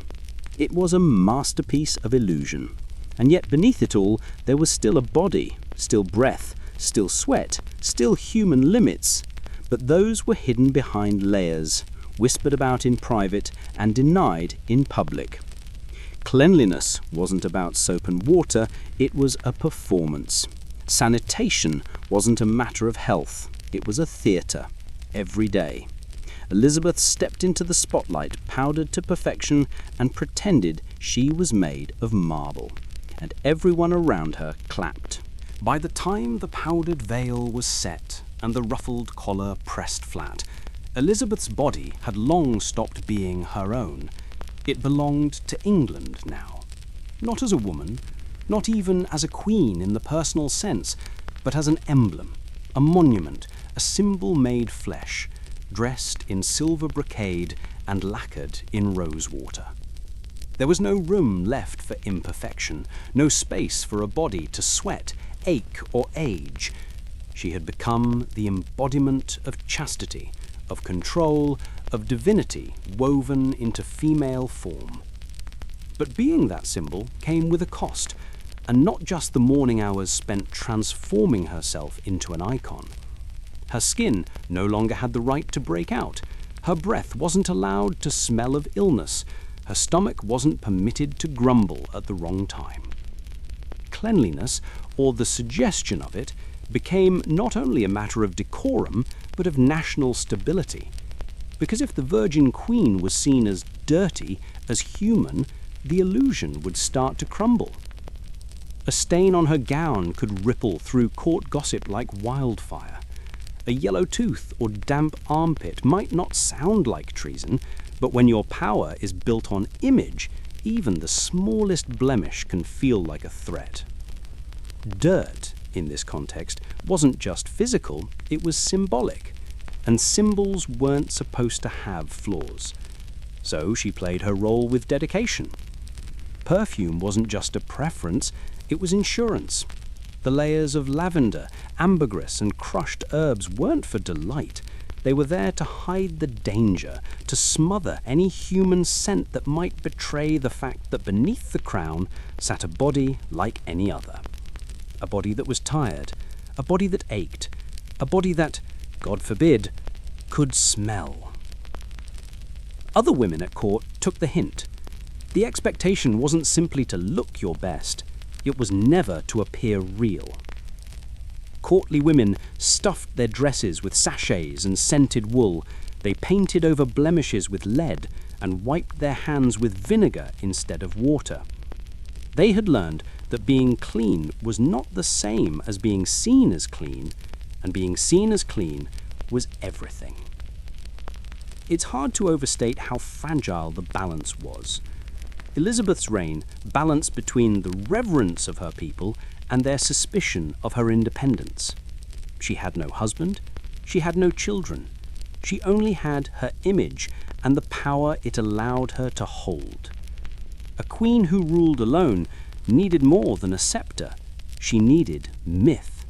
It was a masterpiece of illusion. And yet beneath it all there was still a body, still breath, still sweat, still human limits. But those were hidden behind layers, whispered about in private and denied in public. Cleanliness wasn't about soap and water, it was a performance. Sanitation wasn't a matter of health, it was a theatre, every day. Elizabeth stepped into the spotlight, powdered to perfection, and pretended she was made of marble. And everyone around her clapped. By the time the powdered veil was set and the ruffled collar pressed flat, Elizabeth's body had long stopped being her own. It belonged to England now. Not as a woman, not even as a queen in the personal sense, but as an emblem, a monument, a symbol made flesh. dressed in silver brocade and lacquered in rosewater. There was no room left for imperfection, no space for a body to sweat, ache, or age. She had become the embodiment of chastity, of control, of divinity woven into female form. But being that symbol came with a cost, and not just the morning hours spent transforming herself into an icon. Her skin no longer had the right to break out. Her breath wasn't allowed to smell of illness. Her stomach wasn't permitted to grumble at the wrong time. Cleanliness, or the suggestion of it, became not only a matter of decorum, but of national stability. Because if the Virgin Queen was seen as dirty, as human, the illusion would start to crumble. A stain on her gown could ripple through court gossip like wildfire. A yellow tooth or damp armpit might not sound like treason, but when your power is built on image, even the smallest blemish can feel like a threat. Dirt, in this context, wasn't just physical, it was symbolic, and symbols weren't supposed to have flaws. So she played her role with dedication. Perfume wasn't just a preference, it was insurance. The layers of lavender, ambergris, and crushed herbs weren't for delight. They were there to hide the danger, to smother any human scent that might betray the fact that beneath the crown sat a body like any other. A body that was tired, a body that ached, a body that, God forbid, could smell. Other women at court took the hint. The expectation wasn't simply to look your best, it was never to appear real. Courtly women stuffed their dresses with sachets and scented wool. They painted over blemishes with lead and wiped their hands with vinegar instead of water. They had learned that being clean was not the same as being seen as clean, and being seen as clean was everything. It's hard to overstate how fragile the balance was. Elizabeth's reign balanced between the reverence of her people and their suspicion of her independence. She had no husband, she had no children. She only had her image and the power it allowed her to hold. A queen who ruled alone needed more than a scepter. She needed myth,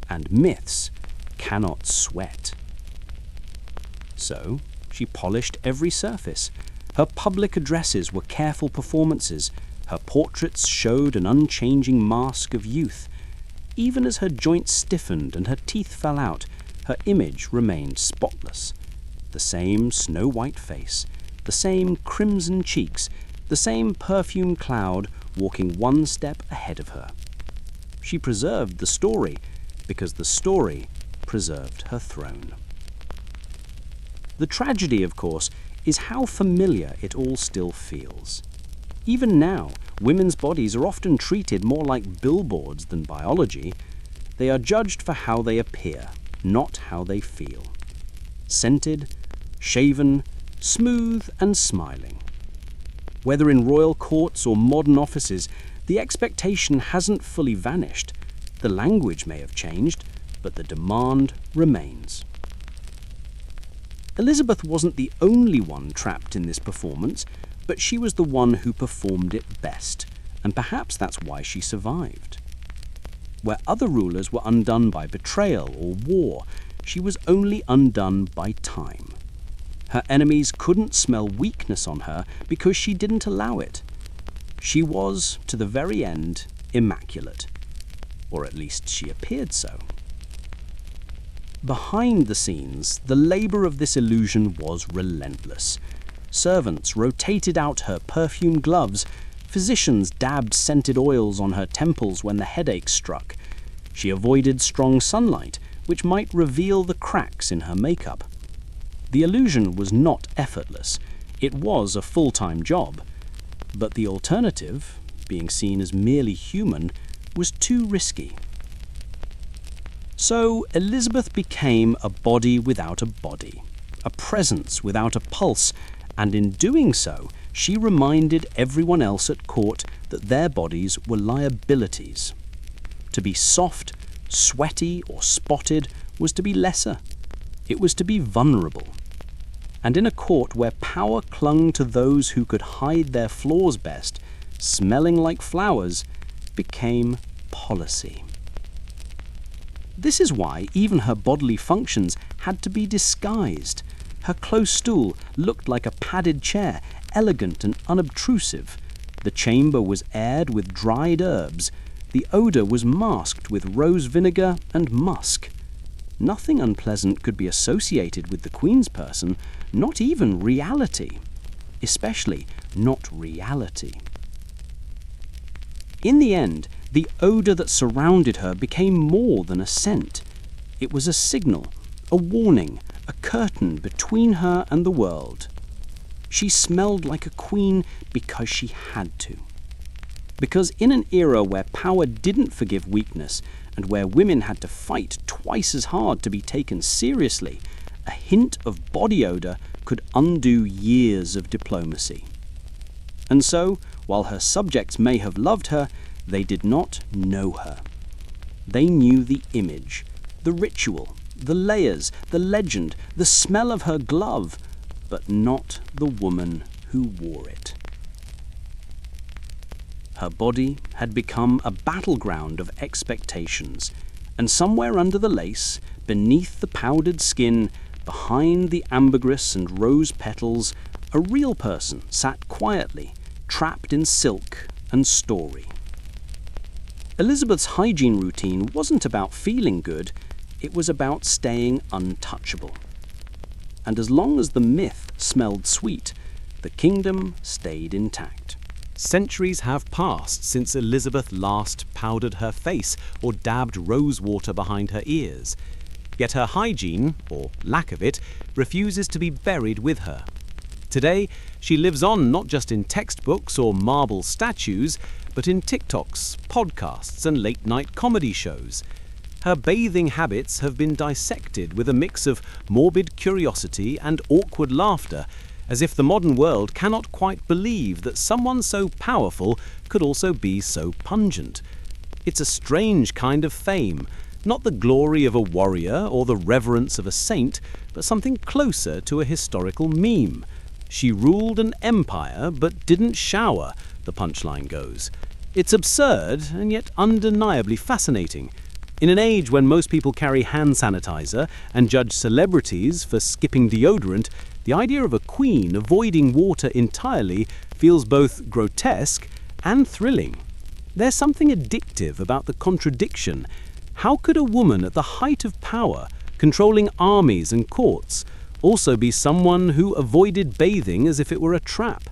and myths cannot sweat. So she polished every surface. Her public addresses were careful performances. Her portraits showed an unchanging mask of youth. Even as her joints stiffened and her teeth fell out, her image remained spotless. The same snow-white face, the same crimson cheeks, the same perfume cloud walking one step ahead of her. She preserved the story because the story preserved her throne. The tragedy, of course, is how familiar it all still feels. Even now, women's bodies are often treated more like billboards than biology. They are judged for how they appear, not how they feel. Scented, shaven, smooth and smiling. Whether in royal courts or modern offices, the expectation hasn't fully vanished. The language may have changed, but the demand remains. Elizabeth wasn't the only one trapped in this performance, but she was the one who performed it best, and perhaps that's why she survived. Where other rulers were undone by betrayal or war, she was only undone by time. Her enemies couldn't smell weakness on her because she didn't allow it. She was, to the very end, immaculate. Or at least she appeared so. Behind the scenes, the labour of this illusion was relentless. Servants rotated out her perfume gloves. Physicians dabbed scented oils on her temples when the headache struck. She avoided strong sunlight, which might reveal the cracks in her makeup. The illusion was not effortless. It was a full-time job. But the alternative, being seen as merely human, was too risky. So Elizabeth became a body without a body, a presence without a pulse, and in doing so, she reminded everyone else at court that their bodies were liabilities. To be soft, sweaty, or spotted was to be lesser. It was to be vulnerable. And in a court where power clung to those who could hide their flaws best, smelling like flowers became policy. This is why even her bodily functions had to be disguised. Her close stool looked like a padded chair, elegant and unobtrusive. The chamber was aired with dried herbs. The odour was masked with rose vinegar and musk. Nothing unpleasant could be associated with the Queen's person, not even reality. Especially not reality. In the end, the odour that surrounded her became more than a scent. It was a signal, a warning, a curtain between her and the world. She smelled like a queen because she had to. Because in an era where power didn't forgive weakness and where women had to fight twice as hard to be taken seriously, a hint of body odour could undo years of diplomacy. And so, while her subjects may have loved her, they did not know her. They knew the image, the ritual, the layers, the legend, the smell of her glove, but not the woman who wore it. Her body had become a battleground of expectations, and somewhere under the lace, beneath the powdered skin, behind the ambergris and rose petals, a real person sat quietly, trapped in silk and story. Elizabeth's hygiene routine wasn't about feeling good, it was about staying untouchable. And as long as the myth smelled sweet, the kingdom stayed intact. Centuries have passed since Elizabeth last powdered her face or dabbed rose water behind her ears. Yet her hygiene, or lack of it, refuses to be buried with her. Today, she lives on not just in textbooks or marble statues, but in TikToks, podcasts, and late-night comedy shows. Her bathing habits have been dissected with a mix of morbid curiosity and awkward laughter, as if the modern world cannot quite believe that someone so powerful could also be so pungent. It's a strange kind of fame, not the glory of a warrior or the reverence of a saint, but something closer to a historical meme. She ruled an empire but didn't shower, the punchline goes. It's absurd and yet undeniably fascinating. In an age when most people carry hand sanitizer and judge celebrities for skipping deodorant, the idea of a queen avoiding water entirely feels both grotesque and thrilling. There's something addictive about the contradiction. How could a woman at the height of power, controlling armies and courts, also be someone who avoided bathing as if it were a trap?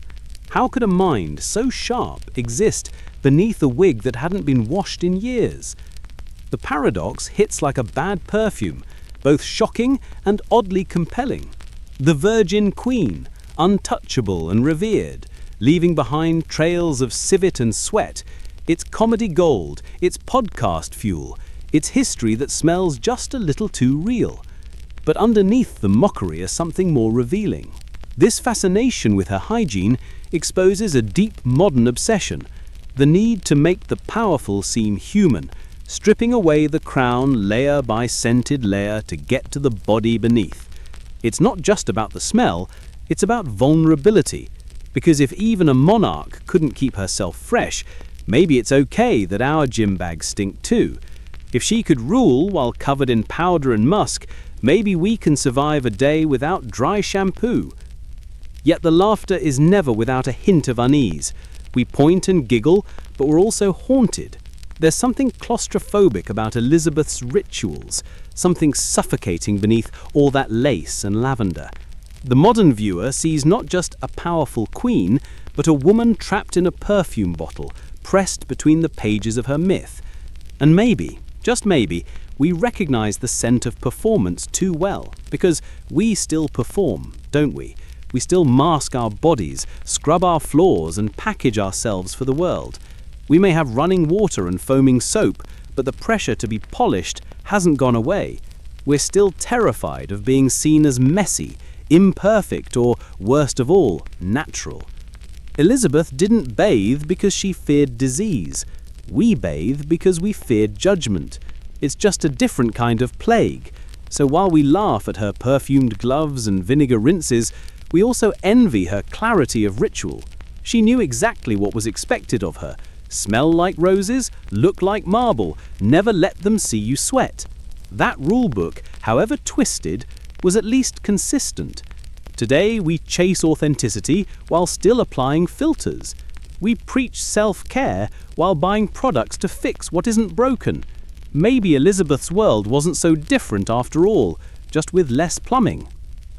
How could a mind so sharp exist beneath a wig that hadn't been washed in years? The paradox hits like a bad perfume, both shocking and oddly compelling. The Virgin Queen, untouchable and revered, leaving behind trails of civet and sweat, its comedy gold, its podcast fuel, its history that smells just a little too real. But underneath the mockery is something more revealing. This fascination with her hygiene exposes a deep modern obsession, the need to make the powerful seem human, stripping away the crown layer by scented layer to get to the body beneath. It's not just about the smell, it's about vulnerability, because if even a monarch couldn't keep herself fresh, maybe it's okay that our gym bags stink too. If she could rule while covered in powder and musk, maybe we can survive a day without dry shampoo. Yet the laughter is never without a hint of unease. We point and giggle, but we're also haunted. There's something claustrophobic about Elizabeth's rituals, something suffocating beneath all that lace and lavender. The modern viewer sees not just a powerful queen, but a woman trapped in a perfume bottle, pressed between the pages of her myth. And maybe, just maybe, we recognize the scent of performance too well, because we still perform, don't we? We still mask our bodies, scrub our floors, and package ourselves for the world. We may have running water and foaming soap, but the pressure to be polished hasn't gone away. We're still terrified of being seen as messy, imperfect, or, worst of all, natural. Elizabeth didn't bathe because she feared disease. We bathe because we feared judgment. It's just a different kind of plague. So while we laugh at her perfumed gloves and vinegar rinses, we also envy her clarity of ritual. She knew exactly what was expected of her. Smell like roses, look like marble, never let them see you sweat. That rulebook, however twisted, was at least consistent. Today we chase authenticity while still applying filters. We preach self-care while buying products to fix what isn't broken. Maybe Elizabeth's world wasn't so different after all, just with less plumbing.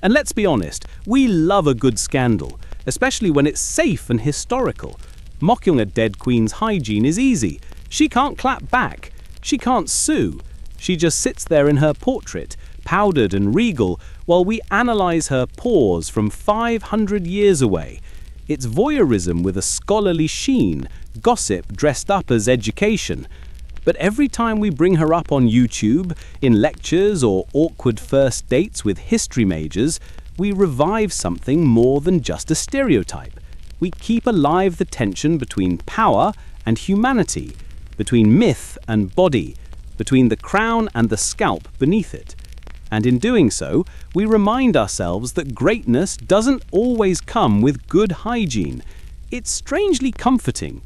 And let's be honest, we love a good scandal, especially when it's safe and historical. Mocking a dead queen's hygiene is easy. She can't clap back. She can't sue. She just sits there in her portrait, powdered and regal, while we analyze her pores from 500 years away. It's voyeurism with a scholarly sheen, gossip dressed up as education. But every time we bring her up on YouTube, in lectures or awkward first dates with history majors, we revive something more than just a stereotype. We keep alive the tension between power and humanity, between myth and body, between the crown and the scalp beneath it. And in doing so, we remind ourselves that greatness doesn't always come with good hygiene. It's strangely comforting.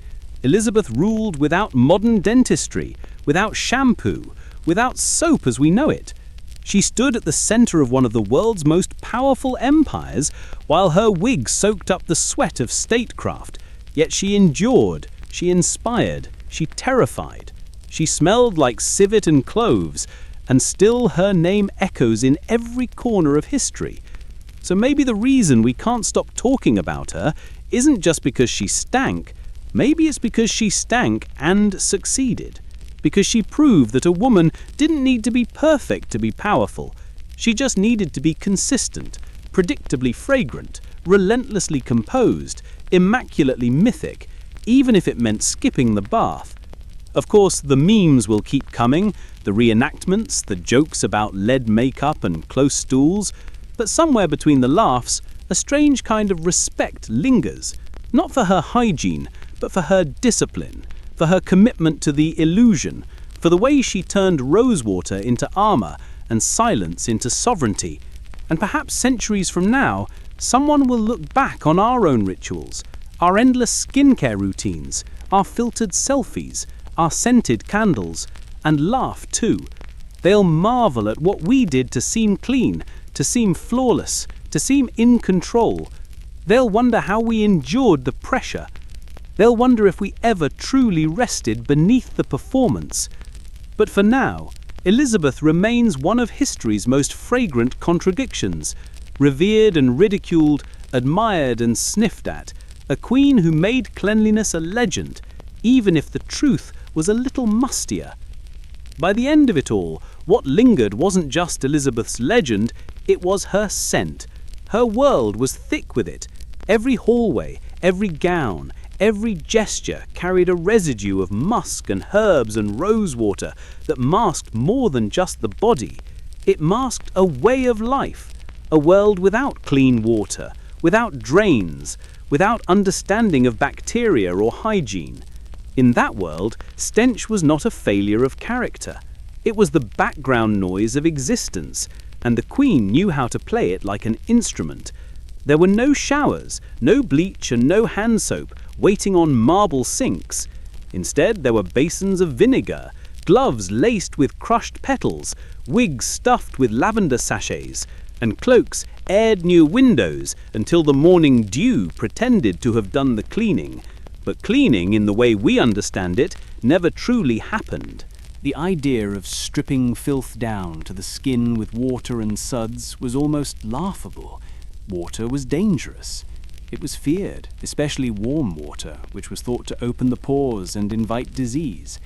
Elizabeth ruled without modern dentistry, without shampoo, without soap as we know it. She stood at the center of one of the world's most powerful empires, while her wig soaked up the sweat of statecraft. Yet she endured, she inspired, she terrified. She smelled like civet and cloves, and still her name echoes in every corner of history. So maybe the reason we can't stop talking about her isn't just because she stank. Maybe it's because she stank and succeeded. Because she proved that a woman didn't need to be perfect to be powerful. She just needed to be consistent, predictably fragrant, relentlessly composed, immaculately mythic, even if it meant skipping the bath. Of course, the memes will keep coming, the reenactments, the jokes about lead makeup and close stools, but somewhere between the laughs, a strange kind of respect lingers, not for her hygiene, but for her discipline, for her commitment to the illusion, for the way she turned rosewater into armor and silence into sovereignty. And perhaps centuries from now, someone will look back on our own rituals, our endless skincare routines, our filtered selfies, our scented candles, and laugh too. They'll marvel at what we did to seem clean, to seem flawless, to seem in control. They'll wonder how we endured the pressure. They'll wonder if we ever truly rested beneath the performance. But for now, Elizabeth remains one of history's most fragrant contradictions, revered and ridiculed, admired and sniffed at, a queen who made cleanliness a legend, even if the truth was a little mustier. By the end of it all, what lingered wasn't just Elizabeth's legend, it was her scent. Her world was thick with it. Every hallway, every gown, every gesture carried a residue of musk and herbs and rosewater that masked more than just the body. It masked a way of life, a world without clean water, without drains, without understanding of bacteria or hygiene. In that world, stench was not a failure of character. It was the background noise of existence, and the Queen knew how to play it like an instrument. There were no showers, no bleach and no hand soap waiting on marble sinks. Instead, there were basins of vinegar, gloves laced with crushed petals, wigs stuffed with lavender sachets, and cloaks aired near windows until the morning dew pretended to have done the cleaning. But cleaning, in the way we understand it, never truly happened. The idea of stripping filth down to the skin with water and suds was almost laughable. Water was dangerous. It was feared, especially warm water, which was thought to open the pores and invite disease.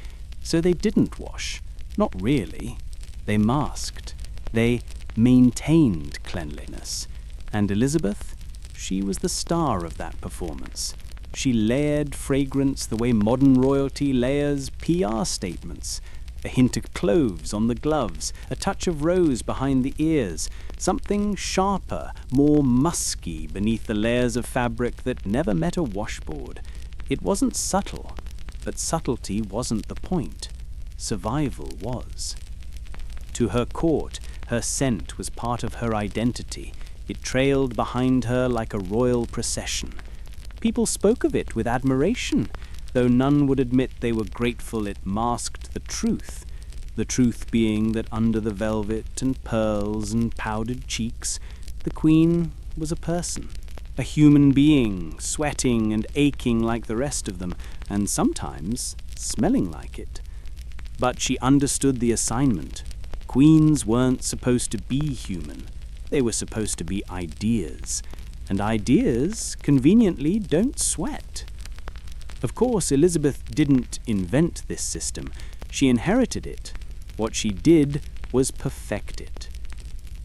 So they didn't wash. Not really. They masked. They maintained cleanliness. And Elizabeth, she was the star of that performance. She layered fragrance the way modern royalty layers PR statements. A hint of cloves on the gloves, a touch of rose behind the ears, something sharper, more musky beneath the layers of fabric that never met a washboard. It wasn't subtle, but subtlety wasn't the point. Survival was. To her court, Her scent was part of her identity. It trailed behind her like a royal procession. People spoke of it with admiration, though none would admit they were grateful it masked the truth being that under the velvet and pearls and powdered cheeks, the Queen was a person, a human being, sweating and aching like the rest of them, and sometimes smelling like it. But she understood the assignment. Queens weren't supposed to be human. They were supposed to be ideas, and ideas, conveniently, don't sweat. Of course, Elizabeth didn't invent this system. She inherited it. What she did was perfect it.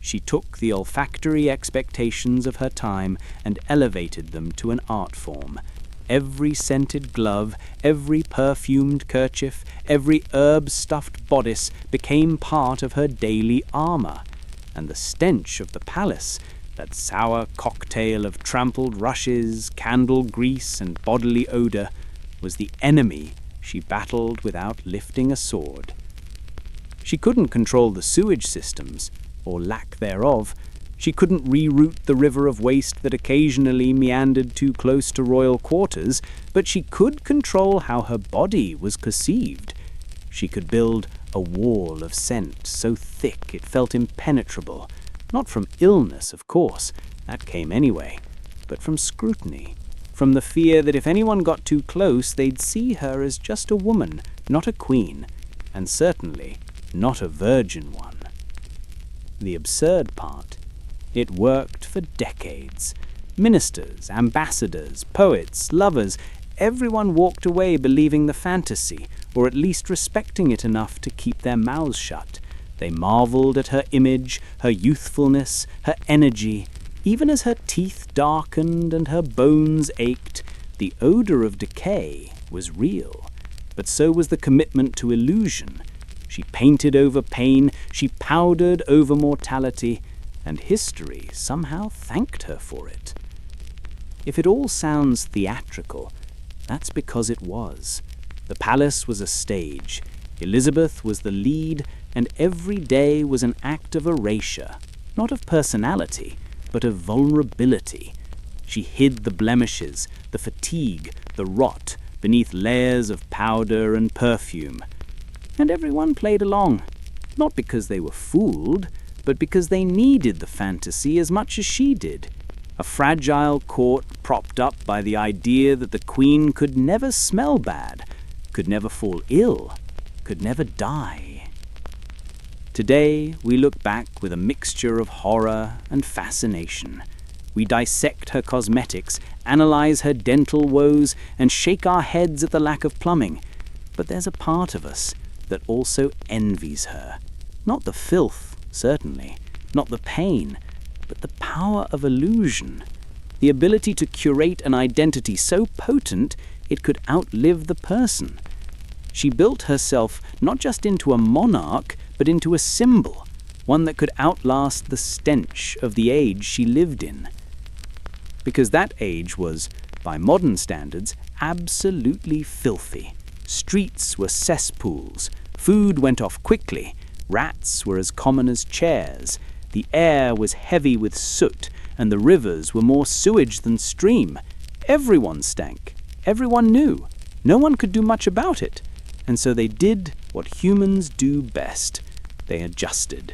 She took the olfactory expectations of her time and elevated them to an art form. Every scented glove, every perfumed kerchief, every herb-stuffed bodice became part of her daily armor. And the stench of the palace, that sour cocktail of trampled rushes, candle grease, and bodily odor, was the enemy she battled without lifting a sword. She couldn't control the sewage systems, or lack thereof. She couldn't reroute the river of waste that occasionally meandered too close to royal quarters, but she could control how her body was perceived. She could build a wall of scent so thick it felt impenetrable, not from illness, of course, that came anyway, but from scrutiny, from the fear that if anyone got too close, they'd see her as just a woman, not a queen, and certainly not a virgin one. The absurd part, it worked for decades. Ministers, ambassadors, poets, lovers, everyone walked away believing the fantasy, or at least respecting it enough to keep their mouths shut. They marveled at her image, her youthfulness, her energy. Even as her teeth darkened and her bones ached, the odor of decay was real. But so was the commitment to illusion. She painted over pain, she powdered over mortality, and history somehow thanked her for it. If it all sounds theatrical, that's because it was. The palace was a stage. Elizabeth was the lead, and every day was an act of erasure, not of personality, but of vulnerability. She hid the blemishes, the fatigue, the rot, beneath layers of powder and perfume. And everyone played along, not because they were fooled, but because they needed the fantasy as much as she did. A fragile court propped up by the idea that the Queen could never smell bad, could never fall ill, could never die. Today, we look back with a mixture of horror and fascination. We dissect her cosmetics, analyze her dental woes, and shake our heads at the lack of plumbing. But there's a part of us that also envies her. Not the filth, certainly, not the pain, but the power of illusion, the ability to curate an identity so potent it could outlive the person. She built herself not just into a monarch, but into a symbol, one that could outlast the stench of the age she lived in. Because that age was, by modern standards, absolutely filthy. Streets were cesspools, food went off quickly, rats were as common as chairs, the air was heavy with soot, and the rivers were more sewage than stream. Everyone stank. Everyone knew. No one could do much about it. And so they did what humans do best. They adjusted.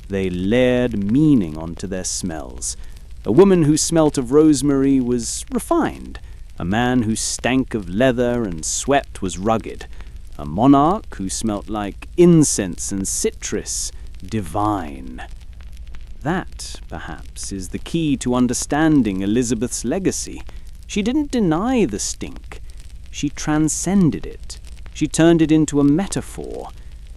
They layered meaning onto their smells. A woman who smelt of rosemary was refined. A man who stank of leather and sweat was rugged. A monarch who smelt like incense and citrus, divine. That, perhaps, is the key to understanding Elizabeth's legacy. She didn't deny the stink. She transcended it. She turned it into a metaphor.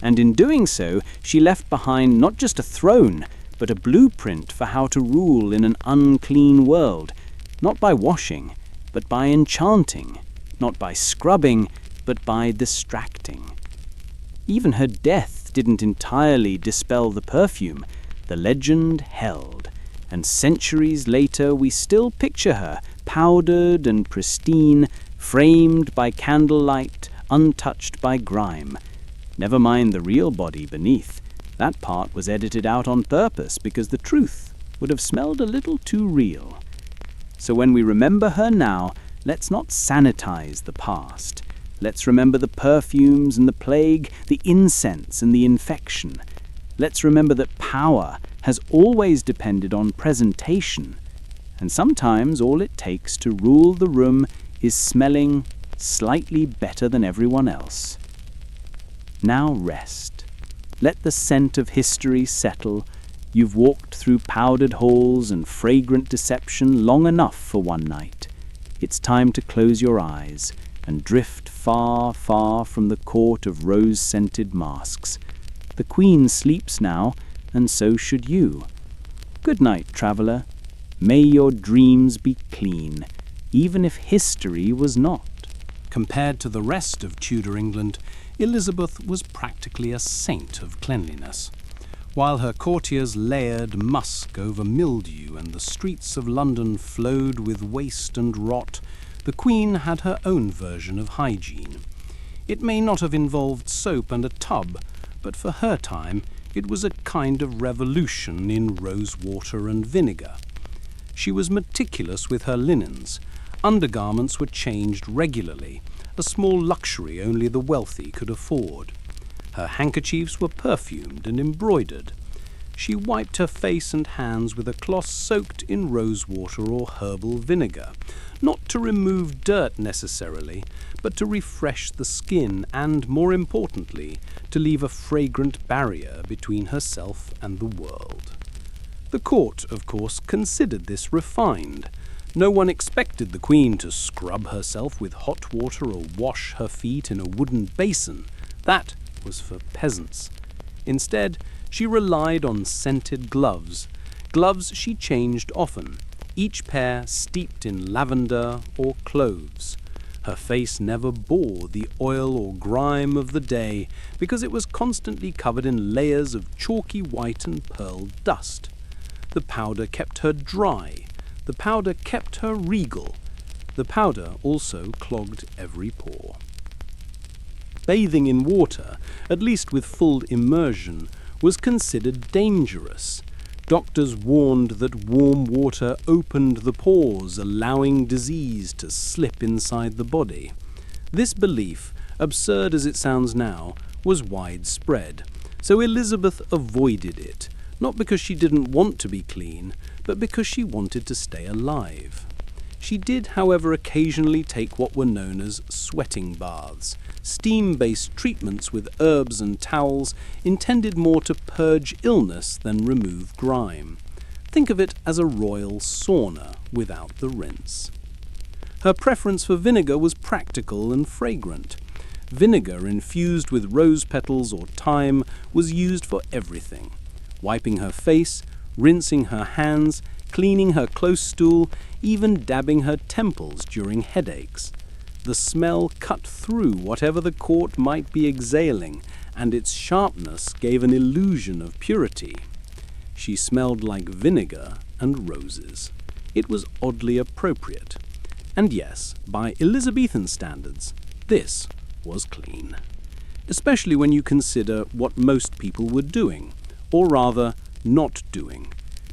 And in doing so, she left behind not just a throne, but a blueprint for how to rule in an unclean world, not by washing, but by enchanting, not by scrubbing, but by distracting. Even her death didn't entirely dispel the perfume. The legend held, and centuries later we still picture her, powdered and pristine, framed by candlelight, untouched by grime. Never mind the real body beneath. That part was edited out on purpose because the truth would have smelled a little too real. So when we remember her now, let's not sanitize the past. Let's remember the perfumes and the plague, the incense and the infection. Let's remember that power has always depended on presentation, and sometimes all it takes to rule the room is smelling slightly better than everyone else. Now rest. Let the scent of history settle. You've walked through powdered halls and fragrant deception long enough for one night. It's time to close your eyes and drift far, far from the court of rose-scented masks. The Queen sleeps now, and so should you. Good night, traveller. May your dreams be clean, even if history was not. Compared to the rest of Tudor England, Elizabeth was practically a saint of cleanliness. While her courtiers layered musk over mildew and the streets of London flowed with waste and rot, the Queen had her own version of hygiene. It may not have involved soap and a tub, but for her time it was a kind of revolution in rose water and vinegar. She was meticulous with her linens. Undergarments were changed regularly, a small luxury only the wealthy could afford. Her handkerchiefs were perfumed and embroidered. She wiped her face and hands with a cloth soaked in rose water or herbal vinegar, not to remove dirt necessarily, but to refresh the skin and, more importantly, to leave a fragrant barrier between herself and the world. The court, of course, considered this refined. No one expected the Queen to scrub herself with hot water or wash her feet in a wooden basin. That was for peasants. Instead, she relied on scented gloves. Gloves she changed often, each pair steeped in lavender or cloves. Her face never bore the oil or grime of the day because it was constantly covered in layers of chalky white and pearl dust. The powder kept her dry. The powder kept her regal. The powder also clogged every pore. Bathing in water, at least with full immersion, was considered dangerous. Doctors warned that warm water opened the pores, allowing disease to slip inside the body. This belief, absurd as it sounds now, was widespread, so Elizabeth avoided it, not because she didn't want to be clean, but because she wanted to stay alive. She did, however, occasionally take what were known as sweating baths, steam-based treatments with herbs and towels intended more to purge illness than remove grime. Think of it as a royal sauna without the rinse. Her preference for vinegar was practical and fragrant. Vinegar infused with rose petals or thyme was used for everything. Wiping her face, rinsing her hands, cleaning her close stool, even dabbing her temples during headaches. The smell cut through whatever the court might be exhaling, and its sharpness gave an illusion of purity. She smelled like vinegar and roses. It was oddly appropriate. And yes, by Elizabethan standards, this was clean. Especially when you consider what most people were doing, or rather, not doing.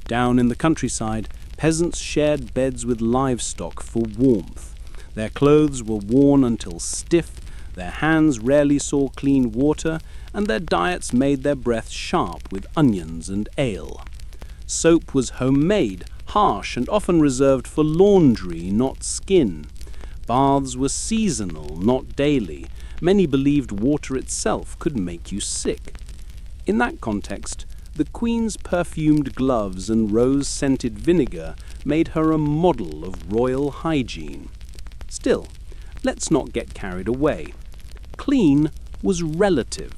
Down in the countryside, peasants shared beds with livestock for warmth. Their clothes were worn until stiff, their hands rarely saw clean water, and their diets made their breath sharp with onions and ale. Soap was homemade, harsh, and often reserved for laundry, not skin. Baths were seasonal, not daily. Many believed water itself could make you sick. In that context, the Queen's perfumed gloves and rose-scented vinegar made her a model of royal hygiene. Still, let's not get carried away. Clean was relative.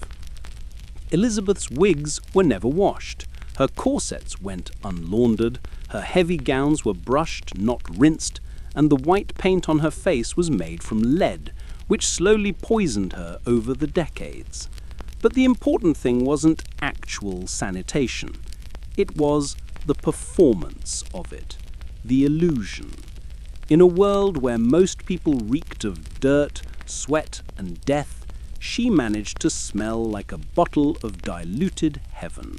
Elizabeth's wigs were never washed. Her corsets went unlaundered. Her heavy gowns were brushed, not rinsed, and the white paint on her face was made from lead, which slowly poisoned her over the decades. But the important thing wasn't actual sanitation. It was the performance of it, the illusion. In a world where most people reeked of dirt, sweat, and death, she managed to smell like a bottle of diluted heaven.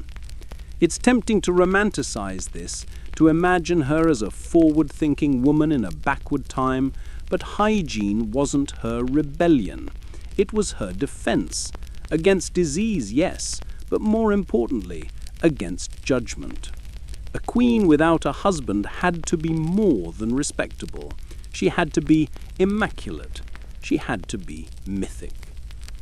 It's tempting to romanticize this, to imagine her as a forward-thinking woman in a backward time, but hygiene wasn't her rebellion. It was her defense. Against disease, yes, but more importantly, against judgment. A queen without a husband had to be more than respectable. She had to be immaculate. She had to be mythic.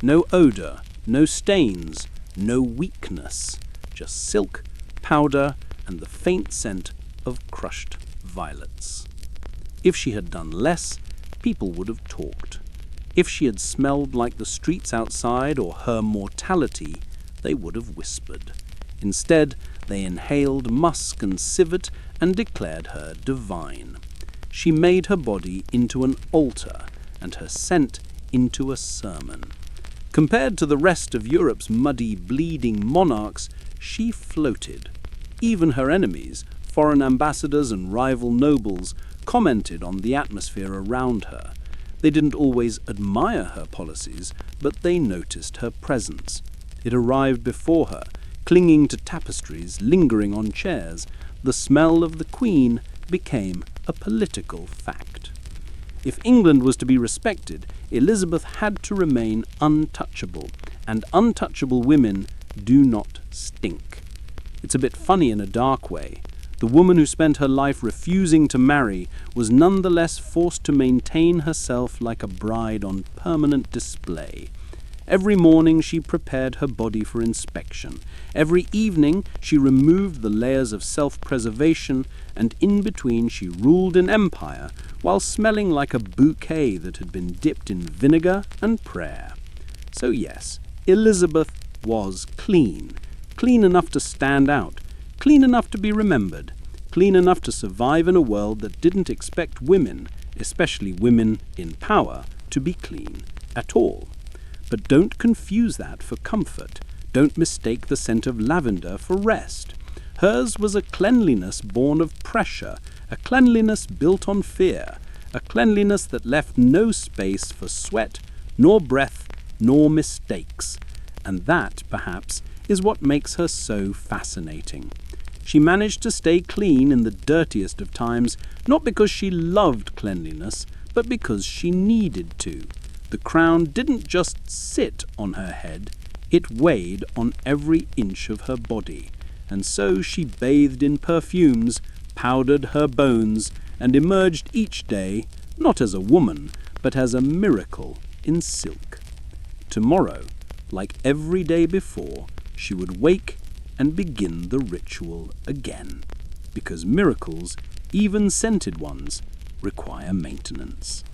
No odor, no stains, no weakness. Just silk, powder, and the faint scent of crushed violets. If she had done less, people would have talked. If she had smelled like the streets outside or her mortality, they would have whispered. Instead, they inhaled musk and civet and declared her divine. She made her body into an altar and her scent into a sermon. Compared to the rest of Europe's muddy, bleeding monarchs, she floated. Even her enemies, foreign ambassadors and rival nobles, commented on the atmosphere around her. They didn't always admire her policies, but they noticed her presence. It arrived before her, clinging to tapestries, lingering on chairs. The smell of the Queen became a political fact. If England was to be respected, Elizabeth had to remain untouchable, and untouchable women do not stink. It's a bit funny in a dark way. The woman who spent her life refusing to marry was nonetheless forced to maintain herself like a bride on permanent display. Every morning she prepared her body for inspection. Every evening she removed the layers of self-preservation, and in between she ruled an empire while smelling like a bouquet that had been dipped in vinegar and prayer. So yes, Elizabeth was clean. Clean enough to stand out. Clean enough to be remembered. Clean enough to survive in a world that didn't expect women, especially women in power, to be clean at all. But don't confuse that for comfort. Don't mistake the scent of lavender for rest. Hers was a cleanliness born of pressure, a cleanliness built on fear, a cleanliness that left no space for sweat, nor breath, nor mistakes. And that, perhaps, is what makes her so fascinating. She managed to stay clean in the dirtiest of times, not because she loved cleanliness, but because she needed to. The crown didn't just sit on her head, it weighed on every inch of her body, and so she bathed in perfumes, powdered her bones, and emerged each day, not as a woman, but as a miracle in silk. Tomorrow, like every day before, she would wake and begin the ritual again, because miracles, even scented ones, require maintenance.